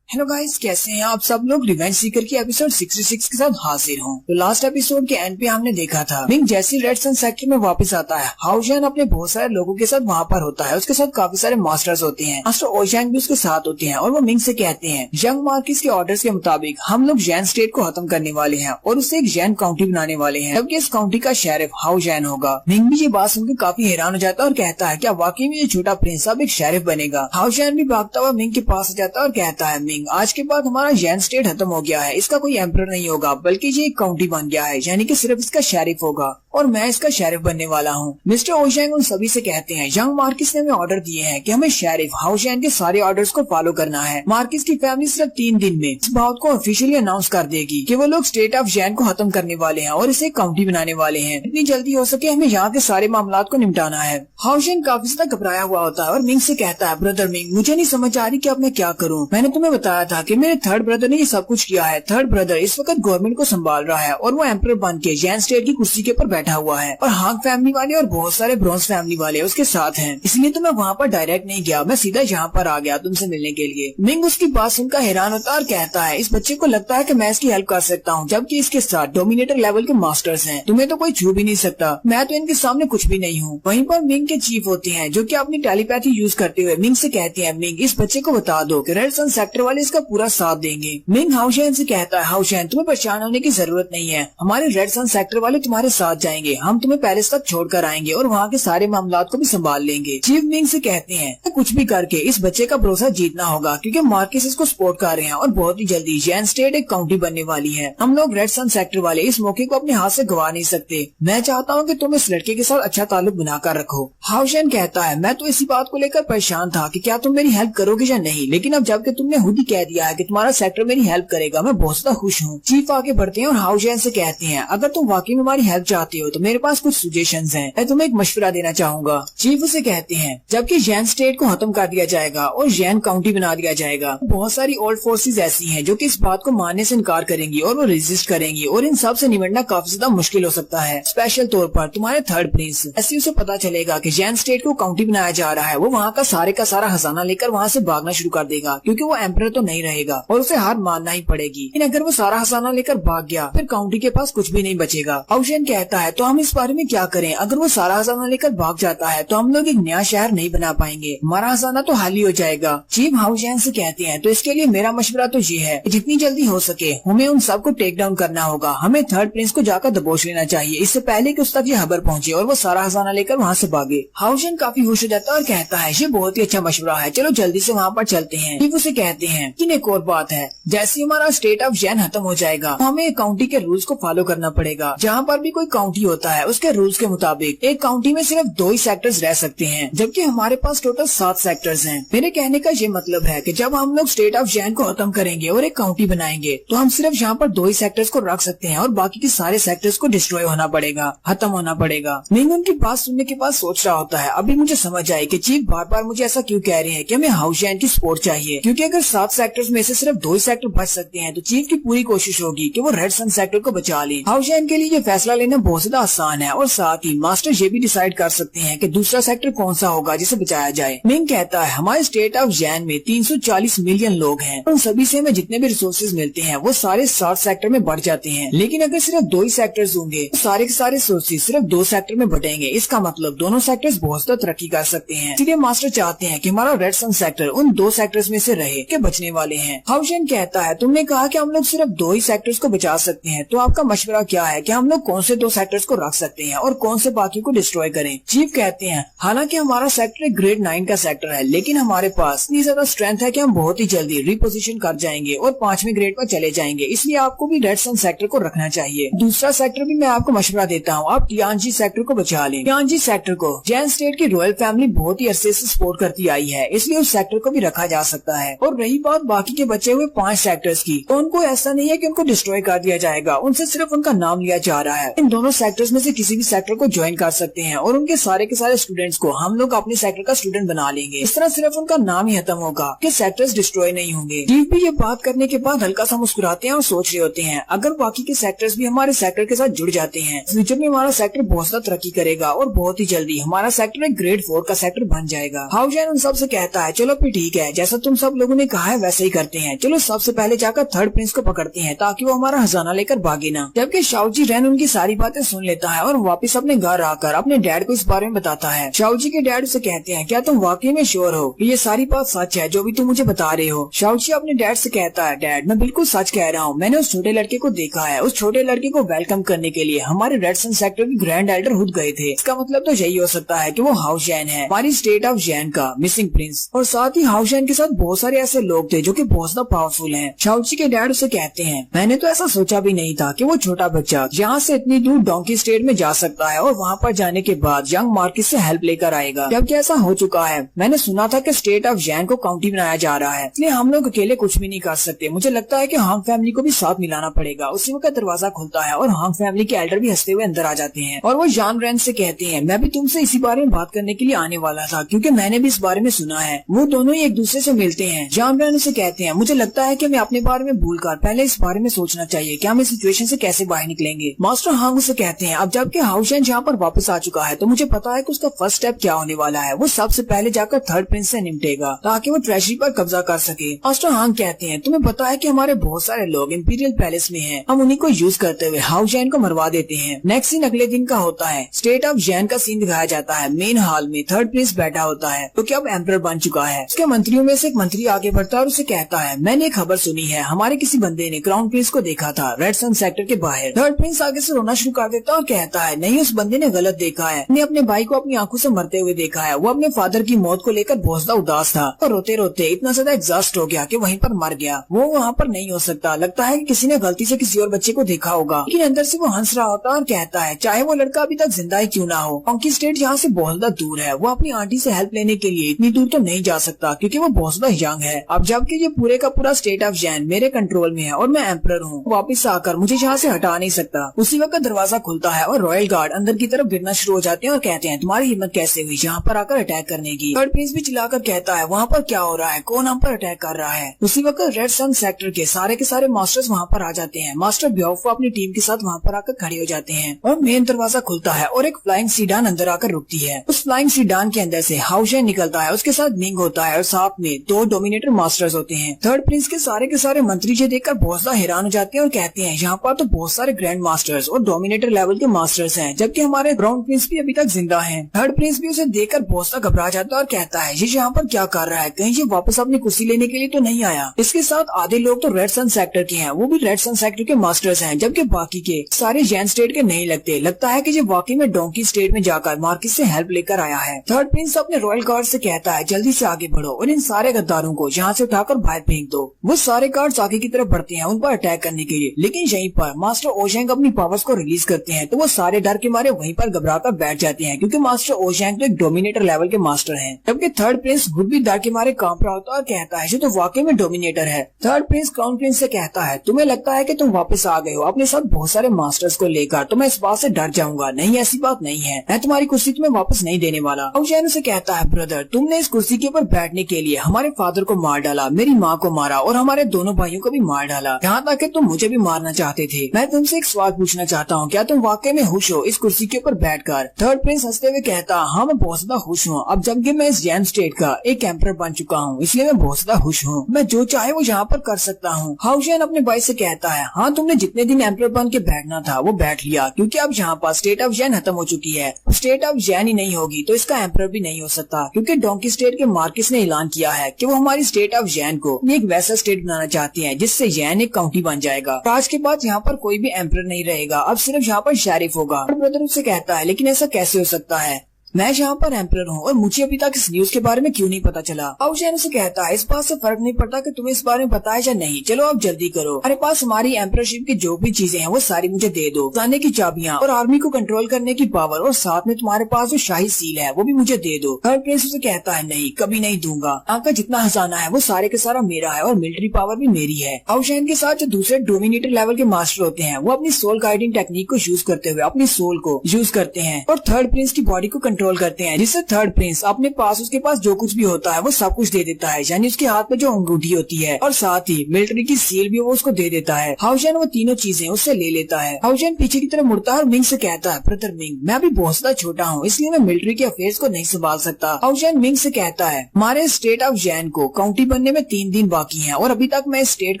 हेलो गाइस, कैसे हैं आप सब लोग? रिवेंज सीकर की एपिसोड 66 के साथ हाजिर हूँ। तो लास्ट एपिसोड के एंड पे हमने देखा था मिंग जैसे रेड सन सेक्टर में वापस आता है, हाउ जैन अपने बहुत सारे लोगों के साथ वहाँ पर होता है। उसके साथ काफी सारे मास्टर्स होते हैं, मास्टर ओशैंग भी उसके साथ होते हैं और वो मिंग से कहते हैं, यंग मार्किस के ऑर्डर्स के मुताबिक हम लोग जैन स्टेट को खत्म करने वाले हैं और उससे एक जैन काउंटी बनाने वाले हैं, जबकि इस काउंटी का शेरिफ हाउ जैन होगा। मिंग भी ये बात सुनकर काफी हैरान हो जाता है और कहता है, क्या वाकई में ये छोटा प्रिंस अब एक शेरिफ बनेगा? हाउ जैन भी भागता हुआ मिंग के पास जाता है और कहता है, मिंग आज के बाद हमारा जैन स्टेट खत्म हो गया है, इसका कोई एम्परर नहीं होगा बल्कि ये एक काउंटी बन गया है, यानी कि सिर्फ इसका शेरिफ होगा और मैं इसका शेरिफ बनने वाला हूँ। मिस्टर ओशैंग उन सभी से कहते हैं, यंग मार्किस ने हमें ऑर्डर दिए हैं कि हमें शेरिफ हाउ जैन के सारे ऑर्डर्स को फॉलो करना है। मार्किस की फैमिली सिर्फ 3 दिन में इस बात को ऑफिशियली अनाउंस कर देगी कि वो लोग स्टेट ऑफ जैन को खत्म करने वाले हैं और इसे काउंटी बनाने वाले हैं। इतनी जल्दी हो सके हमें यहाँ के सारे मामला को निपटाना है। हाउ जैन काफी ज्यादा घबराया हुआ होता है और मिंग से कहता है, ब्रदर मिंग मुझे नहीं समझ आ रही कि अब मैं क्या करूँ। मैंने तुम्हें बताया था कि मेरे थर्ड ब्रदर ने ये सब कुछ किया है। थर्ड ब्रदर इस वक्त गवर्नमेंट को संभाल रहा है और वो एम्परर बन के जैन स्टेट की कुर्सी के ऊपर बैठा हुआ है और हांग फैमिली वाले और बहुत सारे ब्रॉन्ज फैमिली वाले उसके साथ हैं। इसलिए तो मैं वहाँ पर डायरेक्ट नहीं गया, मैं सीधा यहाँ पर आ गया तुमसे मिलने के लिए। मिंग उसकी बात सुनकर हैरान होता है और कहता है, इस बच्चे को लगता है कि मैं इसकी हेल्प कर सकता हूँ, जबकि इसके साथ डोमिनेटर लेवल के मास्टर्स हैं। तुम्हें तो कोई छू भी नहीं सकता, मैं तो इनके सामने कुछ भी नहीं हूँ। वहीं पर मिंग के चीफ होते हैं जो कि अपनी टेलीपैथी यूज करते हुए मिंग से कहते हैं, मिंग इस बच्चे को बता दो कि रेड सन सेक्टर वाले इसका पूरा साथ देंगे। मिंग हाउ जैन से कहता है, हाउ जैन तुम्हें परेशान होने की जरूरत नहीं है, हमारे रेड सन सेक्टर वाले तुम्हारे साथ जाएंगे, हम तुम्हें पैलेस तक छोड़कर आएंगे और वहाँ के सारे मामला को भी संभाल लेंगे। चीफ मिंग से कहते हैं, कुछ भी करके इस बच्चे का भरोसा जीतना होगा क्योंकि मार्किस इसको सपोर्ट कर रहे हैं और बहुत ही जल्दी जैन स्टेट एक काउंटी बनने वाली है। हम लोग रेड सन सेक्टर वाले इस मौके को अपने हाथ से गवा नहीं सकते। मैं चाहता हूँ कि तुम इस लड़के के साथ अच्छा ताल्लुक बनाकर रखो। हाउ जैन कहता है, मैं तो इसी बात को लेकर परेशान था कि क्या तुम मेरी हेल्प करोगे या नहीं, लेकिन अब जबकि तुमने खुद ही कह दिया है कि तुम्हारा सेक्टर मेरी हेल्प करेगा, मैं बहुत ज्यादा खुश हूँ। चीफ आगे बढ़ते हैं और हाउ जैन से कहते हैं, अगर तुम वाकई में हमारी हेल्प चाहते हो तो मेरे पास कुछ सजेशंस हैं, मैं तुम्हें एक मशवरा देना चाहूंगा। चीफ उसे कहते हैं, जबकि जैन स्टेट को खत्म कर दिया जाएगा और जैन काउंटी बना दिया जाएगा, बहुत सारी ओल्ड फोर्सेस ऐसी हैं जो कि इस बात को मानने से इनकार करेंगी और वो रेजिस्ट करेंगी और इन सब से निपटना काफी ज्यादा मुश्किल हो सकता है। स्पेशल तौर पर तुम्हारे थर्ड प्रिंस, ऐसे उसे पता चलेगा कि जैन स्टेट को काउंटी बनाया जा रहा है, वो वहाँ का सारा खजाना लेकर वहाँ से भागना शुरू कर देगा क्योंकि वो एम्परर तो नहीं रहेगा और उसे हार मानना ही पड़ेगी। लेकिन अगर वो सारा खजाना लेकर भाग गया फिर काउंटी के पास कुछ भी नहीं बचेगा। हाउ जैन कहता है, तो हम इस बारे में क्या करें? अगर वो सारा खजाना लेकर भाग जाता है तो हम लोग एक नया शहर नहीं बना पाएंगे, हमारा खजाना तो खाली हो जाएगा। चीफ हाउ जैन से कहते हैं, तो इसके लिए मेरा मशवरा तो ये है कि जितनी जल्दी हो सके हमें उन सबको टेक डाउन करना होगा। हमें थर्ड प्रिंस को जाकर दबोच लेना चाहिए इससे पहले कि उस तक ये खबर पहुंचे और वो सारा खजाना लेकर वहाँ से भागे। हाउ जैन काफी खुश हो जाता है और कहता है, ये बहुत ही अच्छा मशवरा है, चलो जल्दी से वहाँ पर चलते हैं। चीफ उसे कहते हैं कि एक और बात है, जैसे हमारा स्टेट ऑफ जैन खत्म हो जाएगा तो हमें काउंटी के रूल्स को फॉलो करना पड़ेगा। जहाँ पर भी कोई काउंटी होता है उसके रूल्स के मुताबिक एक काउंटी में सिर्फ 2 ही सेक्टर्स रह सकते हैं, जबकि हमारे पास टोटल 7 सेक्टर्स हैं। मेरे कहने का ये मतलब है कि जब हम लोग स्टेट ऑफ जैन को खत्म करेंगे और एक काउंटी बनाएंगे तो हम सिर्फ यहाँ पर 2 ही सेक्टर्स को रख सकते हैं और बाकी के सारे सेक्टर्स को डिस्ट्रॉय होना पड़ेगा, खत्म होना पड़ेगा। मिंग उनकी बात सुनने के बाद सोच रहा होता है, अभी मुझे समझ आई कि चीफ बार बार मुझे ऐसा क्यों कह रहे हैं कि हमें हाउस जैन की सपोर्ट चाहिए, क्योंकि अगर 7 सेक्टर्स में से सिर्फ 2 ही सेक्टर बच सकते हैं तो चीफ की पूरी कोशिश होगी कि वो रेड सन सेक्टर को बचा ले। हाउस जैन के लिए ये फैसला लेना बहुत ज्यादा आसान है और साथ ही मास्टर ये भी डिसाइड कर सकते हैं कि दूसरा सेक्टर कौन सा होगा जिसे बचाया जाए। मिंग कहता है, हमारे स्टेट ऑफ जैन में 340 मिलियन लोग हैं, उन सभी से हमें जितने भी रिसोर्सेज मिलते हैं वो सारे 7 सेक्टर में बढ़ जाते हैं, लेकिन अगर सिर्फ 2 ही सेक्टर्स होंगे तो सारे के सारे रिसोर्सेज सिर्फ 2 सेक्टर में बढ़ेंगे। इसका मतलब दोनों सेक्टर्स बहुत ज्यादा तरक्की कर सकते हैं। इसलिए मास्टर चाहते हैं कि हमारा रेड सन सेक्टर उन 2 सेक्टर्स में से रहे कि बचा बचने वाले हैं। हाउशेन कहता है तुमने कहा कि हम लोग सिर्फ 2 ही सेक्टर्स को बचा सकते हैं, तो आपका मशवरा क्या है कि हम लोग कौन से 2 सेक्टर्स को रख सकते हैं और कौन से बाकी को डिस्ट्रॉय करें। चीफ कहते हैं हालांकि हमारा सेक्टर एक ग्रेड 9 का सेक्टर है, लेकिन हमारे पास इतनी ज्यादा स्ट्रेंथ है कि हम बहुत ही जल्दी रिपोजिशन कर जाएंगे और 5वें ग्रेड पर चले जाएंगे, इसलिए आपको भी रेड सन सेक्टर को रखना चाहिए। दूसरा सेक्टर भी मैं आपको मशवरा देता हूँ, आप टियानजी सेक्टर को बचा लें। टियानजी सेक्टर को जैन स्टेट की रॉयल फैमिली बहुत ही अरसे से सपोर्ट करती आई है, इसलिए उस सेक्टर को भी रखा जा सकता है। और रही बात बाकी के बचे हुए 5 सेक्टर्स की, तो उनको ऐसा नहीं है कि उनको डिस्ट्रॉय कर दिया जाएगा, उनसे सिर्फ उनका नाम लिया जा रहा है। इन दोनों सेक्टर्स में से किसी भी सेक्टर को ज्वाइन कर सकते हैं और उनके सारे के सारे स्टूडेंट्स को हम लोग अपने सेक्टर का स्टूडेंट बना लेंगे। इस तरह सिर्फ उनका नाम ही खत्म होगा कि सेक्टर्स डिस्ट्रॉय नहीं होंगे। चीफ भी ये बात करने के बाद हल्का सा मुस्कुराते हैं और सोच रहे होते हैं अगर बाकी के सेक्टर्स भी हमारे सेक्टर के साथ जुड़ जाते हैं, फ्यूचर में हमारा सेक्टर बहुत ज्यादा तरक्की करेगा और बहुत ही जल्दी हमारा सेक्टर एक ग्रेड 4 का सेक्टर बन जाएगा। हाउशेन उन सबसे कहता है चलो फिर ठीक है, जैसा तुम सब लोगों ने कहा है वैसे ही करते हैं। चलो सबसे पहले जाकर थर्ड प्रिंस को पकड़ते हैं ताकि वो हमारा खजाना लेकर भागे ना। जबकि शाओजी रेन उनकी सारी बातें सुन लेता है और वापस अपने घर आकर अपने डैड को इस बारे में बताता है। शाओजी के डैड उसे कहते हैं क्या तुम वाकई में श्योर हो कि ये सारी बात सच है जो भी तुम मुझे बता रहे हो। शाओजी अपने डैड से कहता है डैड मैं बिल्कुल सच कह रहा हूँ, मैंने उस छोटे लड़के को देखा है। उस छोटे लड़के को वेलकम करने के लिए हमारे रेड सन सेक्टर के ग्रैंड एल्डर खुद गए थे। इसका मतलब तो यही हो सकता है कि वो हाउशेन है, हमारी स्टेट ऑफ जैन का मिसिंग प्रिंस। और साथ ही हाउशेन के साथ बहुत सारे ऐसे लोग थे जो कि बहुत ज्यादा पावरफुल हैं। शाओजी के डैड उसे कहते हैं मैंने तो ऐसा सोचा भी नहीं था कि वो छोटा बच्चा यहाँ से इतनी दूर डोंकी स्टेट में जा सकता है और वहाँ पर जाने के बाद यंग मार्किस से हेल्प लेकर आएगा। जबकि ऐसा हो चुका है, मैंने सुना था कि स्टेट ऑफ जैन को काउंटी बनाया जा रहा है, इसलिए हम लोग अकेले कुछ भी नहीं कर सकते। मुझे लगता है कि हांग फैमिली को भी साथ मिलाना पड़ेगा। उसी वक्त दरवाजा खुलता है और हांग फैमिली के एल्डर भी हंसते हुए अंदर आ जाते हैं और वो जान रेन से कहते हैं मैं भी तुमसे इसी बारे में बात करने के लिए आने वाला था क्योंकि मैंने भी इस बारे में सुना है। वो दोनों ही एक दूसरे से मिलते हैं। जान रेन उसे कहते हैं मुझे लगता है कि हमें अपने बारे में भूलकर पहले इस बारे में सोचना चाहिए कि हम इस सिचुएशन से कैसे बाहर निकलेंगे। मास्टर हांग उसे कहते हैं अब जबकि हाउशेन यहाँ पर वापस आ चुका है तो मुझे पता है कि उसका फर्स्ट स्टेप क्या होने वाला है। वो सबसे पहले जाकर थर्ड प्रिंस से निपटेगा ताकि वो ट्रेजरी पर कब्जा कर सके। मास्टर हांग कहते हैं तुम्हें पता है कि हमारे बहुत सारे लोग इंपीरियल पैलेस में हैं, हम उन्हीं को यूज करते हुए हाउशेन को मरवा देते हैं। नेक्स्ट सीन अगले दिन का होता है। स्टेट ऑफ जैन का सीन दिखाया जाता है। मेन हॉल में थर्ड प्रिंस बैठा होता है तो क्या अब एम्परर बन चुका है। उसके मंत्रियों में से एक मंत्री आगे बढ़ता है और उसे कहता है मैंने एक खबर सुनी है, हमारे किसी बंदे ने क्राउन प्रिंस को देखा था रेड सन सेक्टर के बाहर। थर्ड प्रिंस आगे से रोना शुरू कर देता है और कहता है नहीं उस बंदे ने गलत देखा है, ने अपने भाई को अपनी आंखों से मरते हुए देखा है। वो अपने फादर की मौत को लेकर बहुत ज्यादा उदास था और रोते रोते इतना ज्यादा एग्जॉस्ट हो गया कि वहीं पर मर गया। वो वहाँ पर नहीं हो सकता, लगता है कि किसी ने गलती से किसी और बच्चे को देखा होगा। लेकिन अंदर से वो हंस रहा होता है और कहता है चाहे वो लड़का अभी तक जिंदा ही क्यों ना हो, डोंकी स्टेट यहाँ से बहुत ज्यादा दूर है, वो अपनी आंटी से हेल्प लेने के लिए इतनी दूर तो नहीं जा सकता क्योंकि वो बहुत ज्यादा यंग है। अब जबकि ये पूरे का पूरा स्टेट ऑफ जैन मेरे कंट्रोल में है और मैं एम्परर हूँ, वापस आकर मुझे यहाँ से हटा नहीं सकता। उसी वक्त दरवाजा खुलता है और रॉयल गार्ड अंदर की तरफ गिरना शुरू हो जाते हैं और कहते हैं तुम्हारी हिम्मत कैसे हुई यहाँ पर आकर अटैक करने की। थर्ड प्रिंस भी चिल्लाकर कहता है वहाँ पर क्या हो रहा है, कौन हम पर अटैक कर रहा है। उसी वक्त रेड सन सेक्टर के सारे मास्टर्स वहाँ पर आ जाते हैं। मास्टर ब्योफो अपनी टीम के साथ वहाँ पर आकर खड़े हो जाते हैं और मेन दरवाजा खुलता है और एक फ्लाइंग सीडान अंदर आकर रुकती है। उस फ्लाइंग सीडान के अंदर से हाउशेन निकलता है, उसके साथ मिंग होता है और साथ में 2 डोमिनेटर मास्टर्स होते हैं। थर्ड प्रिंस के सारे मंत्री ये देखकर बहुत ज्यादा हैरान हो जाते हैं और कहते हैं यहाँ पर तो बहुत सारे ग्रैंड मास्टर्स और डोमिनेटर लेवल के मास्टर्स हैं, जबकि हमारे ग्राउंड प्रिंस भी अभी तक जिंदा हैं। थर्ड प्रिंस भी उसे देखकर बहुत ज्यादा घबरा जाता है और कहता है ये यहाँ पर क्या कर रहा है, कहीं ये वापस अपनी कुर्सी लेने के लिए तो नहीं आया। इसके साथ आधे लोग तो रेड सन सेक्टर के हैं, वो भी रेड सन सेक्टर के मास्टर्स हैं, जबकि बाकी के सारे जैन स्टेट के नहीं लगते। लगता है कि ये वाकई में डोंकी स्टेट में जाकर मार्किस से हेल्प लेकर आया है। थर्ड प्रिंस अपने रॉयल गार्ड से कहता है जल्दी से आगे बढ़ो और इन सारे गद्दारों को यहाँ से उठाकर बाहर फेंक दो। वो सारे गार्ड्स आगे की तरफ बढ़ते हैं उन पर अटैक करने के लिए, लेकिन यहीं पर मास्टर ओशेंग अपनी पावर्स को रिलीज करते हैं तो वो सारे डर के मारे वहीं पर घबराकर बैठ जाते हैं क्योंकि मास्टर ओशेंग तो एक डोमिनेटर लेवल के मास्टर हैं। जबकि थर्ड प्रिंस खुद भी डर के मारे कांप रहा होता है और कहता है ये तो वाकई में डोमिनेटर है। थर्ड प्रिंस क्राउन प्रिंस से कहता है तुम्हें लगता है कि तुम वापस आ गए हो अपने साथ बहुत सारे मास्टर्स को लेकर, तो मैं इस बात से डर जाऊंगा। नहीं, ऐसी बात नहीं है, मैं तुम्हारी कुर्सी तुम्हें वापस नहीं देने वाला। हाउशेन उसे कहता है ब्रदर तुमने इस कुर्सी के ऊपर बैठने के लिए हमारे फादर को मार डाला, मेरी माँ को मारा और हमारे दोनों भाइयों को भी मार डाला, यहाँ तक कि तुम मुझे भी मारना चाहते थे। मैं तुमसे एक सवाल पूछना चाहता हूँ, क्या तुम वाकई में खुश हो इस कुर्सी के ऊपर बैठकर? थर्ड प्रिंस हंसते हुए कहता हाँ मैं बहुत ज्यादा खुश हूँ, अब जबकि मैं इस जैन स्टेट का एक एम्परर बन चुका हूँ इसलिए मैं बहुत ज्यादा खुश हूँ, मैं जो चाहे वो यहाँ पर कर सकता हूँ। हाउशेन अपने भाई से कहता है हाँ तुमने जितने दिन एम्परर बन के बैठना था वो बैठ लिया, क्योंकि अब यहाँ पर स्टेट ऑफ जैन खत्म हो चुकी है। स्टेट ऑफ जैन ही नहीं होगी तो इसका एम्परर भी नहीं हो सकता, क्योंकि डोंकी स्टेट के मार्किस ने ऐलान किया है कि वो हमारी स्टेट ऑफ जैन को एक वैसा स्टेट बनाना चाहती है जिससे जैन एक काउंटी बन जाएगा। आज के बाद यहाँ पर कोई भी एम्परर नहीं रहेगा, अब सिर्फ यहाँ पर शेरिफ होगा। और ब्रदर उससे कहता है लेकिन ऐसा कैसे हो सकता है, मैं यहाँ पर एम्परर हूँ और मुझे अभी तक इस न्यूज के बारे में क्यों नहीं पता चला। अब जैन उसे कहता है इस बात से फर्क नहीं पड़ता कि तुम्हें इस बारे में पता है या नहीं, चलो अब जल्दी करो, हमारे पास हमारी एम्पररशिप की जो भी चीजें हैं वो सारी मुझे दे दो, जाने की चाबियां और आर्मी को कंट्रोल करने की पावर, और साथ में तुम्हारे पास जो शाही सील है वो भी मुझे दे दो। थर्ड प्रिंस उसे कहता है नहीं, कभी नहीं दूंगा, आपका जितना खजाना है वो सारे के सारा मेरा है और मिलिट्री पावर भी मेरी है। अब जैन के साथ जो दूसरे डोमिनेटर लेवल के मास्टर होते हैं वो अपनी सोल गाइडिंग टेक्निक को यूज करते हुए अपनी सोल को यूज करते हैं और थर्ड प्रिंस की बॉडी को कंट्रोल करते हैं, जिससे थर्ड प्रिंस अपने पास उसके पास जो कुछ भी होता है वो सब कुछ दे देता है, यानी उसके हाथ में जो अंगूठी होती है और साथ ही मिलिट्री की सील भी वो उसको दे देता है। हाउजन वो तीनों चीजें उससे ले लेता है। हाउजन पीछे की तरफ मुड़ता है और मिंग से कहता है ब्रदर मिंग, मैं अभी बहुत ज्यादा छोटा हूँ इसलिए मैं मिलिट्री के अफेयर्स को नहीं संभाल सकता। हाउजन मिंग से कहता है हमारे स्टेट ऑफ जैन को काउंटी बनने में 3 दिन बाकी है और अभी तक मैं इस स्टेट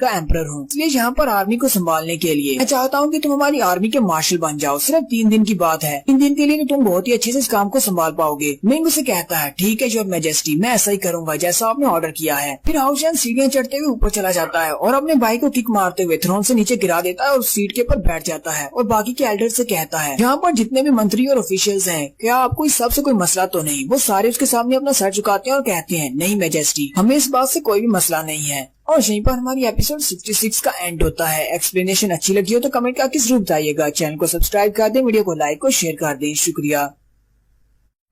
का एम्परर हूँ, इसलिए यहाँ पर आर्मी को संभालने के लिए मैं चाहता हूँ कि तुम हमारी आर्मी के मार्शल बन जाओ, सिर्फ 3 दिन की बात है, 3 दिन के लिए तो तुम बहुत ही अच्छे से इस काम को संभाल पाओगे। मिंग उसे कहता है ठीक है योर मैजेस्टी, मैं ऐसा ही करूंगा जैसा आपने ऑर्डर किया है। फिर हाउजन सीढ़ियां चढ़ते हुए ऊपर चला जाता है और अपने भाई को किक मारते हुए थ्रोन से नीचे गिरा देता है और सीट के ऊपर बैठ जाता है और बाकी के एल्डर से कहता है यहाँ पर जितने भी मंत्री और ऑफिशियल्स हैं क्या आपको इस सब से कोई मसला तो नहीं। वो सारे उसके सामने अपना सर झुकाते हैं और कहते हैं नहीं मैजेस्टी, हमें इस बात से कोई भी मसला नहीं है। और यहीं पर हमारी एपिसोड 66 का एंड होता है। एक्सप्लेनेशन अच्छी लगी हो तो कमेंट करके जरूर बताइएगा, चैनल को सब्सक्राइब कर दें, वीडियो को लाइक और शेयर कर दें, शुक्रिया।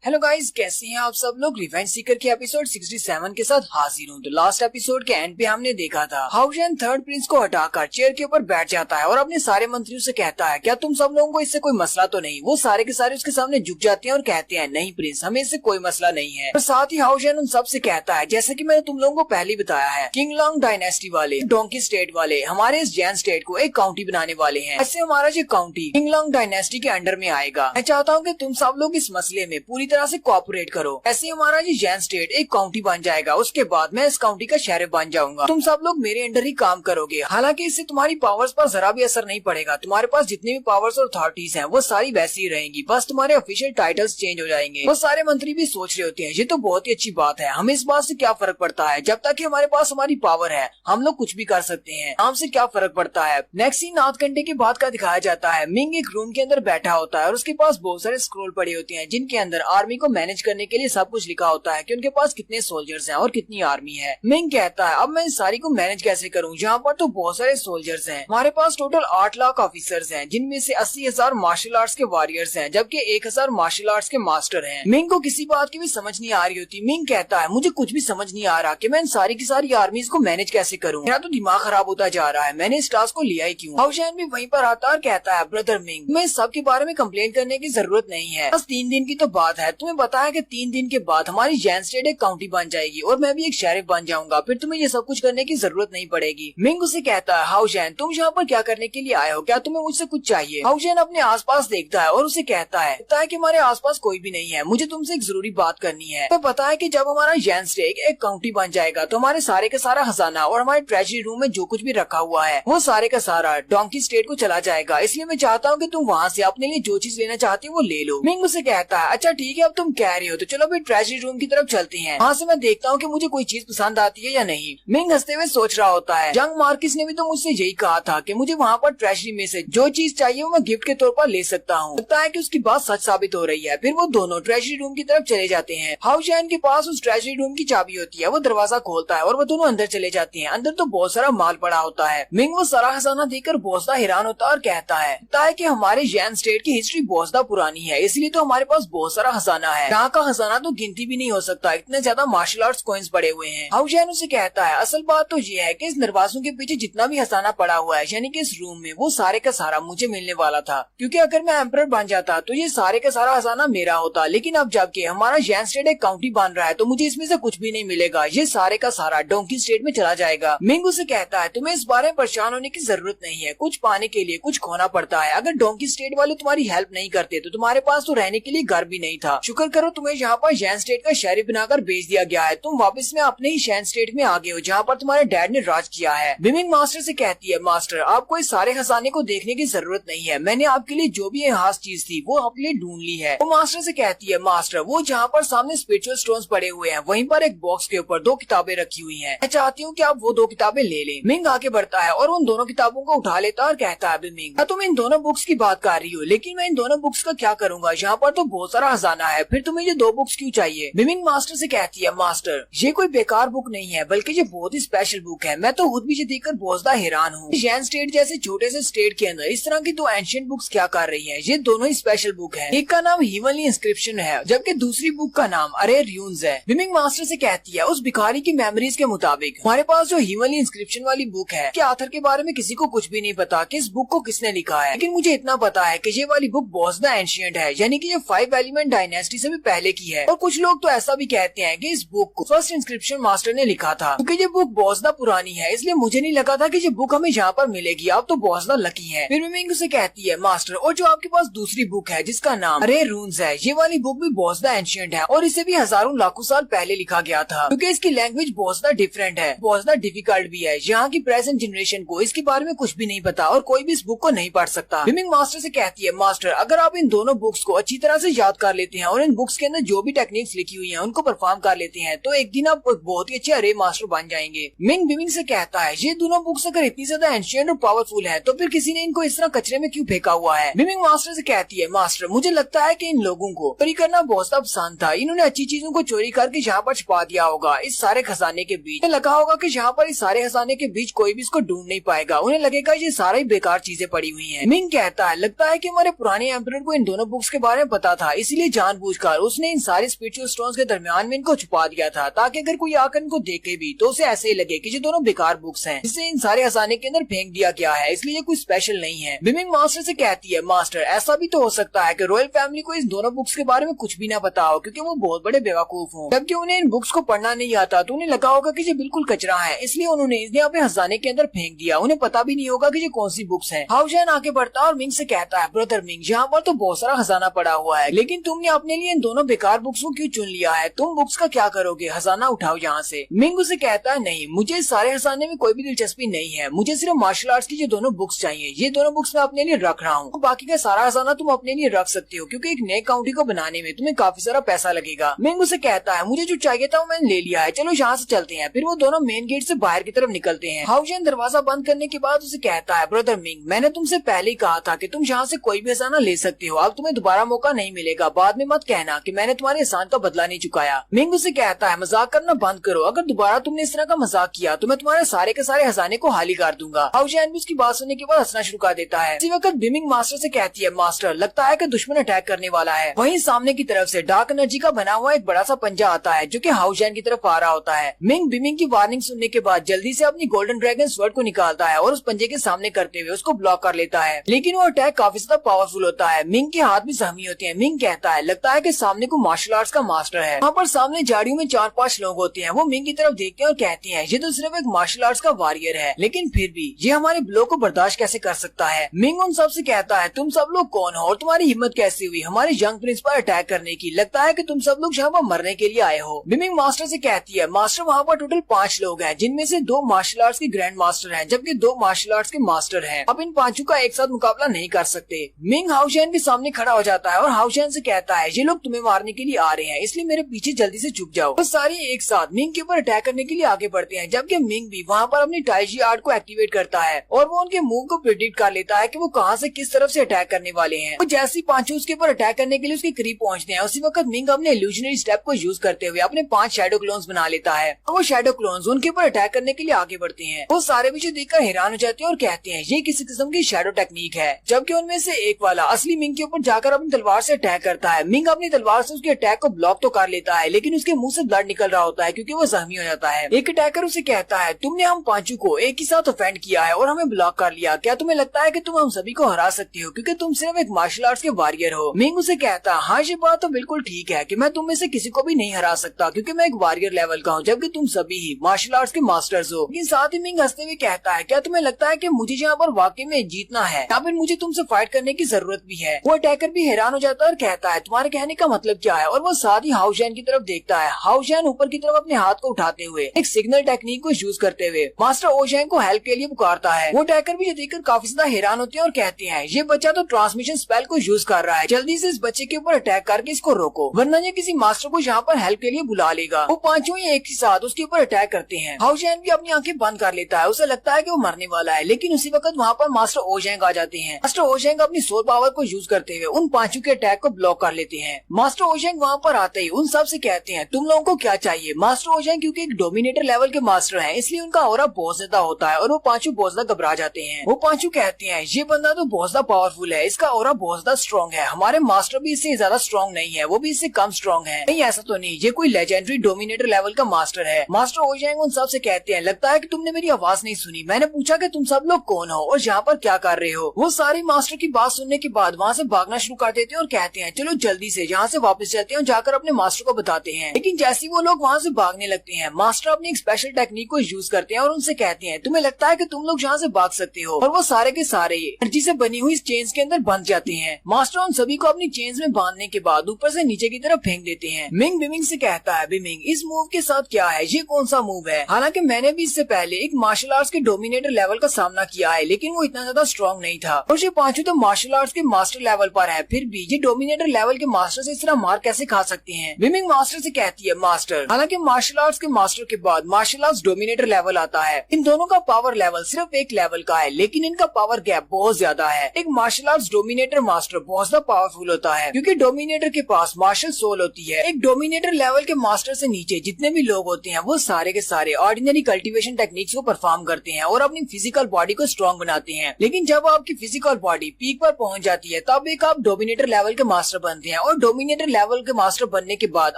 हेलो गाइस, कैसे हैं आप सब लोग। रिवेंज सीकर के एपिसोड 67 के साथ हाजिर हूँ। तो लास्ट एपिसोड के एंड पे हमने देखा था हाउजन थर्ड प्रिंस को हटाकर चेयर के ऊपर बैठ जाता है और अपने सारे मंत्रियों से कहता है क्या तुम सब लोगों को इससे कोई मसला तो नहीं। वो सारे के सारे उसके सामने झुक जाते हैं और कहते हैं नहीं प्रिंस, हमें इससे कोई मसला नहीं है। और साथ ही हाउजन उन सब से कहता है जैसे की मैंने तुम लोगों को पहले ही बताया है, किंग लॉन्ग डायनेस्टी वाले डोंकी स्टेट वाले हमारे इस जैन स्टेट को एक काउंटी बनाने वाले हैं। ऐसे हमारा जो काउंटी किंग लॉन्ग डायनेस्टी के अंडर में आएगा। मैं चाहता हूँ कि तुम सब लोग इस मसले में पूरी तरह से कोऑपरेट करो। ऐसे हमारा ये जैन स्टेट एक काउंटी बन जाएगा, उसके बाद मैं इस काउंटी का शेरिफ बन जाऊंगा। तुम सब लोग मेरे अंडर ही काम करोगे। हालांकि इससे तुम्हारी पावर्स पर जरा भी असर नहीं पड़ेगा। तुम्हारे पास जितनी भी पावर्स और अथॉरिटीज हैं वो सारी वैसी ही रहेंगी, बस तुम्हारे ऑफिशियल टाइटल्स चेंज हो जाएंगे। वो सारे मंत्री भी सोच रहे होते हैं ये तो बहुत ही अच्छी बात है, हमें इस बात से क्या फर्क पड़ता है, जब तक कि हमारे पास हमारी पावर है हम लोग कुछ भी कर सकते हैं, हमसे क्या फर्क पड़ता है। नेक्स्ट सीन आध घंटे के बाद का दिखाया जाता है। मिंग एक रूम के अंदर बैठा होता है और उसके पास बहुत सारे स्क्रोल पड़े होते हैं जिनके अंदर आर्मी को मैनेज करने के लिए सब कुछ लिखा होता है कि उनके पास कितने सोल्जर्स हैं और कितनी आर्मी है। मिंग कहता है अब मैं इस सारी को मैनेज कैसे करूं, यहाँ पर तो बहुत सारे सोल्जर्स हैं। हमारे पास टोटल 8 लाख ऑफिसर्स हैं जिनमें से 80,000 मार्शल आर्ट्स के वॉरियर्स हैं जबकि 1,000 मार्शल आर्ट्स के मास्टर हैं। मिंग को किसी बात की भी समझ नहीं आ रही होती। मिंग कहता है मुझे कुछ भी समझ नहीं आ रहा कि मैं इन सारी की सारी आर्मीज को मैनेज कैसे करूँ, मेरा तो दिमाग खराब होता जा रहा है, मैंने इस टास्क को लिया ही क्यों। हाउजैन भी वहीं पर आता और कहता है ब्रदर मिंग, मैं सब के बारे में कंप्लेन करने की जरूरत नहीं है, बस 3 दिन की तो बात है। तुम्हें पता है कि 3 दिन के बाद हमारी जैन स्टेट एक काउंटी बन जाएगी और मैं भी एक शेरिफ बन जाऊंगा, फिर तुम्हें ये सब कुछ करने की जरूरत नहीं पड़ेगी। मिंग उसे कहता है हाउजैन तुम यहाँ पर क्या करने के लिए आए हो, क्या तुम्हें मुझसे कुछ चाहिए। हाउजैन अपने आसपास देखता है और उसे कहता है कि हमारे आसपास कोई भी नहीं है, मुझे तुमसे एक जरूरी बात करनी है। तो पता है कि जब हमारा जैन स्टेट एक काउंटी बन जाएगा तो हमारे सारे का सारा खजाना और हमारे ट्रेजरी रूम में जो कुछ भी रखा हुआ है वो सारे का सारा डोंकी स्टेट को चला जाएगा, इसलिए मैं चाहता हूँ कि तुम वहाँ से अपने लिए जो चीज लेना चाहती हो वो ले लो। मिंग उसे कहता है अच्छा ठीक है अब तुम कह रहे हो तो चलो फिर ट्रेजरी रूम की तरफ चलते हैं, वहाँ से मैं देखता हूँ कि मुझे कोई चीज पसंद आती है या नहीं। मिंग हंसते हुए सोच रहा होता है जंग मार्किस ने भी तो मुझसे यही कहा था कि मुझे वहाँ पर ट्रेजरी में से जो चीज चाहिए वो मैं गिफ्ट के तौर पर ले सकता हूँ। लगता है कि उसकी बात सच साबित हो रही है। फिर वो दोनों ट्रेजरी रूम की तरफ चले जाते हैं। हाउजैन के पास उस ट्रेजरी रूम की चाबी होती है, वो दरवाजा खोलता है और वो दोनों अंदर चले जाते हैं। अंदर तो बहुत सारा माल पड़ा होता है। मिंग वो सारा खजाना देखकर बहुत ज्यादा हैरान होता है और कहता है कि हमारे जैन स्टेट की हिस्ट्री बहुत ज्यादा पुरानी है, इसलिए तो हमारे पास बहुत सारा खजाना है, यहाँ का खजाना तो गिनती भी नहीं हो सकता, इतने ज्यादा मार्शल आर्ट्स कॉइन्स पड़े हुए हैं। हाउजैन उसे कहता है असल बात तो ये है कि इस दरवाजों के पीछे जितना भी खजाना पड़ा हुआ है यानी कि इस रूम में वो सारे का सारा मुझे मिलने वाला था, क्योंकि अगर मैं एम्परर बन जाता तो ये सारे का सारा खजाना मेरा होता, लेकिन अब जबकि हमारा जैन स्टेट एक काउंटी बन रहा है तो मुझे इसमें से कुछ भी नहीं मिलेगा, ये सारे का सारा डोंकी स्टेट में चला जाएगा। मिंग उसे कहता है तुम्हें इस बारे में परेशान होने की जरूरत नहीं है, कुछ पाने के लिए कुछ खोना पड़ता है। अगर डोंकी स्टेट वाले तुम्हारी हेल्प नहीं करते तो तुम्हारे पास तो रहने के लिए घर भी नहीं था, था। शुक्र करो तुम्हें यहाँ पर जैन स्टेट का शेरिफ बनाकर भेज दिया गया है। तुम वापस में अपने ही शैन स्टेट में आ गए हो जहाँ पर तुम्हारे डैड ने राज किया है। बिमिंग मास्टर से कहती है, मास्टर आपको इस सारे खजाने को देखने की जरूरत नहीं है, मैंने आपके लिए जो भी खास चीज थी वो आपके लिए ढूंढ ली है। वो मास्टर से कहती है, मास्टर वो जहाँ पर सामने स्पिरिचुअल स्टोन्स पड़े हुए हैं वहीं पर एक बॉक्स के ऊपर 2 किताबें रखी हुई हैं। मैं चाहती हूँ कि आप वो 2 किताबें ले लें। मिंग आगे बढ़ता है और उन दोनों किताबों को उठा लेता है और कहता है, बिमिंग तुम इन दोनों बुक्स की बात कर रही हो, लेकिन मैं इन दोनों बुक्स का क्या करूंगा, यहाँ पर तो बहुत सारा खजाना है, फिर तुम्हें ये 2 बुक्स क्यों चाहिए। बिमिंग मास्टर से कहती है, मास्टर ये कोई बेकार बुक नहीं है बल्कि ये बहुत ही स्पेशल बुक है। मैं तो खुद भी ये देखकर बहुत ज्यादा हैरान हूँ, जैन स्टेट जैसे छोटे से स्टेट के अंदर इस तरह की 2 एंशिएंट बुक्स क्या कर रही है। ये दोनों ही स्पेशल बुक है, एक का नाम हीवनली इंस्क्रिप्शन है जबकि दूसरी बुक का नाम अरे र्यून्स है। बिमिंग मास्टर से कहती है, उस भिखारी की मेमोरीज के मुताबिक हमारे पास जो हीवनली इंस्क्रिप्शन वाली बुक है कि आथर के बारे में किसी को कुछ भी नहीं पता कि इस बुक को किसने लिखा है, लेकिन मुझे इतना पता है कि ये वाली बुक बहुत ज्यादा एंशिएंट है, यानी कि ये 5 एलिमेंट डायनेस्टी से भी पहले की है। और कुछ लोग तो ऐसा भी कहते हैं कि इस बुक को फर्स्ट इंस्क्रिप्शन मास्टर ने लिखा था। क्योंकि ये बुक बहुत ज्यादा पुरानी है इसलिए मुझे नहीं लगा था कि ये बुक हमें यहाँ पर मिलेगी, आप तो बहुत ज्यादा लकी है। फिर बिमिंग उसे कहती है, मास्टर और जो आपके पास दूसरी बुक है जिसका नाम अरे रून्स है, ये वाली बुक भी बहुत ज्यादा एंशिएंट है और इसे भी हजारों लाखों साल पहले लिखा गया था। क्योंकि इसकी लैंग्वेज बहुत ज्यादा डिफरेंट है, बहुत ज्यादा डिफिकल्ट भी है। यहाँ की प्रेजेंट जनरेशन को इसके बारे में कुछ भी नहीं पता और कोई भी इस बुक को नहीं पढ़ सकता। बिमिंग मास्टर से कहती है, मास्टर अगर आप इन दोनों बुक्स को अच्छी तरह से याद कर लेते हैं और इन बुक्स के अंदर जो भी टेक्निक्स लिखी हुई हैं उनको परफॉर्म कर लेते हैं तो एक दिन आप बहुत ही अच्छे अरे मास्टर बन जाएंगे। मिंग बिमिंग से कहता है, ये दोनों बुक्स अगर इतनी ज्यादा एंशिएंट और पावरफुल है तो फिर किसी ने इनको इस तरह कचरे में क्यों फेंका हुआ है। बिमिंग मास्टर से कहती है, मास्टर मुझे लगता है कि इन लोगों को चोरी करना बहुत ज्यादा पसंद था, इन्होंने अच्छी चीजों को चोरी करके यहाँ पर छुपा दिया होगा इस सारे खजाने के बीच। लगा होगा कि यहाँ पर इस सारे खजाने के बीच कोई भी इसको ढूंढ नहीं पाएगा, उन्हें लगेगा ये सारा ही बेकार चीजें पड़ी हुई है। मिंग कहता है, लगता है कि हमारे पुराने एम्परर को इन दोनों बुक्स के बारे में पता था, इसीलिए जानबूझकर उसने इन सारे स्पिरिचुअल स्टोन्स के दरमियान में इनको छुपा दिया था ताकि अगर कोई आकर इनको देखे भी तो उसे ऐसे ही लगे कि ये दोनों बेकार बुक्स हैं जिसे इन सारे खजाने के अंदर फेंक दिया गया है, इसलिए ये कोई स्पेशल नहीं है। बिमिंग मास्टर से कहती है, मास्टर ऐसा भी तो हो सकता है कि रॉयल फैमिली को इस दोनों बुक्स के बारे में कुछ भी ना पता हो क्योंकि वो बहुत बड़े बेवकूफ हो, जबकि उन्हें इन बुक्स को पढ़ना नहीं आता तो उन्हें लगा होगा कि ये बिल्कुल कचरा है, इसलिए उन्होंने इन्हें अपने खजाने के अंदर फेंक दिया। उन्हें पता भी नहीं होगा कि ये कौन सी बुक्स हैं। हाउजैन आगे बढ़ता है और मिंग से कहता है, ब्रदर मिंग यहाँ पर तो बहुत सारा खजाना पड़ा हुआ है लेकिन तुमने अपने लिए इन दोनों बेकार बुक्स को क्यों चुन लिया है, तुम बुक्स का क्या करोगे, खजाना उठाओ यहाँ से। मिंग उसे कहता है, नहीं मुझे इस सारे खजाने में कोई भी दिलचस्पी नहीं है, मुझे सिर्फ मार्शल आर्ट्स की ये दोनों बुक्स चाहिए, ये दोनों बुक्स मैं अपने लिए रख रहा हूँ, बाकी का सारा खजाना तुम अपने लिए रख सकते हो क्योंकि एक नए काउंटी को बनाने में तुम्हें काफी सारा पैसा लगेगा। मिंग उसे कहता है, मुझे जो चाहिए था वो मैंने ले लिया है, चलो यहाँ से चलते हैं। फिर वो दोनों मेन गेट से बाहर की तरफ निकलते हैं। हाउजैन दरवाजा बंद करने के बाद उसे कहता है, ब्रदर मिंग मैंने तुमसे पहले ही कहा था कि तुम यहाँ से कोई भी खजाना ले सकते हो, अब तुम्हें दोबारा मौका नहीं मिलेगा, बाद में मत कहना कि मैंने तुम्हारे एहसान का बदला नहीं चुकाया। मिंग उसे कहता है, मजाक करना बंद करो, अगर दोबारा तुमने इस तरह का मजाक किया तो मैं तुम्हारे सारे के सारे खजाने को खाली कर दूंगा। हाउजैन भी उसकी बात सुनने के बाद हंसना शुरू कर देता है। इसी वक्त बिमिंग मास्टर से कहती है, मास्टर लगता है कि दुश्मन अटैक करने वाला है। वहीं सामने की तरफ से डार्क एनर्जी का बना हुआ एक बड़ा सा पंजा आता है जो कि हाउजैन की तरफ आ रहा होता है। मिंग बिमिंग की वार्निंग सुनने के बाद जल्दी से अपनी गोल्डन ड्रैगन स्वर्ड को निकालता है और उस पंजे के सामने करते हुए उसको ब्लॉक कर लेता है, लेकिन वो अटैक काफी ज्यादा पावरफुल होता है। मिंग के हाथ भी जख्मी होते हैं। मिंग कहता है, लगता है कि सामने को मार्शल आर्ट्स का मास्टर है। वहाँ पर सामने झाड़ियों में 4-5 लोग होते हैं, वो मिंग की तरफ देखते हैं और कहते हैं, ये तो सिर्फ एक मार्शल आर्ट्स का वॉरियर है, लेकिन फिर भी ये हमारे ब्लो को बर्दाश्त कैसे कर सकता है। मिंग उन सबसे कहता है, तुम सब लोग कौन हो और तुम्हारी हिम्मत कैसे हुई हमारे यंग प्रिंस पर अटैक करने की, लगता है कि तुम सब लोग यहाँ पर मरने के लिए आए हो। बिमिंग मास्टर से कहती है, मास्टर वहाँ पर टोटल 5 लोग हैं जिनमें से 2 मार्शल आर्ट्स के ग्रैंड मास्टर हैं जबकि 2 मार्शल आर्ट्स के मास्टर हैं, अब इन 5 का एक साथ मुकाबला नहीं कर सकते। मिंग हाउजैन के सामने खड़ा हो जाता है और हाउजैन से कहता है, ये लोग तुम्हें मारने के लिए आ रहे हैं इसलिए मेरे पीछे जल्दी से छुप जाओ। तो सारे एक साथ मिंग के ऊपर अटैक करने के लिए आगे बढ़ते हैं, जबकि मिंग भी वहाँ पर अपनी टाइजी आर्ट को एक्टिवेट करता है और वो उनके मूव को प्रेडिक्ट कर लेता है कि वो कहाँ से किस तरफ से अटैक करने वाले हैं। वो जैसे ही 5 उसके ऊपर अटैक करने के लिए उसके करीब पहुँचते हैं उसी वक्त मिंग अपने इल्यूजनरी स्टेप को यूज करते हुए अपने 5 शैडो क्लोन्स बना लेता है और वो शैडो क्लोन्स उनके ऊपर अटैक करने के लिए आगे बढ़ते हैं। वो सारे भी देखकर हैरान हो जाते हैं और कहते हैं, ये किसी किस्म की शैडो टेक्निक है, जबकि उनमें से एक वाला असली मिंग के ऊपर जाकर अपनी तलवार से अटैक करता है। मिंग अपनी तलवार से उसके अटैक को ब्लॉक तो कर लेता है लेकिन उसके मुंह से ब्लड निकल रहा होता है क्योंकि वो जख्मी हो जाता है। एक अटैकर उसे कहता है, तुमने हम 5 को एक ही साथ ऑफेंड किया है और हमें ब्लॉक कर लिया, क्या तुम्हें लगता है कि तुम हम सभी को हरा सकती हो क्योंकि तुम सिर्फ एक मार्शल आर्ट्स के वॉरियर हो। मिंग उसे कहता है, हाँ ये बात तो बिल्कुल ठीक है कि मैं तुम में से किसी को भी नहीं हरा सकता क्योंकि मैं एक वॉरियर लेवल का हूँ जबकि तुम सभी ही मार्शल आर्ट्स के मास्टर्स हो। लेकिन साथ ही मिंग हंसते हुए कहता है, क्या तुम्हें लगता है कि मुझे यहाँ पर वाकई में जीतना है या फिर मुझे तुमसे फाइट करने की जरूरत भी है। वो अटैकर भी हैरान हो जाता है और कहता है, तुम्हारे तुम्हारे कहने का मतलब क्या है। और वो साथ ही हाउशैन की तरफ देखता है। हाउशैन ऊपर की तरफ अपने हाथ को उठाते हुए एक सिग्नल टेक्निक को यूज करते हुए मास्टर ओशैन को हेल्प के लिए पुकारता है। वो टैकर भी ये देखकर काफी ज्यादा हैरान होते हैं और कहते हैं ये बच्चा तो ट्रांसमिशन स्पेल को यूज कर रहा है, जल्दी से इस बच्चे के ऊपर अटैक करके इसको रोको, वरना ये किसी मास्टर को यहाँ पर हेल्प के लिए बुला लेगा। वो पांचों ही एक ही साथ उसके ऊपर अटैक करते हैं। हाउशैन भी अपनी आंखें बंद कर लेता है, उसे लगता है कि वो मरने वाला है, लेकिन उसी वक्त वहाँ पर मास्टर ओशैंग आ जाते हैं। मास्टर ओशैंग अपनी सोल पावर को यूज करते हुए उन पांचों के अटैक को ब्लॉक कर लेते हैं। मास्टर ओशैंग वहाँ पर आते ही उन सब से कहते हैं तुम लोगों को क्या चाहिए। मास्टर ओशैंग क्योंकि एक डोमिनेटर लेवल के मास्टर हैं, इसलिए उनका ऑरा बहुत ज्यादा होता है और वो पांचों बहुत ज्यादा घबरा जाते हैं। वो पांचों कहते हैं ये बंदा तो बहुत ज्यादा पावरफुल है, इसका ऑरा बहुत ज्यादा स्ट्रॉन्ग है, हमारे मास्टर भी इससे ज्यादा स्ट्रॉन्ग नहीं है, वो भी इससे कम स्ट्रॉन्ग है। नहीं ऐसा तो नहीं, ये कोई लेजेंडरी डोमिनेटर लेवल का मास्टर है। मास्टर ओशैंग उन सब से कहते हैं लगता है कि तुमने मेरी आवाज नहीं सुनी, मैंने पूछा कि तुम सब लोग कौन हो और यहाँ पर क्या कर रहे हो। वो सारी मास्टर की बात सुनने के बाद वहाँ से भागना शुरू कर देते हैं और कहते हैं चलो जल्दी से यहाँ से वापस चलते हैं और जाकर अपने मास्टर को बताते हैं। लेकिन जैसे वो लोग वहाँ से भागने लगते हैं, मास्टर अपनी एक स्पेशल टेक्निक को यूज करते हैं और उनसे कहते हैं तुम्हें लगता है कि तुम लोग यहाँ से भाग सकते हो, और वो सारे के सारे एनर्जी से बनी हुई चेन्स के अंदर बंध जाते हैं। मास्टर उन सभी को अपनी चेन्स में बांधने के बाद ऊपर से नीचे की तरफ फेंक देते हैं। मिंग बिमिंग से कहता है बिमिंग इस मूव के साथ क्या है, ये कौन सा मूव है। हालांकि मैंने भी इससे पहले एक मार्शल आर्ट्स के डोमिनेटर लेवल का सामना किया है, लेकिन वो इतना ज्यादा स्ट्रॉन्ग नहीं था, और ये पांचों तो मार्शल आर्ट्स के मास्टर लेवल पर है, फिर भी ये डोमिनेटर लेवल के मास्टर से इस तरह मार कैसे खा सकते हैं। बिमिंग मास्टर से कहती है मास्टर, हालांकि मार्शल आर्ट्स के मास्टर के बाद मार्शल आर्ट्स डोमिनेटर लेवल आता है, इन दोनों का पावर लेवल सिर्फ एक लेवल का है, लेकिन इनका पावर गैप बहुत ज्यादा है। एक मार्शल आर्ट्स डोमिनेटर मास्टर बहुत ज्यादा पावरफुल होता है क्योंकि डोमिनेटर के पास मार्शल सोल होती है। एक डोमिनेटर लेवल के मास्टर से नीचे जितने भी लोग होते हैं वो सारे के सारे ऑर्डिनरी कल्टीवेशन टेक्निक्स को परफॉर्म करते हैं और अपनी फिजिकल बॉडी को स्ट्रॉन्ग बनाते हैं। लेकिन जब आपकी फिजिकल बॉडी पीक पर पहुंच जाती है तब एक आप डोमिनेटर लेवल के मास्टर बनते हैं, और डोमिनेटर लेवल के मास्टर बनने के बाद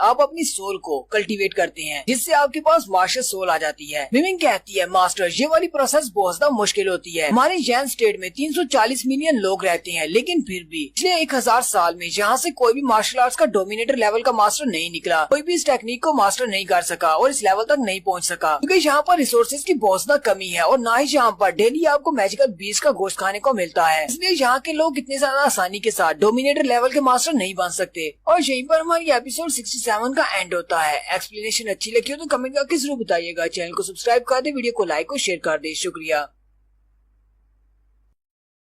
आप अपनी सोल को कल्टीवेट करते हैं, जिससे आपके पास मार्शल सोल आ जाती है। बिमिंग कहती है मास्टर ये वाली प्रोसेस बहुत ज्यादा मुश्किल होती है, हमारे जैन स्टेट में 340 मिलियन लोग रहते हैं, लेकिन फिर भी पिछले 1000 साल में यहाँ से कोई भी मार्शल आर्ट्स का डोमिनेटर लेवल का मास्टर नहीं निकला, कोई भी इस टेक्निक को मास्टर नहीं कर सका और इस लेवल तक नहीं पहुँच सका, क्योंकि यहाँ पर रिसोर्सेज की बहुत ज्यादा कमी है और ना ही यहाँ पर डेली आपको मैजिकल बीस्ट का गोश्त खाने को मिलता है, इसलिए यहाँ के लोग इतने ज्यादा आसानी के साथ डोमिनेटर लेवल के मास्टर नहीं बन सकते। और यहीं पर हमारी एपिसोड 67 का एंड होता है। एक्सप्लेनेशन अच्छी लगी हो तो कमेंट करके जरूर बताइएगा, चैनल को सब्सक्राइब कर दे, वीडियो को लाइक और शेयर कर दे। शुक्रिया।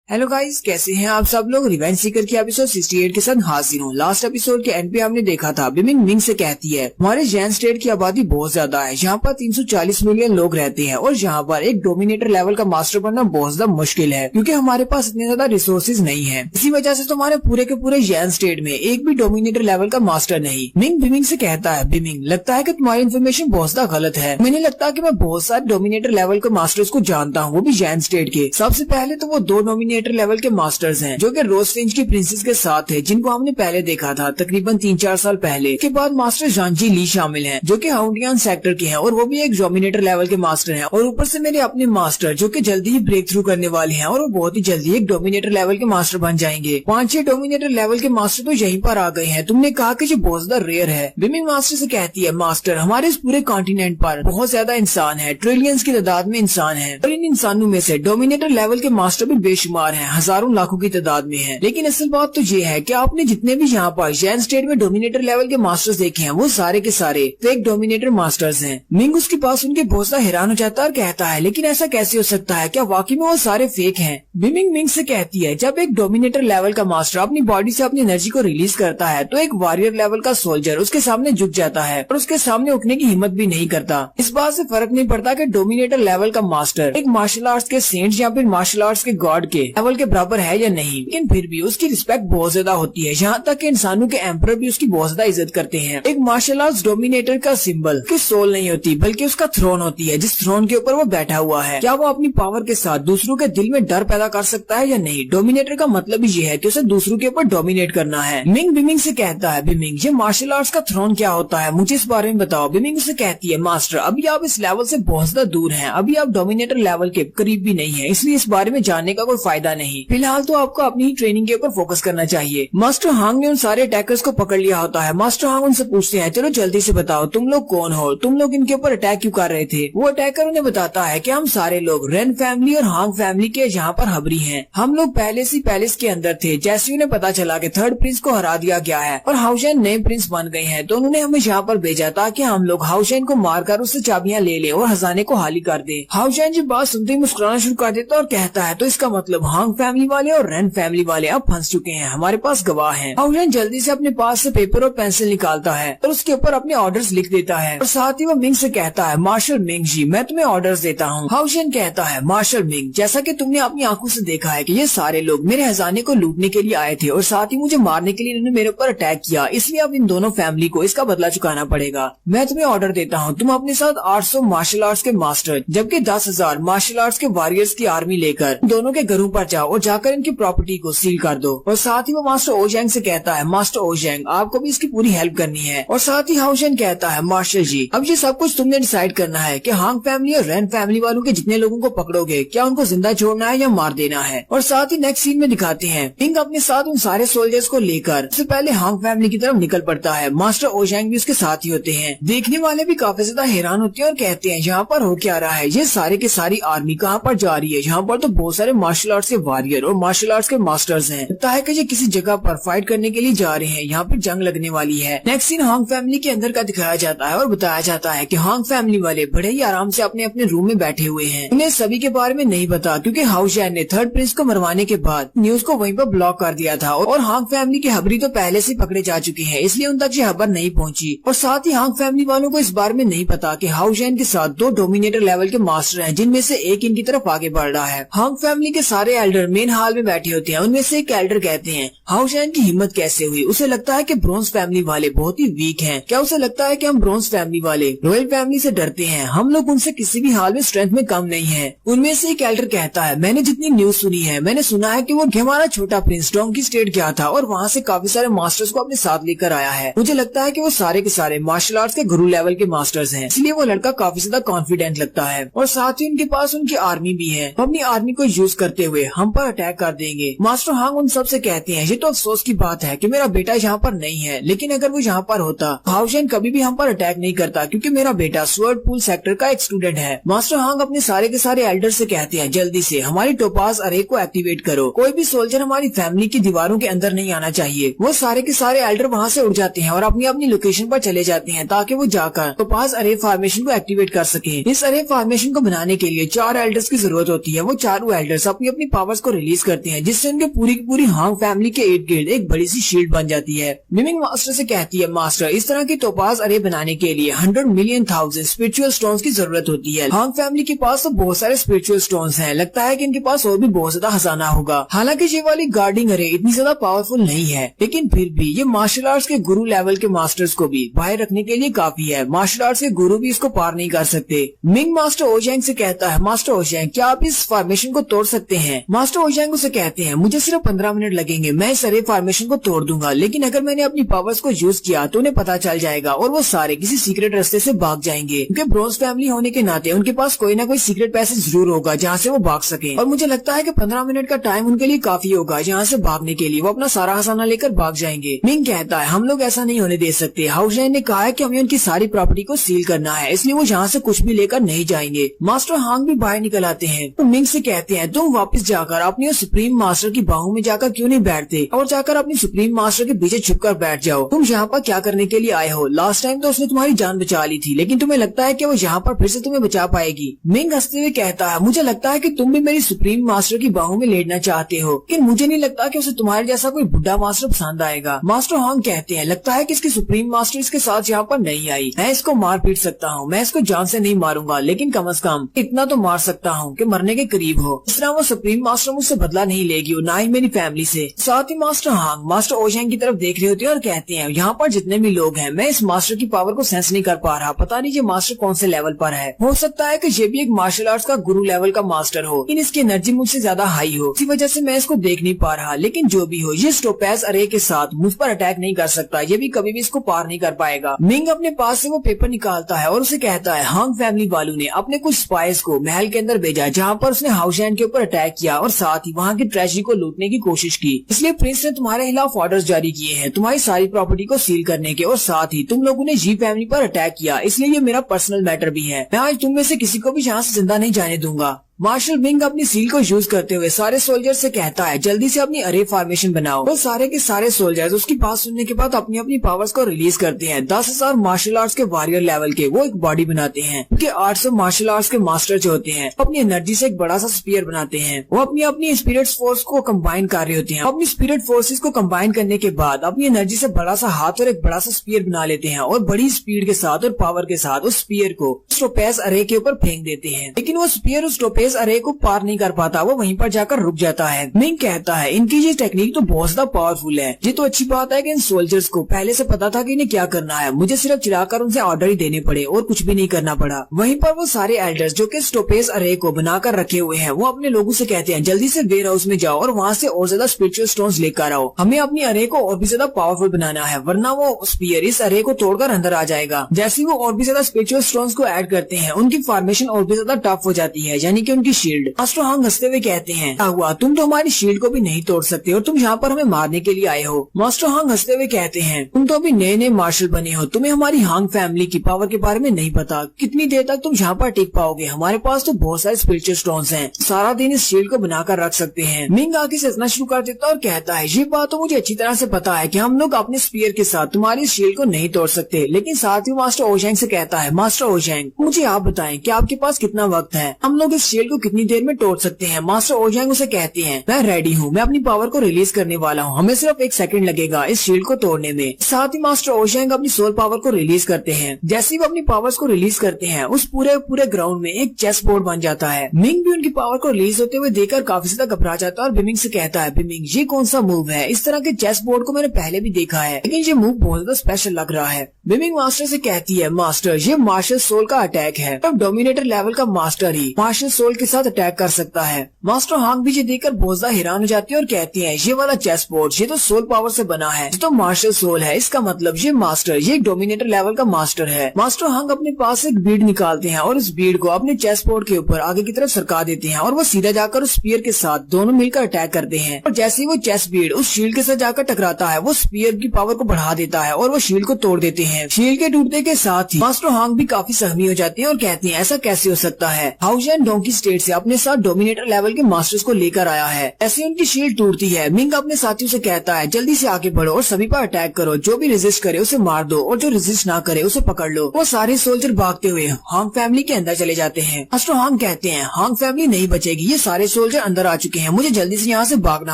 हेलो गाइस, कैसे हैं आप सब लोग। रिवेंज सीकर की एपिसोड 68 के साथ हाजिर हूँ। लास्ट एपिसोड के एंड पे हमने देखा था बिमिंग मिंग से कहती है हमारे जैन स्टेट की आबादी बहुत ज्यादा है, यहाँ पर 340 मिलियन लोग रहते हैं और यहाँ पर एक डोमिनेटर लेवल का मास्टर बनना बहुत ज्यादा मुश्किल है क्योंकि हमारे पास इतने ज्यादा रिसोर्सेज नहीं है। इसी वजह से तो हमारे पूरे के पूरे जैन स्टेट में एक भी डोमिनेटर लेवल का मास्टर नहीं। मिंग बिमिंग से कहता है बिमिंग लगता है की तुम्हारी इन्फॉर्मेशन बहुत ज्यादा गलत है, मैंने लगता की मैं बहुत सारे डोमिनेटर लेवल के मास्टर्स को जानता हूँ, वो भी जैन स्टेट के। सबसे पहले तो वो 2 डोमिनेटर लेवल के मास्टर्स हैं जो कि रोजफिंच की प्रिंसेस के साथ है, जिनको हमने पहले देखा था तकरीबन 3-4 साल पहले। के बाद मास्टर जानजी ली शामिल हैं जो कि हाउंडियन सेक्टर के हैं और वो भी एक डोमिनेटर लेवल के मास्टर हैं, और ऊपर से मेरे अपने मास्टर जो कि जल्दी ही ब्रेक थ्रू करने वाले हैं और वो बहुत ही जल्दी एक डोमिनेटर लेवल के मास्टर बन जाएंगे। 5-6 डोमिनेटर लेवल के मास्टर तो यहीं पर आ गए हैं, तुमने कहा कि ये बहुत ज्यादा रेयर है। बिमिंग मास्टर से कहती है मास्टर हमारे इस पूरे कॉन्टिनेंट पर बहुत ज्यादा इंसान है, ट्रिलियंस की तादाद में इंसान है, और इन इंसानों में से डोमिनेटर लेवल के मास्टर भी बेशुमार है, हजारों लाखों की तादाद में है। लेकिन असल बात तो ये है कि आपने जितने भी यहाँ पर जैन स्टेट में डोमिनेटर लेवल के मास्टर्स देखे हैं वो सारे के सारे फेक डोमिनेटर मास्टर्स हैं। मिंग उसके पास उनके बहुत ज्यादा हैरान हो जाता है और कहता है लेकिन ऐसा कैसे हो सकता है, क्या वाकई में वो सारे फेक हैं। बिमिंग मिंग से कहती है जब एक डोमिनेटर लेवल का मास्टर अपनी बॉडी से अपनी एनर्जी को रिलीज करता है तो एक वॉरियर लेवल का सोल्जर उसके सामने झुक जाता है और उसके सामने उठने की हिम्मत भी नहीं करता। इस बात से फर्क नहीं पड़ता कि डोमिनेटर लेवल का मास्टर एक मार्शल आर्ट्स के सेंट या फिर मार्शल आर्ट्स के गॉड के लेवल के बराबर है या नहीं, लेकिन फिर भी उसकी रिस्पेक्ट बहुत ज्यादा होती है, यहाँ तक कि इंसानों के एम्परर भी उसकी बहुत ज्यादा इज्जत करते हैं। एक मार्शल आर्ट्स डोमिनेटर का सिंबल की सोल नहीं होती बल्कि उसका थ्रोन होती है, जिस थ्रोन के ऊपर वो बैठा हुआ है। क्या वो अपनी पावर के साथ दूसरों के दिल में डर पैदा कर सकता है या नहीं। डोमिनेटर का मतलब ही ये है कि उसे दूसरों के ऊपर डोमिनेट करना है। मिंग बिमिंग से कहता है बिमिंग ये मार्शल आर्ट्स का थ्रोन क्या होता है, मुझे इस बारे में बताओ। बिमिंग उसे कहती है मास्टर अभी आप इस लेवल से बहुत ज्यादा दूर हैं, अभी आप डोमिनेटर लेवल के करीब भी नहीं है, इसलिए इस बारे में जानने का कोई फायदा फायदा नहीं। फिलहाल तो आपको अपनी ही ट्रेनिंग के ऊपर फोकस करना चाहिए। मास्टर हांग ने उन सारे अटैकर्स को पकड़ लिया होता है। मास्टर हांग उनसे पूछते हैं, चलो जल्दी से बताओ तुम लोग कौन हो, तुम लोग इनके ऊपर अटैक क्यों कर रहे थे। वो अटैकर उन्हें बताता है कि हम सारे लोग रेन फैमिली और हांग फैमिली के यहाँ पर हबरी हैं। हम लोग पहले से पैलेस के अंदर थे। जैसे उन्हें पता चला कि थर्ड प्रिंस को हरा दिया गया है और हाउशेन नए प्रिंस बन गए हैं, तो उन्होंने हमें यहाँ पर भेजा ताकि हम लोग हाउशेन को मारकर उससे चाबियां ले ले और खजाने को खाली कर दे। हाउशेन जी बात सुनते ही मुस्कुराना शुरू कर देता और कहता है, तो इसका मतलब हांग फैमिली वाले और रेन फैमिली वाले अब फंस चुके हैं, हमारे पास गवाह हैं। हाउशेन जल्दी से अपने पास से पेपर और पेंसिल निकालता है और उसके ऊपर अपने ऑर्डर्स लिख देता है और साथ ही वो मिंग से कहता है, मार्शल मिंग जी मैं तुम्हें ऑर्डर्स देता हूँ। हाउशेन कहता है, मार्शल मिंग जैसा कि तुमने अपनी आंखों से देखा है कि ये सारे लोग मेरे खजाने को लूटने के लिए आए थे और साथ ही मुझे मारने के लिए इन्होंने मेरे ऊपर अटैक किया, इसलिए अब इन दोनों फैमिली को इसका बदला चुकाना पड़ेगा। मैं तुम्हें ऑर्डर देता हूँ, तुम अपने साथ 800 मार्शल आर्ट्स के मास्टर जबकि 10,000 मार्शल आर्ट्स के वॉरियर्स की आर्मी लेकर दोनों के घरों पर जाओ और जाकर इनकी प्रॉपर्टी को सील कर दो। और साथ ही वो मास्टर ओजैंग से कहता है, मास्टर ओजैंग आपको भी इसकी पूरी हेल्प करनी है। और साथ ही हाउशेन कहता है, मार्शल जी अब ये सब कुछ तुमने डिसाइड करना है कि हांग फैमिली और रेन फैमिली वालों के जितने लोगों को पकड़ोगे क्या उनको जिंदा छोड़ना है या मार देना है। और साथ ही नेक्स्ट सीन में दिखाते हैं मिंग अपने साथ उन सारे सोल्जर्स को लेकर सबसे पहले हांग फैमिली की तरफ निकल पड़ता है। मास्टर ओजैंग भी उसके साथ ही होते हैं। देखने वाले भी काफी ज्यादा हैरान होते हैं और कहते हैं, यहाँ पर हो क्या रहा है, ये सारे के सारी आर्मी कहाँ पर जा रही है। यहाँ पर तो बहुत सारे मार्शल आर्ट्स के वॉरियर और मार्शल आर्ट्स के मास्टर्स हैं। लगता है कि ये किसी जगह पर फाइट करने के लिए जा रहे हैं, यहाँ पर जंग लगने वाली है। नेक्स्ट सीन हांग फैमिली के अंदर का दिखाया जाता है और बताया जाता है कि हांग फैमिली वाले बड़े ही आराम से अपने अपने रूम में बैठे हुए हैं। उन्हें सभी के बारे में नहीं पता क्योंकि हाउशेन ने थर्ड प्रिंस को मरवाने के बाद न्यूज को वहीं पर ब्लॉक कर दिया था और हांग फैमिली की हबरी तो पहले से पकड़े जा चुकी है, इसलिए उन तक ये खबर नहीं पहुंची। और साथ ही हांग फैमिली वालों को इस बारे में नहीं पता कि हाउशेन के साथ 2 डोमिनेटर लेवल के मास्टर हैं, जिनमें से एक इनकी तरफ आगे बढ़ रहा है। हांग फैमिली के सारे एल्डर मेन हॉल में बैठे होते हैं। उनमें से एक एल्डर कहते हैं, हाउशेन की हिम्मत कैसे हुई, उसे लगता है कि ब्रोंज फैमिली वाले बहुत ही वीक हैं। क्या उसे लगता है कि हम ब्रोंज फैमिली वाले रॉयल फैमिली से डरते हैं, हम लोग उनसे किसी भी हाल में स्ट्रेंथ में कम नहीं है। उनमें से एक एल्डर कहता है, मैंने जितनी न्यूज सुनी है मैंने सुना है कि वो हमारा छोटा प्रिंस डोंकी स्टेट गया था और वहाँ से काफी सारे मास्टर्स को अपने साथ लेकर आया है। मुझे लगता है कि वो सारे के सारे मार्शल आर्ट्स के गुरु लेवल के मास्टर्स हैं, इसलिए वो लड़का काफी ज्यादा कॉन्फिडेंट लगता है। और साथ ही उनके पास उनकी आर्मी भी है, वो अपनी आर्मी को यूज करते हुए हम पर अटैक कर देंगे। मास्टर हांग उन सब से कहते हैं, ये तो अफसोस की बात है कि मेरा बेटा यहाँ पर नहीं है, लेकिन अगर वो यहाँ पर होता हाउशेन कभी भी हम पर अटैक नहीं करता क्योंकि मेरा बेटा स्वर्ड पूल सेक्टर का एक स्टूडेंट है। मास्टर हांग अपने सारे के सारे एल्डर से कहते हैं, जल्दी से हमारी टोपाज अरे को एक्टिवेट करो, कोई भी सोल्जर हमारी फैमिली की दीवारों के अंदर नहीं आना चाहिए। वो सारे के सारे एल्डर वहाँ से उड़ जाते हैं और अपनी अपनी लोकेशन पर चले जाते हैं ताकि वो जाकर टोपाज अरे फॉर्मेशन को एक्टिवेट कर सके। इस अरे फॉर्मेशन को बनाने के लिए 4 एल्डर्स की जरूरत होती है। वो चारों एल्डर्स अपनी अपनी पावर्स को रिलीज करते हैं, जिससे उनके पूरी की पूरी हांग फैमिली के इर्द गिर्द एक बड़ी सी शील्ड बन जाती है। मिमिंग मास्टर से कहती है, मास्टर इस तरह की टोपाज अरे बनाने के लिए 100 मिलियन थाउजेंड स्पिरिचुअल स्टोन्स की जरूरत होती है। हांग फैमिली के पास तो बहुत सारे स्पिरिचुअल स्टोन्स हैं, लगता है कि इनके पास और भी बहुत ज्यादा खजाना होगा। हालांकि ये वाली गार्डिंग अरे इतनी ज्यादा पावरफुल नहीं है, लेकिन फिर भी ये मार्शल आर्ट्स के गुरु लेवल के मास्टर्स को भी बाहर रखने के लिए काफी है। मार्शल आर्ट्स के गुरु भी इसको पार नहीं कर सकते। मिंग मास्टर ओजैंग से कहता है, मास्टर ओजैंग क्या आप इस फॉर्मेशन को तोड़ सकते हैं। मास्टर ओजैंग उसे कहते हैं, मुझे सिर्फ 15 मिनट लगेंगे, मैं इस अरे फॉर्मेशन को तोड़ दूंगा, लेकिन अगर मैंने अपनी पावर्स को यूज किया तो उन्हें पता चल जाएगा और वो सारे किसी सीक्रेट रास्ते से भाग जाएंगे, क्योंकि ब्रोंज फैमिली होने के नाते उनके पास कोई ना कोई सीक्रेट पैसेज जरूर होगा जहाँ से वो भाग सके। और मुझे लगता है कि 15 मिनट का टाइम उनके लिए काफी होगा जहाँ से भागने के लिए। वो अपना सारा खजाना लेकर भाग जाएंगे। मिंग कहता है, हम लोग ऐसा नहीं होने दे सकते। हाउशेन ने कहा है कि हमें उनकी सारी प्रॉपर्टी को सील करना है, इसलिए वो यहाँ से कुछ भी लेकर नहीं जाएंगे। मास्टर हांग भी बाहर निकल आते हैं तो मिंग से कहते हैं, तुम वापस जाकर अपनी सुप्रीम मास्टर की बाहों में जाकर क्यों नहीं बैठते और जाकर अपनी सुप्रीम मास्टर के पीछे छुपकर बैठ जाओ। तुम यहाँ पर क्या करने के लिए आए हो? लास्ट टाइम तो उसने तुम्हारी जान बचा ली थी, लेकिन तुम्हें लगता है कि वो यहाँ पर फिर से तुम्हें बचा पाएगी? मिंग हंसते हुए कहता है, मुझे लगता है कि तुम भी मेरी सुप्रीम मास्टर की बाहों में लेटना चाहते हो, लेकिन मुझे नहीं लगता कि उसे तुम्हारे जैसा कोई बुढ़ा मास्टर पसंद आएगा। मास्टर हांग कहते हैं, लगता है कि इसकी सुप्रीम मास्टर इसके साथ यहाँ पर नहीं आई। मैं इसको मार पीट सकता हूँ, मैं इसको जान से नहीं मारूंगा, लेकिन कम से कम इतना तो मार सकता हूँ कि मरने के करीब हो। इस तरह वो सुप्रीम मास्टर मुझसे बदला नहीं लेगी और ना ही मेरी फैमिली से। साथ ही मास्टर हांग मास्टर ओजैंग की तरफ देख रहे होते हैं और कहते हैं, यहाँ पर जितने भी लोग हैं, मैं इस मास्टर की पावर को सेंस नहीं कर पा रहा। पता नहीं ये मास्टर कौन से लेवल पर है। हो सकता है कि ये भी एक मार्शल आर्ट्स का गुरु लेवल का मास्टर हो, लेकिन इसकी एनर्जी मुझसे ज्यादा हाई हो, इसी वजह से मैं इसको देख नहीं पा रहा। लेकिन जो भी हो, ये टोपाज अरे के साथ मुझ पर अटैक नहीं कर सकता, ये भी कभी भी इसको पार नहीं कर पाएगा। मिंग अपने पास से वो पेपर निकालता है और उसे कहता है, हांग फैमिली वालों ने अपने कुछ स्पाइस को महल के अंदर भेजा, जहाँ पर उसने हाउशेन के ऊपर अटैक किया किया और साथ ही वहाँ की ट्रेजरी को लूटने की कोशिश की। इसलिए प्रिंस ने तुम्हारे खिलाफ ऑर्डर्स जारी किए हैं तुम्हारी सारी प्रॉपर्टी को सील करने के, और साथ ही तुम लोगों ने जी फैमिली पर अटैक किया, इसलिए ये मेरा पर्सनल मैटर भी है। मैं आज तुम में से किसी को भी यहाँ से जिंदा नहीं जाने दूंगा। मार्शल मिंग अपनी सील को यूज करते हुए सारे सोल्जर से कहता है जल्दी से अपनी अरे फॉर्मेशन बनाओ। वो सारे के सारे सोल्जर्स उसकी बात सुनने के बाद अपनी अपनी पावर्स को रिलीज करते हैं। 10,000 मार्शल आर्ट्स के वॉरियर लेवल के वो एक बॉडी बनाते हैं। उनके 800 मार्शल आर्ट्स के मास्टर जो होते हैं अपनी एनर्जी से एक बड़ा सा स्पीयर बनाते हैं। वो अपनी अपनी स्पिरिट फोर्स को कंबाइन कर रहे होते हैं। अपनी स्पिरिट फोर्सेस को कंबाइन करने के बाद अपनी एनर्जी से बड़ा सा हाथ और एक बड़ा सा स्पीयर बना लेते हैं और बड़ी स्पीड के साथ और पावर के साथ उस स्पीयर को टोपेज अरे के ऊपर फेंक देते हैं। लेकिन वो स्पीयर उस टोपेज अरे को पार नहीं कर पाता, वो वहीं पर जाकर रुक जाता है। मिंग कहता है इनकी ये टेक्निक तो बहुत ज्यादा पावरफुल है। ये तो अच्छी बात है कि इन सोल्जर्स को पहले से पता था कि इन्हें क्या करना है, मुझे सिर्फ चिढ़ाकर उनसे ऑर्डर ही देने पड़े और कुछ भी नहीं करना पड़ा। वहीं पर वो सारे एल्डर्स जो कि स्टोपेज अरे को बनाकर रखे हुए हैं वो अपने लोगों से कहते हैं जल्दी से वेयर हाउस में जाओ और वहाँ से और ज्यादा स्पिरिचुअल स्टोन्स लेकर आओ। हमें अपनी अरे को और भी ज्यादा पावरफुल बनाना है, वरना वो स्पीयर इस अरे को तोड़कर अंदर आ जाएगा। जैसे वो और भी ज्यादा स्पिरिचुअल स्टोन्स को ऐड करते हैं उनकी फॉर्मेशन और भी ज्यादा टफ हो जाती है, यानी कि उनकी शील्ड। मास्टर हांग हंसते हुए कहते हैं क्या हुआ, तुम तो हमारी शील्ड को भी नहीं तोड़ सकते और तुम यहाँ पर हमें मारने के लिए आए हो। मास्टर हांग हंसते हुए कहते हैं तुम तो अभी नए नए मार्शल बने हो, तुम्हें हमारी हांग फैमिली की पावर के बारे में नहीं पता, कितनी देर तक तुम यहाँ पर टिक पाओगे। हमारे पास तो बहुत सारे स्पिरिचुअल स्टोन्स हैं, सारा दिन इस शील्ड को बनाकर रख सकते हैं। मिंग आगे से हंसना शुरू कर देता और कहता है ये बात तो मुझे अच्छी तरह से पता है कि हम लोग अपने स्पीयर के साथ तुम्हारी शील्ड को नहीं तोड़ सकते, लेकिन साथ ही मास्टर ओशैंग से कहता है मास्टर ओशैंग मुझे आप बताएं कि आपके पास कितना वक्त है, हम लोग इस शील्ड को कितनी देर में तोड़ सकते हैं। मास्टर ओशैंग उसे कहते हैं मैं रेडी हूँ, मैं अपनी पावर को रिलीज करने वाला हूँ, हमें सिर्फ 1 सेकंड लगेगा इस शील्ड को तोड़ने में। साथ ही मास्टर ओशैंग अपनी सोल पावर को रिलीज करते हैं। जैसे ही वो अपनी पावर्स को रिलीज करते हैं उस पूरे ग्राउंड में एक चेस बोर्ड बन जाता है। मिंग भी उनकी पावर को रिलीज होते हुए देखकर काफी ज्यादा घबरा जाता है और बिमिंग से कहता है बिमिंग ये कौन सा मूव है, इस तरह के चेस बोर्ड को मैंने पहले भी देखा है लेकिन ये मूव बहुत ज्यादा स्पेशल लग रहा है। बिमिंग मास्टर से कहती है मास्टर ये मार्शल सोल का अटैक है, तब डोमिनेटर लेवल का मास्टर ही मार्शल सोल के साथ अटैक कर सकता है। मास्टर हांग भी ये देखकर बहुत ज्यादा हैरान हो जाती है और कहती है ये वाला चेस बोर्ड ये तो सोल पावर से बना है, ये तो मार्शल सोल है, इसका मतलब ये मास्टर ये डोमिनेटर लेवल का मास्टर है। मास्टर हांग अपने पास एक बीड निकालते हैं और इस बीड को अपने चेस बोर्ड के ऊपर आगे की तरफ सरका देते हैं और वो सीधा जाकर उस स्पीयर के साथ दोनों मिलकर अटैक करते हैं। और जैसे ही वो चेस बीड उस शील्ड के साथ जाकर टकराता है वो स्पीयर की पावर को बढ़ा देता है और वो शील्ड को तोड़ देते हैं। शील्ड के टूटने के साथ ही मास्टर हांग भी काफी सहमी हो जाते हैं और कहते हैं ऐसा कैसे हो सकता है, हाउजन डोंकी स्टेट से अपने साथ डोमिनेटर लेवल के मास्टर्स को लेकर आया है। ऐसे उनकी शील्ड टूटती है। मिंग अपने साथियों से कहता है जल्दी से आगे बढ़ो और सभी पर अटैक करो, जो भी रेजिस्ट करे उसे मार दो और जो रेजिस्ट ना करे उसे पकड़ लो। वो सारे सोल्जर भागते हुए हांग फैमिली के अंदर चले जाते हैं। मास्टर हांग कहते हैं हांग फैमिली नहीं बचेगी, ये सारे सोल्जर अंदर आ चुके हैं, मुझे जल्दी से यहाँ से भागना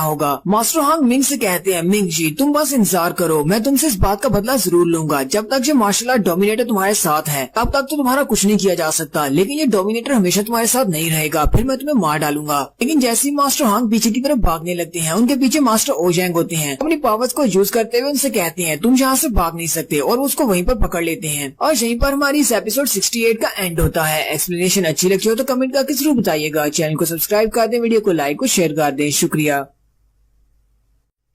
होगा। मास्टर हांग मिंग से कहते हैं मिंग जी तुम बस इंतजार करो, मैं तुमसे इस बात का बदला जरूर लूंगा। जब तक ये मार्शल आर्ट डोमिनेटर तुम्हारे साथ है तब तक तो तुम्हारा कुछ नहीं किया जा सकता, लेकिन ये डोमिनेटर हमेशा तुम्हारे साथ नहीं रहेगा, फिर मैं तुम्हें मार डालूंगा। लेकिन जैसे ही मास्टर हांग पीछे की तरफ भागने लगते हैं उनके पीछे मास्टर ओजैंग होते हैं। अपनी पावर्स को यूज करते हुए उनसे कहते हैं तुम यहाँ से भाग नहीं सकते और उसको वहीं पर पकड़ लेते हैं। और यहीं पर हमारी इस एपिसोड 68 का एंड होता है। एक्सप्लेनेशन अच्छी लगी हो तो कमेंट करके जरूर बताइएगा। चैनल को सब्सक्राइब कर दें, वीडियो को लाइक और शेयर कर दें। शुक्रिया।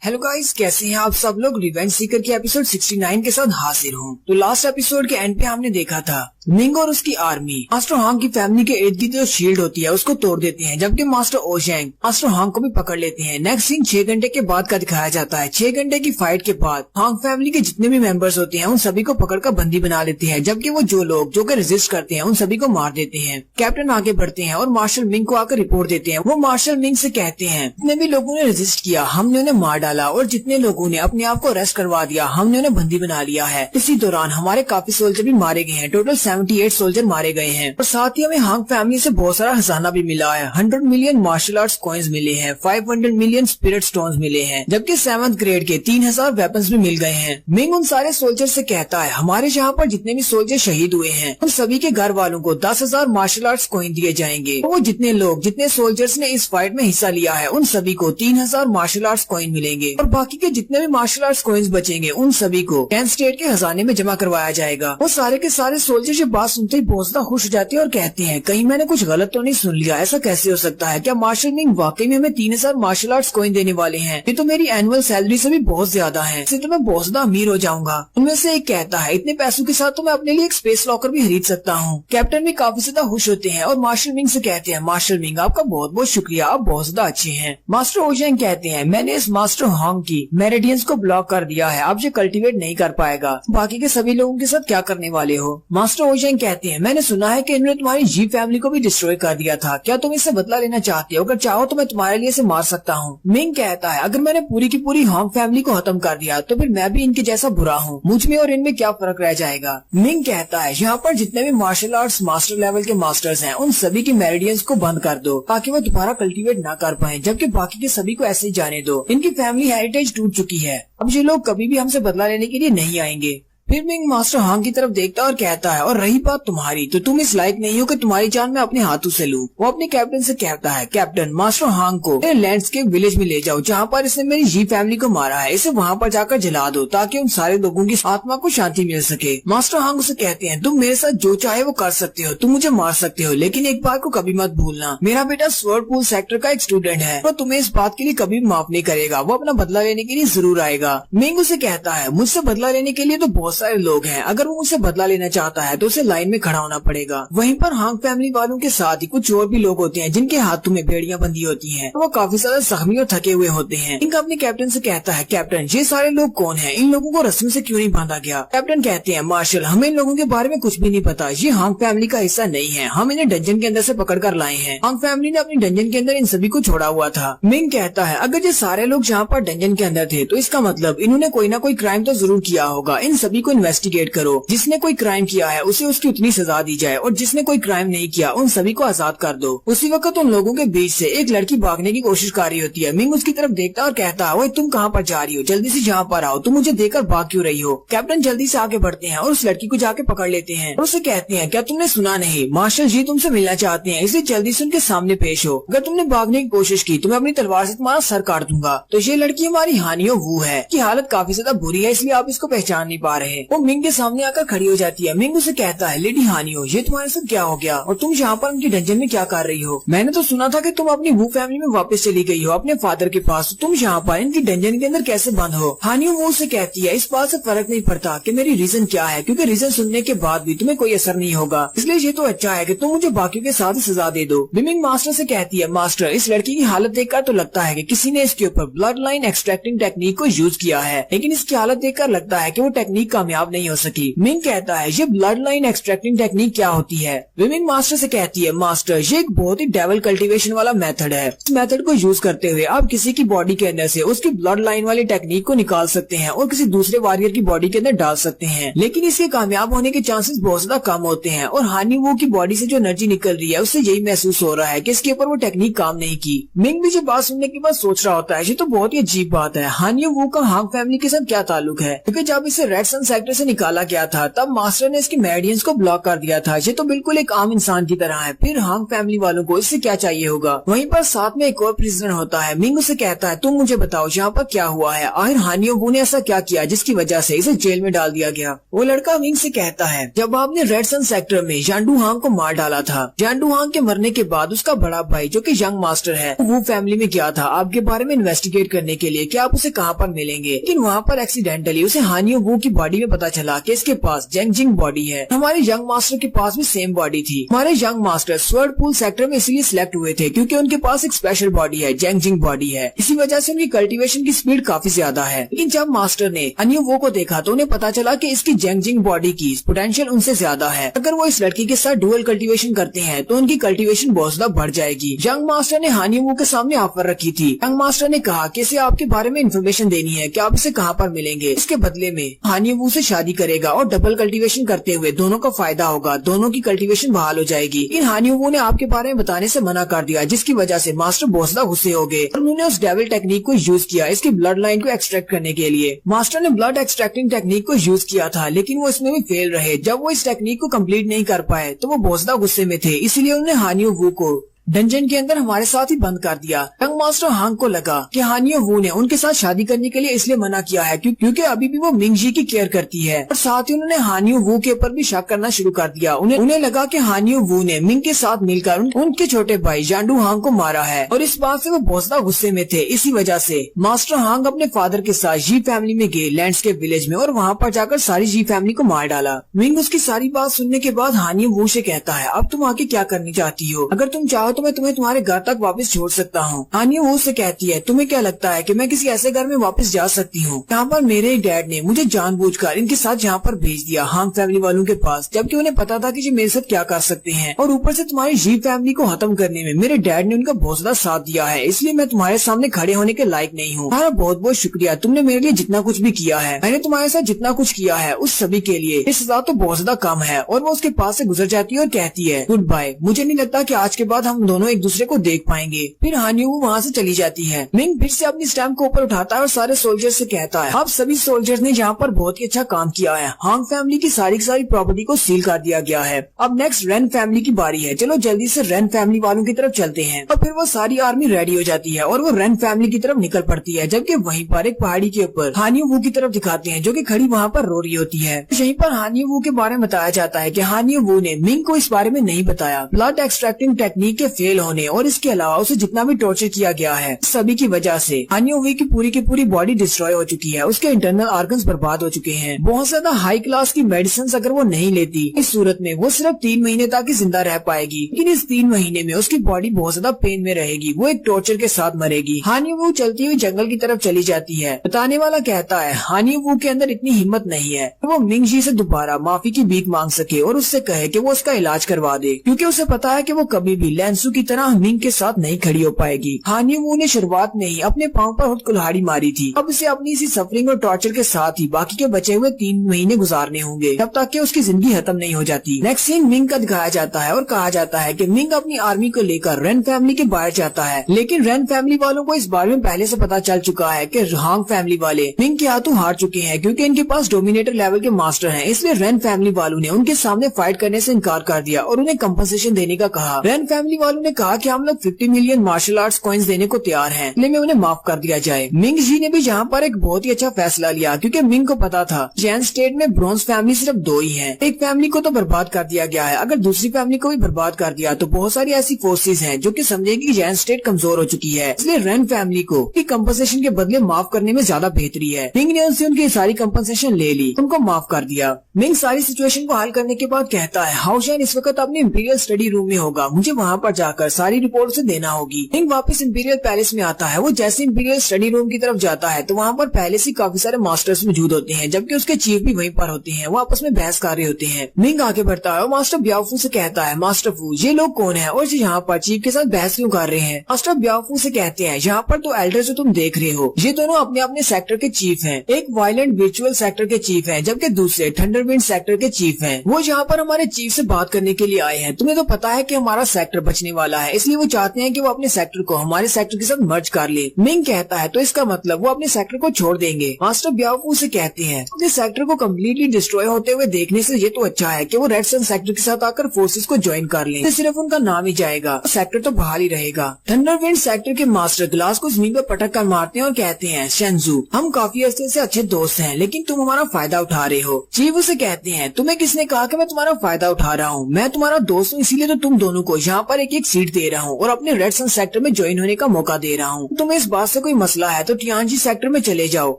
हेलो गाइस, कैसे हैं आप सब लोग। रिवेंज सीकर के एपिसोड 69 के साथ हाजिर हूँ। तो लास्ट एपिसोड के एंड पे हमने देखा था मिंग और उसकी आर्मी मास्टर हांग की फैमिली के इर्द गिर्द जो शील्ड होती है उसको तोड़ देते हैं, जबकि मास्टर ओशैंग मास्टर हांग को भी पकड़ लेते हैं। नेक्स्ट सीन 6 घंटे के बाद का दिखाया जाता है। 6 घंटे की फाइट के बाद हांग फैमिली के जितने भी मेंबर्स होते हैं उन सभी को पकड़कर बंदी बना लेते हैं, जबकि वो जो लोग जो कि रेजिस्ट करते हैं उन सभी को मार देते हैं। कैप्टन आगे बढ़ते हैं और मार्शल मिंग को आकर रिपोर्ट देते हैं। वो मार्शल मिंग से कहते हैं जितने भी लोगों ने रेजिस्ट किया हमने उन्हें मार डाला और जितने लोगों ने अपने आप को अरेस्ट करवा दिया हमने उन्हें बंदी बना लिया है। इसी दौरान हमारे काफी सोल्जर भी मारे गए हैं। टोटल 78 सोल्जर मारे गए हैं और साथ ही हमें हांग फैमिली से बहुत सारा खजाना भी मिला है। 100 मिलियन मार्शल आर्ट्स कॉइन्स मिले हैं, 500 मिलियन स्पिरिट स्टोन्स मिले हैं, जबकि 7th ग्रेड के 3000 वेपन्स भी मिल गए हैं। मिंग उन सारे सोल्जर से कहता है हमारे यहाँ पर जितने भी सोल्जर शहीद हुए हैं उन सभी के घर वालों को 10,000 मार्शल आर्ट्स कॉइन दिए जाएंगे। वो जितने सोल्जर्स ने इस फाइट में हिस्सा लिया है उन सभी को 3000 मार्शल आर्ट्स कॉइन मिलेंगे और बाकी के जितने भी मार्शल आर्ट्स कॉइन्स बचेंगे उन सभी को 10 स्टेट के खजाने में जमा करवाया जाएगा। वो सारे के सारे सोल्जर ये बात सुनते ही बहुत ज्यादा खुश हो जाती है और कहते हैं कहीं मैंने कुछ गलत तो नहीं सुन लिया, ऐसा कैसे हो सकता है? क्या मार्शल मिंग वाकई में हमें 3000 मार्शल आर्ट्स कॉइन देने वाले हैं? ये तो मेरी एनुअल सैलरी से भी बहुत ज्यादा है, इससे तो मैं बहुत ज्यादा अमीर हो जाऊंगा। उनमें से एक कहता है इतने पैसों के साथ तो मैं अपने लिए एक स्पेस लॉकर भी खरीद सकता हूँ। कैप्टन भी काफी ज्यादा खुश होते हैं और मार्शल मिंग से कहते हैं मार्शल मिंग आपका बहुत बहुत शुक्रिया, आप बहुत ज्यादा अच्छे हैं। मास्टर ओजेंग कहते हैं मैंने इस मास्टर हॉन्ग की मेरिडियंस को ब्लॉक कर दिया है, अब ये कल्टीवेट नहीं कर पाएगा, बाकी के सभी लोगों के साथ क्या करने वाले हो? मास्टर ओजेंग कहते हैं मैंने सुना है कि इन्होंने तुम्हारी जी फैमिली को भी डिस्ट्रॉय कर दिया था, क्या तुम इससे बदला लेना चाहते हो? अगर चाहो तो मैं तुम्हारे लिए इसे मार सकता हूँ। मिंग कहता है अगर मैंने पूरी की पूरी हॉन्ग फैमिली को खत्म कर दिया तो फिर मैं भी इनके जैसा बुरा हूँ, मुझ में और इनमें क्या फर्क रह जाएगा? मिंग कहता है यहाँ पर जितने भी मार्शल आर्ट्स मास्टर लेवल के मास्टर्स हैं उन सभी की मेरिडियंस को बंद कर दो ताकि वो दोबारा कल्टीवेट ना कर पाए, जबकि बाकी के सभी को ऐसे ही जाने दो। इनकी फैमिली हेरिटेज टूट चुकी है, अब ये लोग कभी भी हमसे बदला लेने के लिए नहीं आएंगे। फिर मिंग मास्टर हांग की तरफ देखता है और कहता है और रही बात तुम्हारी तो तुम इस लायक नहीं हो कि तुम्हारी जान मैं अपने हाथों से लूं। वो अपने कैप्टन से कहता है कैप्टन मास्टर हांग को लैंडस्केप विलेज में ले जाओ जहाँ पर इसने मेरी जी फैमिली को मारा है, इसे वहाँ पर जाकर जला दो ताकि उन सारे लोगों की आत्मा को शांति मिल सके। मास्टर हांग उसे कहते हैं तुम मेरे साथ जो चाहे वो कर सकते हो, तुम मुझे मार सकते हो, लेकिन एक बात को कभी मत भूलना, मेरा बेटा स्वर्डपूल सेक्टर का एक स्टूडेंट है, वो तुम्हें इस बात के लिए कभी माफ नहीं करेगा, वो अपना बदला लेने के लिए जरूर आएगा। मिंग उसे कहता है मुझसे बदला लेने के लिए तो बहुत सारे लोग हैं, अगर वो मुझसे बदला लेना चाहता है तो उसे लाइन में खड़ा होना पड़ेगा। वहीं पर हांग फैमिली वालों के साथ ही कुछ और भी लोग होते हैं जिनके हाथों में बेड़ियां बंधी होती हैं, वो काफी ज्यादा जख्मी और थके हुए होते हैं। इनका अपने कैप्टन से कहता है कैप्टन ये सारे लोग कौन हैं? इन लोगों को रस्सियों से क्यों नहीं बांधा गया? कैप्टन कहते हैं मार्शल हमें इन लोगों के बारे में कुछ भी नहीं पता, ये हांग फैमिली का हिस्सा नहीं है, हम इन्हें डंजन के अंदर से पकड़ कर लाए हैं। हांग फैमिली ने अपनी डंजन के अंदर इन सभी को छोड़ा हुआ था। मिंग कहता है अगर ये सारे लोग जहाँ पर डंजन के अंदर थे तो इसका मतलब इन्होंने कोई ना कोई क्राइम तो जरूर किया होगा, इन सभी को इन्वेस्टिगेट करो, जिसने कोई क्राइम किया है उसे उसकी उतनी सजा दी जाए और जिसने कोई क्राइम नहीं किया उन सभी को आजाद कर दो। उसी वक्त उन लोगों के बीच से एक लड़की भागने की कोशिश कर रही होती है। मिंग उसकी तरफ देखता है और कहता है ओए तुम कहाँ पर जा रही हो, जल्दी से यहाँ पर आओ, तुम मुझे देखकर भाग क्यों रही हो? कैप्टन जल्दी से आगे बढ़ते हैं और उस लड़की को जाके पकड़ लेते हैं और उसे कहते हैं क्या तुमने सुना नहीं, मार्शल जी तुमसे मिलना चाहते हैं, इसलिए जल्दी से उनके सामने पेश हो, अगर तुमने भागने की कोशिश की तो मैं अपनी तलवार से तुम्हारा सर काट दूंगा। तो ये लड़की हमारी हानियो वो है की हालत काफी ज्यादा बुरी है, इसलिए आप इसको पहचान नहीं पा रहे। वो मिंग के सामने आकर खड़ी हो जाती है। मिंग उसे कहता है लेडी हानियो ये तुम्हारे साथ क्या हो गया और तुम यहाँ पर उनकी डंजन में क्या कर रही हो? मैंने तो सुना था कि तुम अपनी वो फैमिली में वापस चली गई हो अपने फादर के पास, तुम यहाँ पर इनकी डंजन के अंदर कैसे बंद हो? हानियो वो उसे कहती है इस बात से फर्क नहीं पड़ता कि मेरी रीजन क्या है, क्योंकि रीजन सुनने के बाद भी तुम्हें कोई असर नहीं होगा, इसलिए ये तो अच्छा है कि तुम मुझे बाकियों के साथ सजा दे दो। मिंग मास्टर से कहती है मास्टर इस लड़की की हालत देखकर तो लगता है कि किसी ने इसके ऊपर ब्लड लाइन एक्सट्रैक्टिंग टेक्निक को यूज किया है, लेकिन इसकी हालत देखकर लगता है कि वो टेक्निक कामयाब नहीं हो सकी। मिंग कहता है ये ब्लड लाइन एक्सट्रैक्टिंग टेक्निक क्या होती है? विमिंग मास्टर से कहती है मास्टर ये एक बहुत ही डेवल कल्टीवेशन वाला मेथड है, इस मेथड को यूज करते हुए आप किसी की बॉडी के अंदर से उसकी ब्लड लाइन वाली टेक्निक को निकाल सकते हैं और किसी दूसरे वॉरियर की बॉडी के अंदर डाल सकते हैं, लेकिन इसके कामयाब होने के चांसेस बहुत ज्यादा कम होते हैं और हानि वो की बॉडी से जो एनर्जी निकल रही है उससे यही महसूस हो रहा है कि इसके ऊपर वो टेक्निक काम नहीं की। मिंग भी जो बात सुनने के बाद सोच रहा होता है ये तो बहुत ही अजीब बात है, हानि वो का हांग फैमिली के साथ क्या ताल्लुक है, क्योंकि जब इसे रेड सन सेक्टर से निकाला गया था तब मास्टर ने इसकी मेरिडियंस को ब्लॉक कर दिया था, ये तो बिल्कुल एक आम इंसान की तरह है, फिर हांग फैमिली वालों को इससे क्या चाहिए होगा? वहीं पर साथ में एक और प्रिजनर होता है। मिंग उसे कहता है तुम मुझे बताओ यहाँ पर क्या हुआ है, आखिर हानियो वो ने ऐसा क्या किया जिसकी वजह से इसे जेल में डाल दिया गया? वो लड़का मिंग से कहता है जब आपने रेड सन सेक्टर में जांडू हांग को मार डाला था, जांडू हांग के मरने के बाद उसका बड़ा भाई जो कि यंग मास्टर है वो फैमिली में गया था आपके बारे में इन्वेस्टिगेट करने के लिए कि आप उसे कहाँ पर मिलेंगे, लेकिन वहाँ पर एक्सीडेंटली उसे हानियो वो की बॉडी में पता चला कि इसके पास जेंगजिंग बॉडी है, हमारे यंग मास्टर के पास भी सेम बॉडी थी। हमारे यंग मास्टर स्वर्डपूल सेक्टर में इसीलिए सिलेक्ट हुए थे क्योंकि उनके पास एक स्पेशल बॉडी है, जेंगजिंग बॉडी है, इसी वजह से उनकी कल्टीवेशन की स्पीड काफी ज्यादा है। लेकिन जब मास्टर ने अन्यू वो को देखा तो उन्हें पता चला कि इसकी जेंगजिंग बॉडी की पोटेंशियल उनसे ज्यादा है, अगर वो इस लड़की के साथ डुअल कल्टीवेशन करते हैं तो उनकी कल्टीवेशन बहुत ज्यादा बढ़ जाएगी। यंग मास्टर ने हानियो वो के सामने ऑफर रखी थी। यंग मास्टर ने कहा कि इसे आपके बारे में इन्फॉर्मेशन देनी है कि आप इसे कहाँ पर मिलेंगे, इसके बदले में हानियो वो से शादी करेगा और डबल कल्टीवेशन करते हुए दोनों का फायदा होगा, दोनों की कल्टीवेशन बहाल हो जाएगी। लेकिन हानियो वो ने आपके बारे में बताने से मना कर दिया, जिसकी वजह से मास्टर बहुत ज्यादा गुस्से हो गए और उन्होंने उस डेविल टेक्निक को यूज किया इसकी ब्लड लाइन को एक्सट्रैक्ट करने के लिए। मास्टर ने ब्लड एक्सट्रैक्टिंग टेक्निक को यूज किया था लेकिन वो इसमें भी फेल रहे। जब वो इस टेक्निक को कम्प्लीट नहीं कर पाए तो वो बहुत ज्यादा गुस्से में थे, इसलिए उन्होंने हानियो वो को डंजन के अंदर हमारे साथ ही बंद कर दिया। टंग मास्टर हांग को लगा कि हानियो वू ने उनके साथ शादी करने के लिए इसलिए मना किया है क्योंकि अभी भी वो मिंग जी की केयर करती है, और साथ ही उन्होंने हानियो वू के ऊपर भी शक करना शुरू कर दिया। उन्हें लगा कि हानियो वू ने मिंग के साथ मिलकर उनके छोटे भाई जांडू हांग को मारा है, और इस बात से वो बहुत ज्यादा गुस्से में थे। इसी वजह से मास्टर हांग अपने फादर के साथ जी फैमिली में गए लैंडस्केप विलेज में, और वहाँ पर जाकर सारी जी फैमिली को मार डाला। मिंग उसकी सारी बात सुनने के बाद हानियो वू से कहता है, अब तुम आगे क्या करनी चाहती हो? अगर तुम चाहो तो मैं तुम्हें तुम्हारे घर तक वापस छोड़ सकता हूँ। हानियो वू से कहती है, तुम्हें क्या लगता है कि मैं किसी ऐसे घर में वापस जा सकती हूँ जहाँ पर मेरे डैड ने मुझे जानबूझकर इनके साथ यहाँ पर भेज दिया हांग फैमिली वालों के पास, जबकि उन्हें पता था कि ये मेरे साथ क्या कर सकते हैं, और ऊपर से तुम्हारी जी फैमिली को खत्म करने में मेरे डैड ने उनका बहुत ज्यादा साथ दिया है, इसलिए मैं तुम्हारे सामने खड़े होने के लायक नहीं हूँ। तुम्हारा बहुत बहुत शुक्रिया, तुमने मेरे लिए जितना कुछ भी किया है, मैंने तुम्हारे साथ जितना कुछ किया है उस सभी के लिए इस सजा तो बहुत ज्यादा कम है। और वो उसके पास से गुजर जाती है और कहती है, गुड बाय, मुझे नहीं लगता कि आज के बाद हम दोनों एक दूसरे को देख पाएंगे। फिर हानियो वहाँ से चली जाती है। मिंग फिर से अपनी स्टैम्प को ऊपर उठाता है और सारे सोल्जर्स से कहता है, आप सभी सोल्जर्स ने यहाँ पर बहुत ही अच्छा काम किया है, हांग फैमिली की सारी प्रॉपर्टी को सील कर दिया गया है। अब नेक्स्ट रेन फैमिली की बारी है, चलो जल्दी से रेन फैमिली वालों की तरफ चलते हैं। और फिर वो सारी आर्मी रेडी हो जाती है और वो रेन फैमिली की तरफ निकल पड़ती है, जबकि वहीं पर एक पहाड़ी के ऊपर हानियो वू की तरफ दिखाते हैं जो कि खड़ी वहाँ पर रो रही होती है। यहीं पर हानियो वू के बारे में बताया जाता है कि हानियो वू ने मिंग को इस बारे में नहीं बताया। ब्लड एक्सट्रैक्टिंग टेक्निक के फेल होने और इसके अलावा उसे जितना भी टॉर्चर किया गया है सभी की वजह से हानियो वू की पूरी बॉडी डिस्ट्रॉय हो चुकी है, उसके इंटरनल ऑर्गन्स बर्बाद हो चुके हैं। बहुत ज्यादा हाई क्लास की मेडिसिन अगर वो नहीं लेती इस सूरत में वो सिर्फ 3 महीने तक ही जिंदा रह पाएगी, लेकिन इस 3 महीने में उसकी बॉडी बहुत ज्यादा पेन में रहेगी, वो एक टॉर्चर के साथ मरेगी। हानियो वू चलती हुई जंगल की तरफ चली जाती है। बताने वाला कहता है हानियो वू के अंदर इतनी हिम्मत नहीं है वो मिंग जी से दोबारा माफी की भीख मांग सके और उससे कहे कि वो उसका इलाज करवा दे, क्योंकि उसे पता है कि वो कभी भी लैंसू की तरह मिंग के साथ नहीं खड़ी हो पाएगी। हानियो वू ने शुरुआत में ही अपने पाँव पर खुद कुल्हाड़ी मारी थी, अब उसे अपनी इसी सफरिंग और टॉर्चर के साथ ही बाकी के बचे हुए 3 महीने गुजारने होंगे तब तक कि उसकी जिंदगी खत्म नहीं हो जाती। नेक्स्ट सीन मिंग का दिखाया जाता है और कहा जाता है कि मिंग अपनी आर्मी को लेकर रेन फैमिली के बाहर जाता है, लेकिन रेन फैमिली वालों को इस बारे में पहले से पता चल चुका है कि हांग फैमिली वाले मिंग के हाथों हार चुके हैं, क्योंकि इनके पास डोमिनेटर लेवल के मास्टर हैं। इसलिए रेन फैमिली वालों ने उनके सामने फाइट करने से इनकार कर दिया और उन्हें कंपनसेशन देने का कहा। रेन फैमिली वालों ने कहा कि हम लोग 50 मिलियन मार्शल आर्ट्स कॉइन्स देने को तैयार हैं, इसलिए उन्हें माफ कर दिया जाए। मिंग जी ने भी यहाँ पर एक बहुत ही अच्छा फैसला लिया, क्योंकि मिंग को पता था जैन स्टेट में ब्रॉन्ज फैमिली सिर्फ 2 ही है, एक फैमिली को तो बर्बाद कर दिया गया है, अगर दूसरी फैमिली को भी बर्बाद कर दिया तो बहुत सारी ऐसी फोर्सेज हैं जो कि समझेगी कि जैन स्टेट कमजोर हो चुकी है, इसलिए रेन फैमिली को कंपनसेशन के बदले माफ करने में ज्यादा बेहतरी है। मिंग ने उनसे उनकी सारी कंपनसेशन ले ली, उनको माफ कर दिया। मिंग सारी सिचुएशन को हल करने के बाद कहता है, हाउ शैन इस वक्त अपने इंपीरियल स्टडी रूम में होगा, मुझे वहाँ पर जाकर सारी रिपोर्ट से देना होगी। मिंग वापस इंपीरियल पैलेस में आता है। वो जैसे इंपीरियल स्टडी रूम की तरफ जाता है तो वहाँ पर पहले से काफी सारे मास्टर्स मौजूद होते हैं, जबकि उसके चीफ भी वहीं पर होते हैं। वो आपस में बहस कर रहे होते हैं। मिंग आगे बढ़ता है और मास्टर ब्याफू से कहता है, मास्टर फू ये लोग कौन है और यहाँ पर चीफ के साथ बहस क्यों कर रहे हैं? मास्टर ब्याफू से कहते हैं, यहाँ पर 2 एल्डर जो तुम देख रहे हो ये दोनों अपने अपने सेक्टर के चीफ हैं। एक वायलेंट विर्चुअल सेक्टर के चीफ हैं, जबकि दूसरे थंडरविंड सेक्टर के चीफ हैं। वो यहाँ पर हमारे चीफ से बात करने के लिए आए हैं। तुम्हें तो पता है कि हमारा सेक्टर बचने वाला है, इसलिए वो चाहते हैं कि वो अपने सेक्टर को हमारे सेक्टर के साथ मर्ज कर ले। मिंग कहता है, तो इसका मतलब वो अपने सेक्टर को छोड़ देंगे। मास्टर ब्याफू से कहते हैं, अपने सेक्टर को कम्प्लीटली डिस्ट्रॉय होते हुए देखने से ये तो अच्छा है कि वो रेड सन सेक्टर के साथ आकर फोर्सेस को ज्वाइन कर लें, तो सिर्फ उनका नाम ही जाएगा, सेक्टर तो बहाल ही रहेगा। थंडरविंड सेक्टर के मास्टर ग्लास को जमीन पर पटक कर मारते हैं और कहते हैं, शेंजू हम काफी अर्से से अच्छे दोस्त हैं, लेकिन तुम हमारा फायदा उठा रहे हो। चीफ उसे कहते हैं, तुम्हें किसने कहा कि मैं तुम्हारा फायदा उठा रहा हूँ? मैं तुम्हारा दोस्त हूँ, इसीलिए तो तुम दोनों को यहाँ पर एक सीट दे रहा हूँ और अपने रेड सन सेक्टर में ज्वाइन होने का मौका दे रहा हूँ। तुम्हें इस बात से कोई मसला है तो टियानजी सेक्टर में चले जाओ,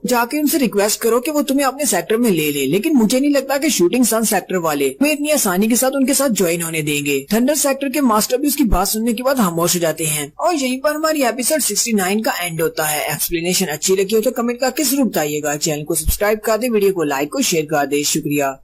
जाके उनसे रिक्वेस्ट करो कि वो तुम्हें अपने सेक्टर में ले ले, लेकिन मुझे नहीं लगता कि शूटिंग सन सेक्टर वाले तुम्हें इतनी आसानी के साथ उनके साथ ज्वाइन होने देंगे। थंडर सेक्टर के मास्टर भी उसकी बात सुनने के बाद खामोश हो जाते हैं और यहीं पर हमारी एपिसोड 69 का एंड होता है। एक्सप्लेनेशन अच्छी लगी हो तो कमेंट करके जरूर बताइएगा। चैनल को सब्सक्राइब कर दे, वीडियो को लाइक और शेयर कर दे। शुक्रिया।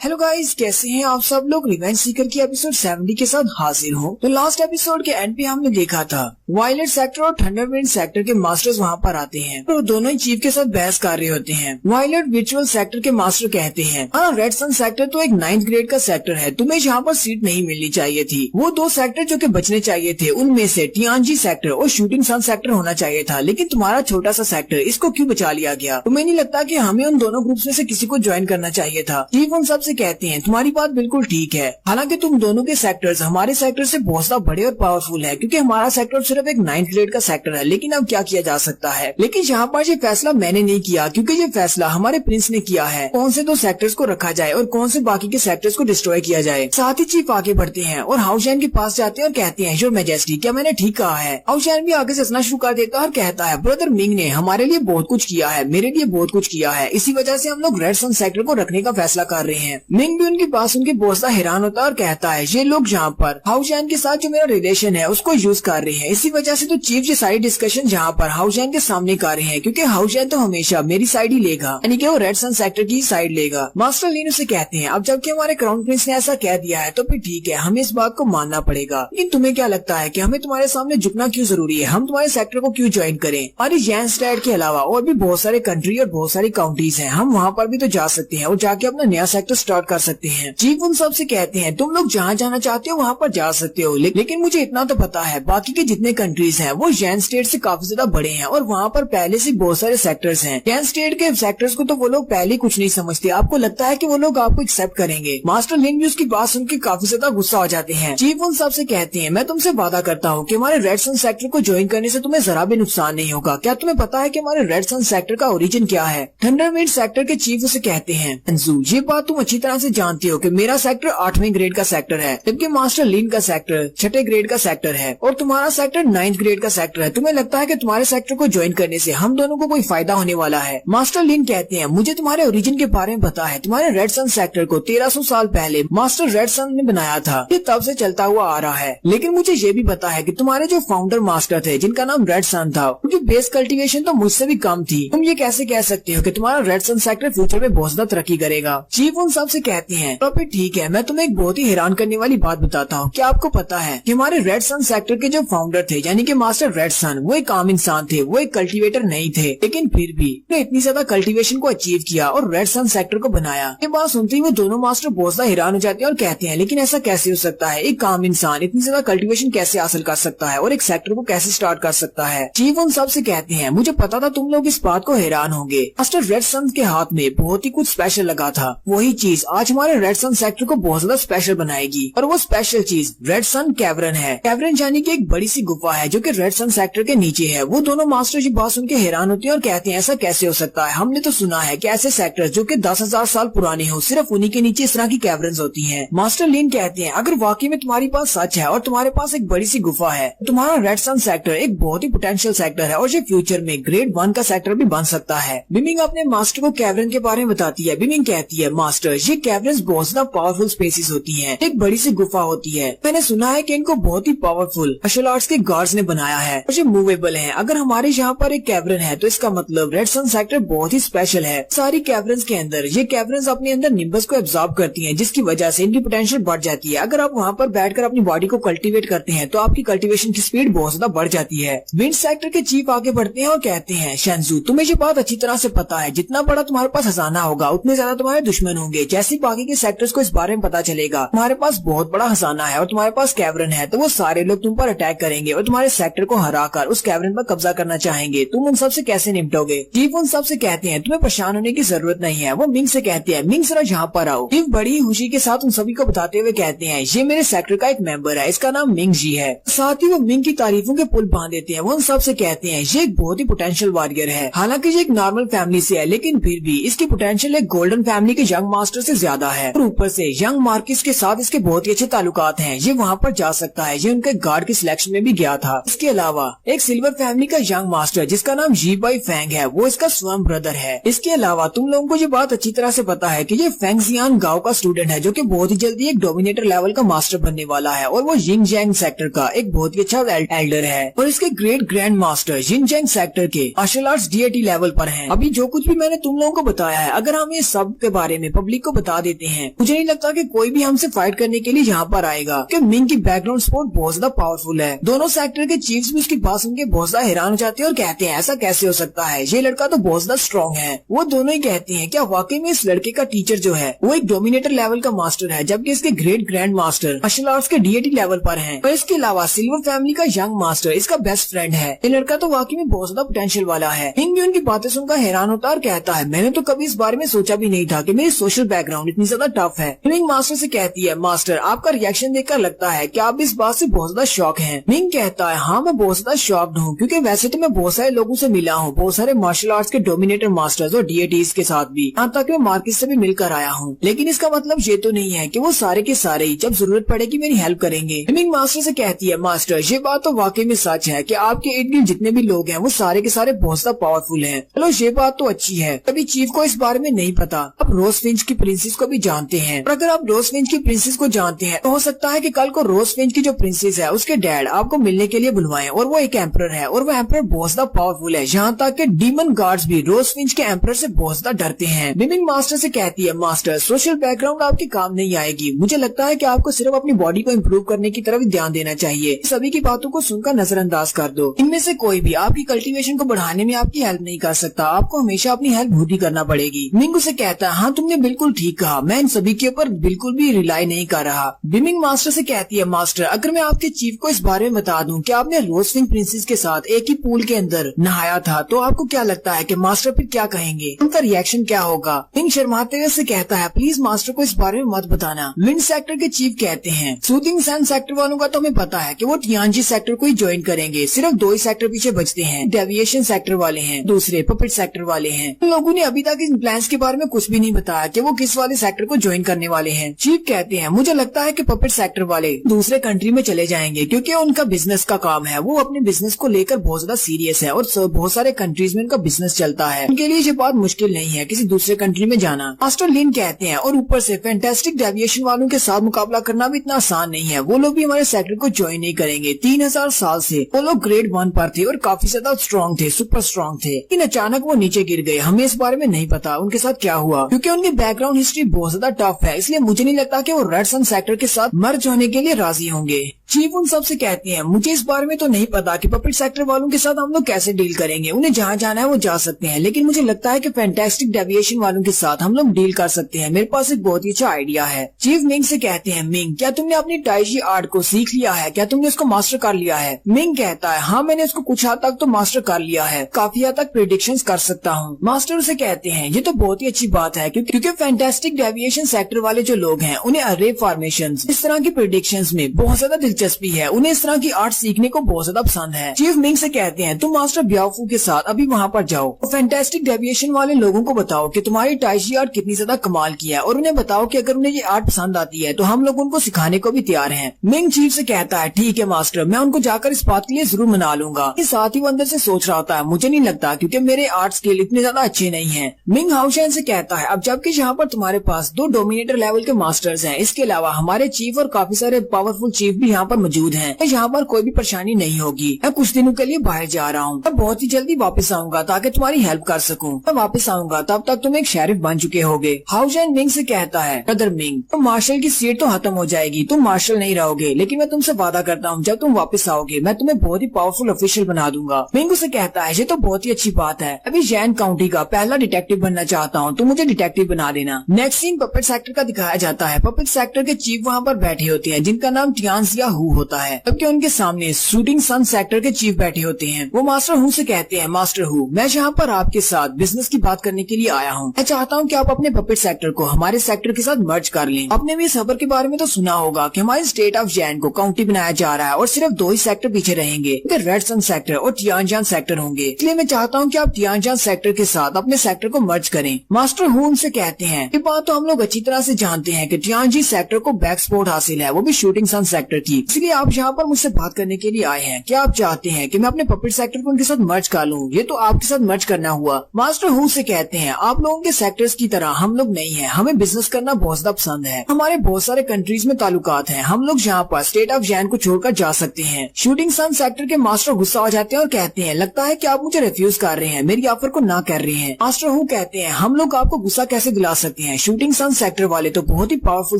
हेलो गाइस, कैसे हैं आप सब लोग? रिवेंज सीकर की एपिसोड 70 के साथ हाजिर हूँ। तो लास्ट एपिसोड के एंड पे हमने देखा था वायलेट सेक्टर और थंडरविंड सेक्टर के मास्टर्स वहाँ पर आते हैं और दोनों ही चीफ के साथ बहस कर रहे होते हैं। वायलेट विचुअल सेक्टर के मास्टर कहते हैं, हाँ रेड सन सेक्टर तो एक 9th ग्रेड का सेक्टर है, तुम्हें यहाँ पर सीट नहीं मिलनी चाहिए थी। वो 2 सेक्टर जो कि बचने चाहिए थे उनमें से टियानजी सेक्टर और शूटिंग सन सेक्टर होना चाहिए था, लेकिन तुम्हारा छोटा सा सेक्टर इसको क्यों बचा लिया गया? तुम्हें नहीं लगता कि हमें उन दोनों ग्रुप्स में से किसी को ज्वाइन करना चाहिए था? चीफ उन सबसे कहते हैं, तुम्हारी बात बिल्कुल ठीक है, हालांकि तुम दोनों के सेक्टर्स हमारे सेक्टर से बहुत ज्यादा बड़े और पावरफुल है, क्योंकि हमारा सेक्टर सिर्फ एक 9th ग्रेड का सेक्टर है। लेकिन अब क्या किया जा सकता है? लेकिन यहाँ पर ये फैसला मैंने नहीं किया, क्योंकि ये फैसला हमारे प्रिंस ने किया है, कौन से 2 सेक्टर्स को रखा जाए और कौन से बाकी के सेक्टर्स को डिस्ट्रॉय किया जाए। साथ ही चीफ आगे बढ़ते हैं और हाउसजैन के पास जाते हैं और कहते हैं, योर मैजेस्टी, क्या मैंने ठीक कहा है? हाउसजैन भी आगे से हंसना शुरू कर देता है और कहता है, ब्रदर मिंग ने हमारे लिए बहुत कुछ किया है, मेरे लिए बहुत कुछ किया है, इसी वजह से हम लोग रेड सन सेक्टर को रखने का फैसला कर रहे हैं। मिंग भी उनकी बात सुन के बहुत सा हैरान होता है और कहता है, ये लोग यहाँ पर हाउसजैन के साथ जो मेरा रिलेशन है उसको यूज कर रहे हैं, इसी वजह से तो चीफ ये सारी डिस्कशन यहाँ पर हाउसजैन के सामने कर रहे हैं, क्योंकि हाउसजैन तो हमेशा मेरी साइड ही लेगा, यानी कि वो रेड सन सेक्टर की साइड लेगा। मास्टर लीन उसे कहते हैं, अब जबकि हमारे क्राउन प्रिंस ने ऐसा कह दिया है तो फिर ठीक है, हमें इस बात को मानना पड़ेगा। लेकिन तुम्हें क्या लगता है कि हमें तुम्हारे सामने झुकना क्यों जरूरी है? हम तुम्हारे सेक्टर को क्यों ज्वाइन करें? हमारी जैनस्टैड के अलावा और भी बहुत सारे कंट्री और बहुत सारी काउंट्रीज हैं, हम वहाँ पर भी तो जा सकते हैं और जाके अपना नया सेक्टर स्टार्ट कर सकते हैं। चीफ उन सब से कहते हैं, तुम लोग जहाँ जाना चाहते हो वहाँ पर जा सकते हो, लेकिन मुझे इतना तो पता है बाकी के जितने कंट्रीज हैं वो जैन स्टेट से काफी ज्यादा बड़े हैं और वहाँ पर पहले से बहुत सारे सेक्टर्स हैं। जैन स्टेट के सेक्टर्स को तो वो लोग पहले कुछ नहीं समझते, आपको लगता है कि वो लोग आपको एक्सेप्ट करेंगे? मास्टर लिन भी उसकी बात सुन के काफी ज्यादा गुस्सा हो जाते हैं। चीफ उन सब से कहते हैं, मैं तुमसे वादा करता हूँ कि हमारे रेड सन सेक्टर को ज्वाइन करने से तुम्हें जरा भी नुकसान नहीं होगा। क्या तुम्हें पता है कि हमारे रेड सन सेक्टर का ओरिजिन क्या है? थंडरविंड सेक्टर के चीफ उसे कहते हैं, अंजू ये बात तुम अच्छी तरह से जानती हो कि मेरा सेक्टर 8वें ग्रेड का सेक्टर है, जबकि मास्टर लिन का सेक्टर 6ठे ग्रेड का सेक्टर है और तुम्हारा सेक्टर 9th ग्रेड का सेक्टर है। तुम्हें लगता है कि तुम्हारे सेक्टर को ज्वाइन करने से हम दोनों को कोई फायदा होने वाला है? मास्टर लिन कहते हैं, मुझे तुम्हारे ओरिजिन के बारे में पता है। तुम्हारे रेड सन सेक्टर को 1300 साल पहले मास्टर रेड सन ने बनाया था, ये तब से चलता हुआ आ रहा है। लेकिन मुझे ये भी पता है कि तुम्हारे जो फाउंडर मास्टर थे जिनका नाम रेड सन था, उनकी बेस कल्टीवेशन तो मुझसे भी कम थी। तुम ये कैसे कह सकते हो कि तुम्हारा रेड सन सेक्टर फ्यूचर में बहुत ज्यादा तरक्की करेगा? चीफ उन सब से कहते हैं, तो फिर ठीक है, मैं तुम्हें एक बहुत ही हैरान करने वाली बात बताता हूँ। क्या आपको पता है कि हमारे रेड सन सेक्टर के जो फाउंडर थे यानी कि मास्टर रेड सन, वो एक आम इंसान थे, वो एक कल्टीवेटर नहीं थे, लेकिन फिर भी उन्होंने इतनी ज्यादा कल्टीवेशन को अचीव किया और रेड सन सेक्टर को बनाया। ये बात सुनते ही वो दोनों मास्टर बहुत ज्यादा हैरान हो जाते हैं और कहते हैं, लेकिन ऐसा कैसे हो सकता है? एक आम इंसान इतनी ज्यादा कल्टीवेशन कैसे हासिल कर सकता है और एक सेक्टर को कैसे स्टार्ट कर सकता है? चीफ उन सब से कहते हैं, मुझे पता था तुम लोग इस बात को हैरान होंगे। मास्टर रेड सन के हाथ में बहुत ही कुछ स्पेशल लगा था, वही चीज आज हमारे रेड सन सेक्टर को बहुत ज्यादा स्पेशल बनाएगी और वो स्पेशल चीज रेड सन कैवर्न है। कैवर्न यानी कि एक बड़ी सी गुफा है जो कि रेड सन सेक्टर के नीचे है। वो दोनों मास्टर ये बात सुन के हैरान होते हैं और कहते हैं, ऐसा कैसे हो सकता है? हमने तो सुना है कि ऐसे सेक्टर जो कि 10,000 साल पुराने हो, सिर्फ उन्हीं के नीचे इस तरह की कैवर्न्स होती हैं। मास्टर लिन कहते हैं, अगर वाकई में तुम्हारी पास सच है और तुम्हारे पास एक बड़ी सी गुफा है, तो तुम्हारा रेड सन सेक्टर एक बहुत ही पोटेंशियल सेक्टर है और ये फ्यूचर में ग्रेड 1 का सेक्टर भी बन सकता है। बिमिंग अपने मास्टर को कैवर्न के बारे में बताती है। बिमिंग कहती है, मास्टर ये कैवर्न्स बहुत ज्यादा पावरफुल स्पेसिस होती हैं, एक बड़ी सी गुफा होती है। मैंने सुना है कि इनको बहुत ही पावरफुल मार्शल आर्ट्स के गार्ड्स ने बनाया है और ये मूवेबल है। अगर हमारे यहाँ पर एक कैवर्न है तो इसका मतलब रेड सन सेक्टर बहुत ही स्पेशल है। सारी कैवर्न्स के अंदर ये कैवर्न्स अपने अंदर निम्बस को एब्जॉर्ब करती हैं, जिसकी वजह से इनकी पोटेंशियल बढ़ जाती है। अगर आप वहाँ पर बैठकर अपनी बॉडी को कल्टीवेट करते हैं तो आपकी कल्टीवेशन की स्पीड बहुत ज्यादा बढ़ जाती है। विंड सेक्टर के चीफ आगे बढ़ते हैं और कहते हैं, शेंजू तुम्हें ये बात अच्छी तरह से पता है, जितना बड़ा तुम्हारे पास खजाना होगा उतने ज्यादा तुम्हारे दुश्मन होंगे। जैसे बाकी के सेक्टर्स को इस बारे में पता चलेगा तुम्हारे पास बहुत बड़ा खजाना है और तुम्हारे पास कैवर्न है, तो वो सारे लोग तुम पर अटैक करेंगे और तुम्हारे सेक्टर को हराकर उस कैवर्न पर कब्जा करना चाहेंगे। तुम उन सबसे कैसे निपटोगे? चीफ उन सबसे कहते हैं, तुम्हें परेशान होने की जरूरत नहीं है। वो मिंग से कहते हैं, मिंग जरा यहाँ पर आओ। चीफ बड़ी खुशी के साथ उन सभी को बताते हुए कहते हैं, ये मेरे सेक्टर का एक मेंबर है, इसका नाम मिंग जी है। साथ ही वो मिंग की तारीफों के पुल बांध देते हैं। वो उन सबसे कहते हैं, ये एक बहुत ही पोटेंशियल वॉरियर है। हालांकि ये एक नॉर्मल फैमिली से है, लेकिन फिर भी इसकी पोटेंशियल एक गोल्डन फैमिली के यंग मास्टर से ज्यादा है और ऊपर से यंग मार्किस के साथ इसके बहुत ही अच्छे ताल्लुकात हैं। ये वहाँ पर जा सकता है, ये उनके गार्ड के सिलेक्शन में भी गया था। इसके अलावा एक सिल्वर फैमिली का यंग मास्टर जिसका नाम जी बाई फैंग है, वो इसका स्वयं ब्रदर है। इसके अलावा तुम लोगों को ये बात अच्छी तरह से पता है कि ये फेंग जियान गांव का स्टूडेंट है, जो कि बहुत ही जल्दी एक डोमिनेटर लेवल का मास्टर बनने वाला है और वो यिंगजैंग सेक्टर का एक बहुत ही अच्छा एल्डर है और इसके ग्रेट ग्रैंड मास्टर यिंगजैंग सेक्टर के मार्शल आर्ट्स डीएटी लेवल पर हैं। अभी जो कुछ भी मैंने तुम लोगों को बताया है, अगर हम ये सब के बारे में पब्लिक को बता देते हैं, मुझे नहीं लगता कि कोई भी हमसे फाइट करने के लिए यहाँ पर आएगा, क्योंकि मिंग की बैकग्राउंड सपोर्ट बहुत ज्यादा पावरफुल है। दोनों सेक्टर के चीफ्स भी उसकी बात सुन के बहुत ज्यादा हैरान हो जाते हैं और कहते हैं ऐसा कैसे हो सकता है, ये लड़का तो बहुत ज्यादा स्ट्रॉन्ग है। वो दोनों ही कहते हैं क्या वाकई में इस लड़के का टीचर जो है वो एक डोमिनेटर लेवल का मास्टर है, जबकि इसके great grand master martial arts के डीएटी लेवल पर हैं। और इसके अलावा सिल्वर फैमिली का यंग मास्टर इसका बेस्ट फ्रेंड है। ये लड़का तो वाकई में बहुत ज्यादा पोटेंशियल वाला है। मिंग भी उनकी बातें सुनकर हैरान होता और कहता है मैंने तो कभी इस बारे में सोचा भी नहीं था कि मेरी सोशल बैकग्राउंड इतनी ज्यादा टफ है। मिंग मास्टर से कहती है मास्टर आपका रिएक्शन देखकर लगता है कि आप इस बात से बहुत ज्यादा शॉक हैं। मिंग कहता है हाँ मैं बहुत ज्यादा शॉक्ड हूँ, क्योंकि वैसे तो मैं बहुत सारे लोगों से मिला हूँ, बहुत सारे मार्शल आर्ट्स के डोमिनेटर मास्टर्स और डीएटीज के साथ भी, यहाँ तक मैं मार्केट से भी मिलकर आया हूँ। लेकिन इसका मतलब ये तो नहीं है कि वो सारे के सारे ही जब जरूरत पड़ेगी मेरी हेल्प करेंगे। मिंग मास्टर से कहती है मास्टर ये बात तो वाकई में सच है कि आपके इर्द गिर्द जितने भी लोग हैं वो सारे के सारे बहुत ज्यादा पावरफुल हैं। चलो ये बात तो अच्छी है, कभी चीफ को इस बारे में नहीं पता। आप रोज फिंच की प्रिंसेस को भी जानते हैं, और अगर आप रोज फिंच की प्रिंसेस को जानते हैं तो हो सकता है कि कल को रोज फिंच की जो प्रिंसेस है उसके डैड आपको मिलने के लिए बुलवाएं, और वो एक एम्परर है और वो एम्परर बहुत ज्यादा पावरफुल है, यहाँ तक कि डीमन गार्ड्स भी रोज फिंच के एम्परर से बहुत ज्यादा डरते हैं। मिंग मास्टर से कहती है मास्टर सोशल बैकग्राउंड आपके काम नहीं आएगी, मुझे लगता है कि आपको सिर्फ अपनी बॉडी को इम्प्रूव करने की तरफ ध्यान देना चाहिए। सभी की बातों को सुनकर नजरअंदाज कर दो, इनमें से कोई भी आपकी कल्टीवेशन को बढ़ाने में आपकी हेल्प नहीं कर सकता, आपको हमेशा अपनी हेल्प खुद ही करना पड़ेगी। मिंग उसे कहता है हाँ तुमने बिल्कुल ठीक कहा, मैं इन सभी के ऊपर बिल्कुल भी रिलाई नहीं कर रहा। बिमिंग मास्टर से कहती है मास्टर अगर मैं आपके चीफ को इस बारे में बता दूं कि आपने रोज फिंच प्रिंसेस के साथ एक ही पूल के अंदर नहाया था, तो आपको क्या लगता है कि मास्टर फिर क्या कहेंगे, उनका रिएक्शन क्या होगा? मिंग शर्माते हुए से कहता है प्लीज मास्टर को इस बारे में मत बताना। विंड सेक्टर के चीफ कहते हैं सूदिंग सन सेक्टर वालों का तो हमें पता है कि वो टियानजी सेक्टर को ही ज्वाइन करेंगे, सिर्फ 2 ही सेक्टर पीछे बचते हैं, डेविएशन सेक्टर वाले हैं, दूसरे पपेट सेक्टर वाले हैं। उन लोगों ने अभी तक इन प्लान्स के बारे में कुछ भी नहीं बताया कि वो किस वाले सेक्टर को ज्वाइन करने वाले हैं। चीफ कहते हैं मुझे लगता है कि पपेट सेक्टर वाले दूसरे कंट्री में चले जाएंगे, क्योंकि उनका बिजनेस का काम है, वो अपने बिजनेस को लेकर बहुत ज्यादा सीरियस है और बहुत सारे कंट्रीज में उनका बिजनेस चलता है, उनके लिए ये बात मुश्किल नहीं है किसी दूसरे कंट्री में जाना। मास्टर लिन कहते हैं और ऊपर से फैंटास्टिक डेविएशन वालों के साथ मुकाबला करना भी इतना आसान नहीं है, वो लोग भी हमारे सेक्टर को ज्वाइन नहीं करेंगे। 3000 साल से वो लोग ग्रेड 1 पर थे और काफी ज्यादा स्ट्रॉन्ग थे, सुपर स्ट्रॉन्ग थे, लेकिन अचानक वो नीचे गिर गए। हमें इस बारे में नहीं पता उनके साथ क्या हुआ, क्योंकि उनकी बैकग्राउंड हिस्ट्री बहुत ज्यादा टफ है, इसलिए मुझे नहीं लगता कि वो रेड सन सेक्टर के साथ मर्ज होने के लिए राजी होंगे। चीफ उन सब से कहती है मुझे इस बारे में तो नहीं पता कि पपेट सेक्टर वालों के साथ हम लोग कैसे डील करेंगे, उन्हें जहाँ जाना है वो जा सकते हैं, लेकिन मुझे लगता है कि फैंटास्टिक डेविएशन वालों के साथ हम लोग डील कर सकते हैं, मेरे पास एक बहुत ही अच्छा आइडिया है। चीफ मिंग से कहते हैं मिंग क्या तुमने अपनी टाइजी आर्ट को सीख लिया है, क्या तुमने उसको मास्टर कर लिया है? मिंग कहता है हाँ मैंने उसको कुछ हद तक तो मास्टर कर लिया है, काफी हद तक प्रेडिक्शंस कर सकता हूँ। मास्टर उसे कहते हैं ये तो बहुत ही अच्छी बात है, क्योंकि फैंटास्टिक डेविएशन सेक्टर वाले जो लोग हैं उन्हें अरे फॉर्मेशंस इस तरह की प्रेडिक्शंस में बहुत ज्यादा दिलचस्पी है, उन्हें इस तरह की आर्ट सीखने को बहुत ज्यादा पसंद है। चीफ मिंग से कहते हैं तुम मास्टर ब्याओफू के साथ अभी वहाँ पर जाओ और फैंटास्टिक डेविएशन वाले लोगों को बताओ कि तुम्हारी टाइजी आर्ट कितनी ज्यादा कमाल की है, और उन्हें बताओ कि अगर उन्हें ये आर्ट पसंद आती है तो हम लोग उनको सिखाने को भी तैयार हैं। मिंग चीफ से कहता है ठीक है मास्टर, मैं उनको जाकर इस बात के लिए जरूर मना लूंगा। इस साथ ही वो अंदर से सोच रहा होता है मुझे नहीं लगता, क्योंकि मेरे आर्ट स्किल इतने ज्यादा अच्छे नहीं है। मिंग हाउशैन से कहता है अब जबकि यहाँ पर तुम्हारे पास 2 डोमिनेटर लेवल के मास्टर्स हैं, इसके अलावा हमारे चीफ और काफी सारे पावरफुल चीफ भी यहाँ पर मौजूद हैं, यहाँ पर कोई भी परेशानी नहीं होगी। मैं कुछ दिनों के लिए बाहर जा रहा हूँ, मैं बहुत ही जल्दी वापस आऊंगा ताकि तुम्हारी हेल्प कर सकूं। मैं वापस आऊंगा तब तक तुम एक शेरिफ बन चुके होगे। हाउशैन मिंग से कहता है ब्रदर मिंग तो मार्शल की सीट तो खत्म हो जाएगी, तुम मार्शल नहीं रहोगे, लेकिन मैं तुमसे वादा करता हूँ जब तुम वापस आओगे मैं तुम्हें बहुत ही पावरफुल ऑफिशियल बना दूंगा। मिंग उसे कहता है ये तो बहुत ही अच्छी बात है, अभी जैन काउंटी का पहला डिटेक्टिव बनना चाहता हूँ, तुम मुझे डिटेक्टिव बना देना। नेक्स्ट सीन पपेट सेक्टर का दिखाया जाता है। पपेट सेक्टर के चीफ वहाँ पर बैठे होते हैं जिनका नाम टियानजिया हू होता है, जबकि उनके सामने शूटिंग सन सेक्टर के चीफ बैठे होते हैं। वो मास्टर हू से कहते हैं मास्टर हू मैं यहाँ पर आपके साथ बिजनेस की बात करने के लिए आया हूँ, मैं चाहता हूँ कि आप अपने पपेट सेक्टर को हमारे सेक्टर के साथ मर्ज कर लें। आपने भी इस खबर के बारे में तो सुना होगा कि हमारे स्टेट ऑफ जैन को काउंटी बनाया जा रहा है और सिर्फ 2 ही सेक्टर पीछे रहेंगे, रेड सन सेक्टर और टियानजान सेक्टर होंगे, इसलिए मैं चाहता हूँ कि आप टियानजान सेक्टर के साथ अपने सेक्टर को मर्ज करें। मास्टर हू उनसे कहते हैं ये बात तो हम लोग अच्छी तरह से जानते हैं कि टियानजी सेक्टर को बैक स्पोर्ट हासिल है, वो भी शूटिंग सन सेक्टर की, इसलिए आप यहाँ पर मुझसे बात करने के लिए आए हैं। क्या आप चाहते हैं कि मैं अपने पपेट सेक्टर को उनके साथ मर्ज कर लूँ? ये तो आपके साथ मर्ज करना हुआ। मास्टर हू से कहते हैं आप लोगों के सेक्टर्स की तरह हम लोग नहीं है, हमें बिजनेस करना बहुत ज्यादा पसंद है, हमारे बहुत सारे कंट्रीज में ताल्लुकात हैं, हम लोग यहाँ पर स्टेट ऑफ जैन को छोड़कर जा सकते हैं। शूटिंग सन सेक्टर के मास्टर गुस्सा हो जाते हैं और कहते हैं लगता है कि आप मुझे रिफ्यूज कर रहे हैं, मेरी ऑफर को ना कर रहे हैं। मास्टर हू कहते हैं हम लोग आपको गुस्सा कैसे दिला सकते हैं, शूटिंग सन सेक्टर वाले तो बहुत ही पावरफुल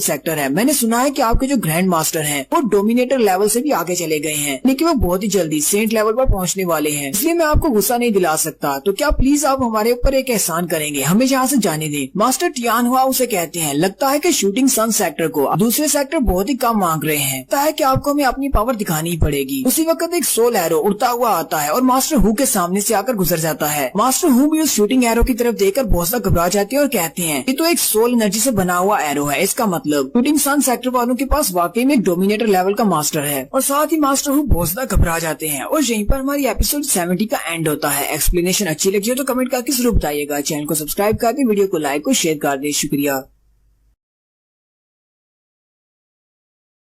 सेक्टर है, मैंने सुना है कि आपके जो ग्रैंड मास्टर हैं वो डोमिनेटर लेवल से भी आगे चले गए हैं, लेकिन वो बहुत ही जल्दी सेंट लेवल पर पहुंचने वाले हैं, इसलिए मैं आपको गुस्सा नहीं दिला सकता। तो क्या प्लीज आप हमारे ऊपर एक एहसान करेंगे, हमें यहाँ से जाने दें। मास्टर टियान हुआ उसे कहते हैं, लगता है कि शूटिंग सन सेक्टर को दूसरे सेक्टर बहुत ही कम मांग रहे हैं, लगता है कि आपको हमें अपनी पावर दिखानी ही पड़ेगी। उसी वक्त एक सोल एरो उड़ता हुआ आता है और मास्टर हु के सामने से आकर गुजर जाता है। मास्टर हु भी उस शूटिंग एरो की तरफ देखकर बहुत सा घबरा जाती है और कहते हैं, ये तो एक सोल एनर्जी से बना हुआ एरो है, इसका मतलब शूटिंग सन सेक्टर वालों के पास वाकई में एक डोमिनेटर लेवल का मास्टर है। और साथ ही मास्टर हु बहुत ज्यादा घबरा जाते हैं और यहीं पर हमारी एपिसोड 70 का एंड होता है। एक्सप्लेनेशन अच्छी लगी हो तो कमेंट करके जरूर बताइएगा। चैनल को सब्सक्राइब कर दे, वीडियो को लाइक और शेयर कर दे। शुक्रिया।